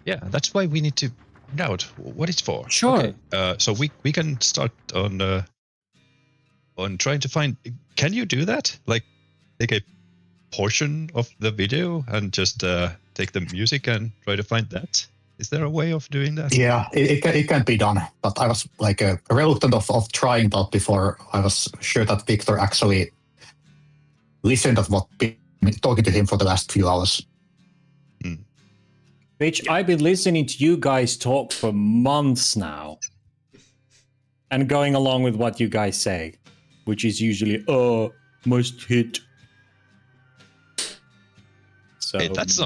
Yeah, that's why we need to find out what it's for.
Sure.
Okay. So we can start on trying to find. Can you do that? Like, take a portion of the video and just take the music and try to find that? Is there a way of doing that?
Yeah, it can be done. But I was like reluctant of trying that before I was sure that Victor actually listened to what been talking to him for the last few hours.
Bitch, I've been listening to you guys talk for months now. And going along with what you guys say. Which is usually, must hit. So
Hey, that's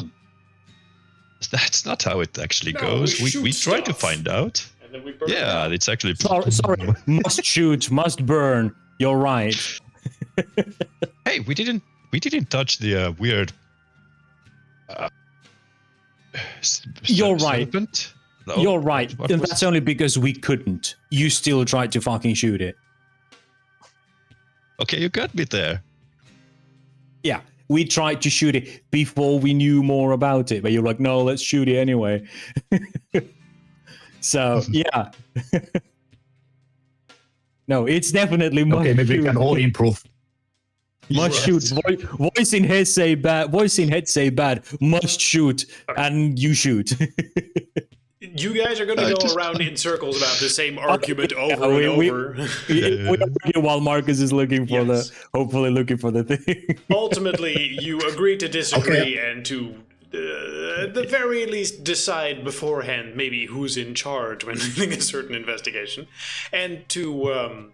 not how it actually
No,
goes.
we shoot
We try to
stuff.
find out.
And then we burn it
Yeah,
down.
it's actually.
Sorry, must shoot, must burn. You're right.
Hey, we didn't touch the weird.
You're right.
Serpent? No,
You're right.
what
And
was-
that's only because we couldn't. You still tried to fucking shoot it.
Okay, you got me there.
Yeah, we tried to shoot it before we knew more about it. But you're like, no, let's shoot it anyway. So, yeah. No, it's definitely must
Okay, maybe we
shoot.
can all improve.
Must shoot. Voice in head say bad. Voice in head say bad. Must shoot, and you shoot.
You guys are going to go
just-
around in circles about the same argument over
we-
and over.
We argue while Marcus is looking for hopefully looking for the thing.
Ultimately, you agree to disagree and to, at the very least, decide beforehand maybe who's in charge when doing a certain investigation, and to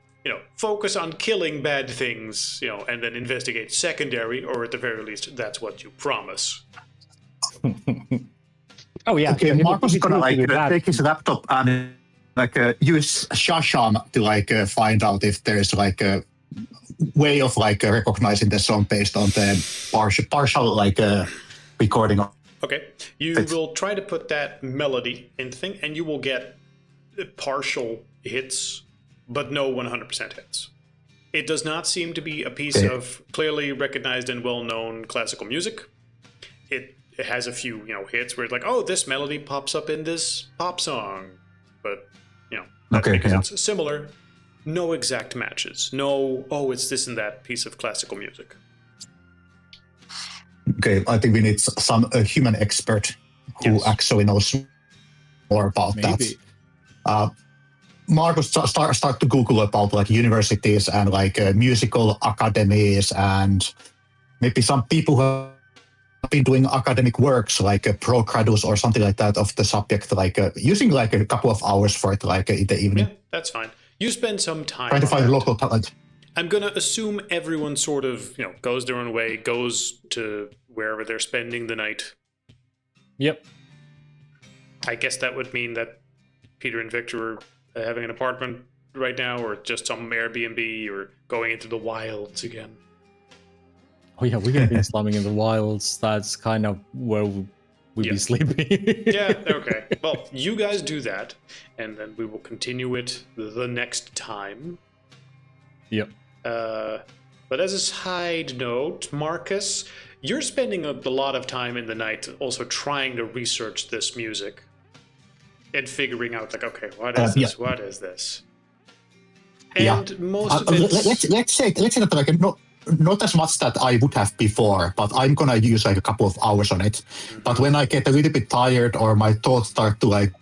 focus on killing bad things, and then investigate secondary, or at the very least, that's what you promise.
Oh yeah.
Okay,
If
Marcus is
it's
gonna
really bad-
take his laptop and use Shasham to find out if there's a way of recognizing the song based on the partial recording.
Okay, you will try to put that melody in the thing, and you will get partial hits, but no 100% hits. It does not seem to be a piece of clearly recognized and well-known classical music. It has a few, hits where it's like, oh, this melody pops up in this pop song, but that's because it's similar. No exact matches. No, oh, it's this and that piece of classical music.
Okay, I think we need some human expert who actually knows more about
Maybe.
that. Marcus, start to Google about universities and musical academies and maybe some people who have been doing academic works pro graduates or something like that of the subject, using a couple of hours for it in the evening.
Yeah, that's fine. You spend some time
Trying to
on
find
that.
local talent.
I'm going to assume everyone sort of, goes their own way, goes to wherever they're spending the night.
Yep.
I guess that would mean that Peter and Victor are having an apartment right now, or just some Airbnb, or going into the wilds again.
Oh yeah, we're gonna be slumming in the wilds. That's kind of where we'd
Yeah.
be sleeping.
Yeah, okay. Well, you guys do that, and then we will continue it the next time.
Yep.
But as a side note, Marcus, you're spending a lot of time in the night also trying to research this music and figuring out, like, okay, what is this?
Yeah.
What is this? And most of it...
let's say that like not as much that I would have before, but I'm gonna use like a couple of hours on it. But when I get a little bit tired or my thoughts start to like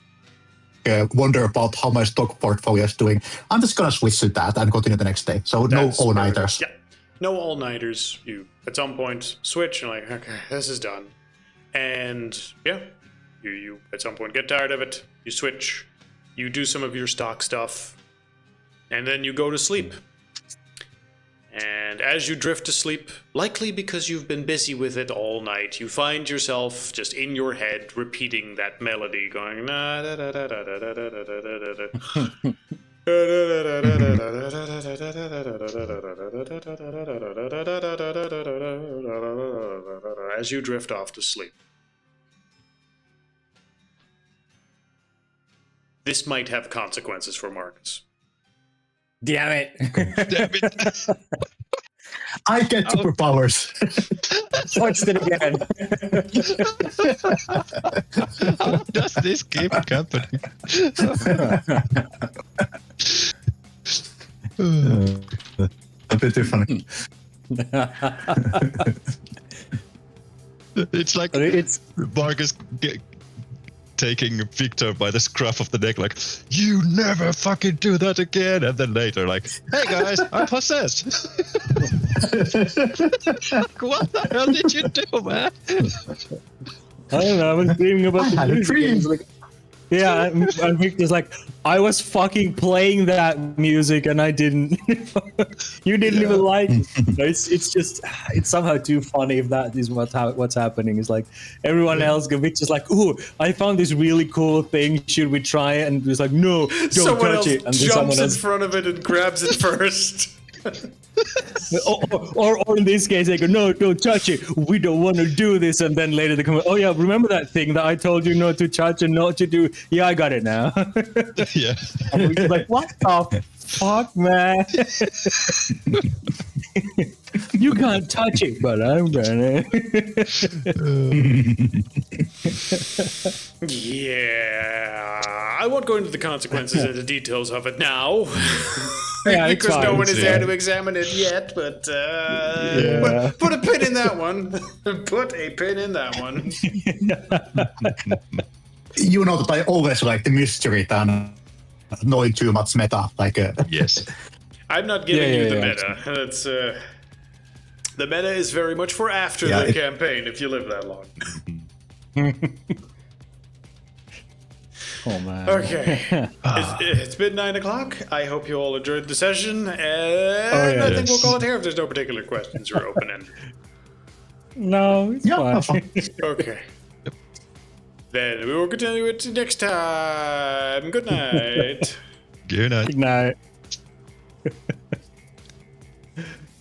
wonder about how my stock portfolio is doing, I'm just gonna switch to that and continue the next day. So
That's
no all-nighters.
Yeah, no all-nighters. You at some point switch and like, okay, this is done. And yeah, you at some point get tired of it. You switch. You do some of your stock stuff, and then you go to sleep. And as you drift to sleep, likely because you've been busy with it all night, you find yourself just in your head repeating that melody, going na da da da da da da da da da. As you drift off to sleep. This might have consequences for Marcus.
Damn it.
Damn it.
I get superpowers.
Watched it again.
How does this keep happening?
A bit too funny.
It's like
It's
Marcus taking Victor by the scruff of the neck, like, you never fucking do that again. And then later, like, hey guys, I'm possessed. Like, what the hell did you do, man?
I don't know. I was dreaming about the
had a
music.
dream.
It was like, yeah, and Victor's like, I was fucking playing that music and I didn't. You didn't even like it. It's just, it's somehow too funny if that is what's happening. It's like everyone else, Victor's like, ooh, I found this really cool thing. Should we try it? And it's like, no, don't
Someone
touch
else
it. And then
jumps in front of it and grabs it first.
or in this case, they go, no, don't touch it. We don't want to do this. And then later they come, oh yeah, remember that thing that I told you not to touch and not to do? Yeah, I got it now.
Yeah.
And we're just like, what the fuck, man? You can't touch it, but I'm gonna.
Yeah, I won't go into the consequences and the details of it now.
Yeah, it's
because no
fine.
one is there to examine it yet, but
Yeah.
put a pin in that one. Put a pin in that one.
You know that I always like the mystery than knowing too much meta. Like,
Yes.
I'm not giving
Yeah,
you the
yeah,
meta. That's the meta is very much for after
Yeah,
the
it-
campaign, if you live that long.
Oh man.
Okay. It's been 9 o'clock. I hope you all enjoyed the session, and I think we'll call it here if there's no particular questions or open-ended.
No, it's
yeah,
fine.
Okay. Then we will continue it next time. Good night.
Good night.
Good night.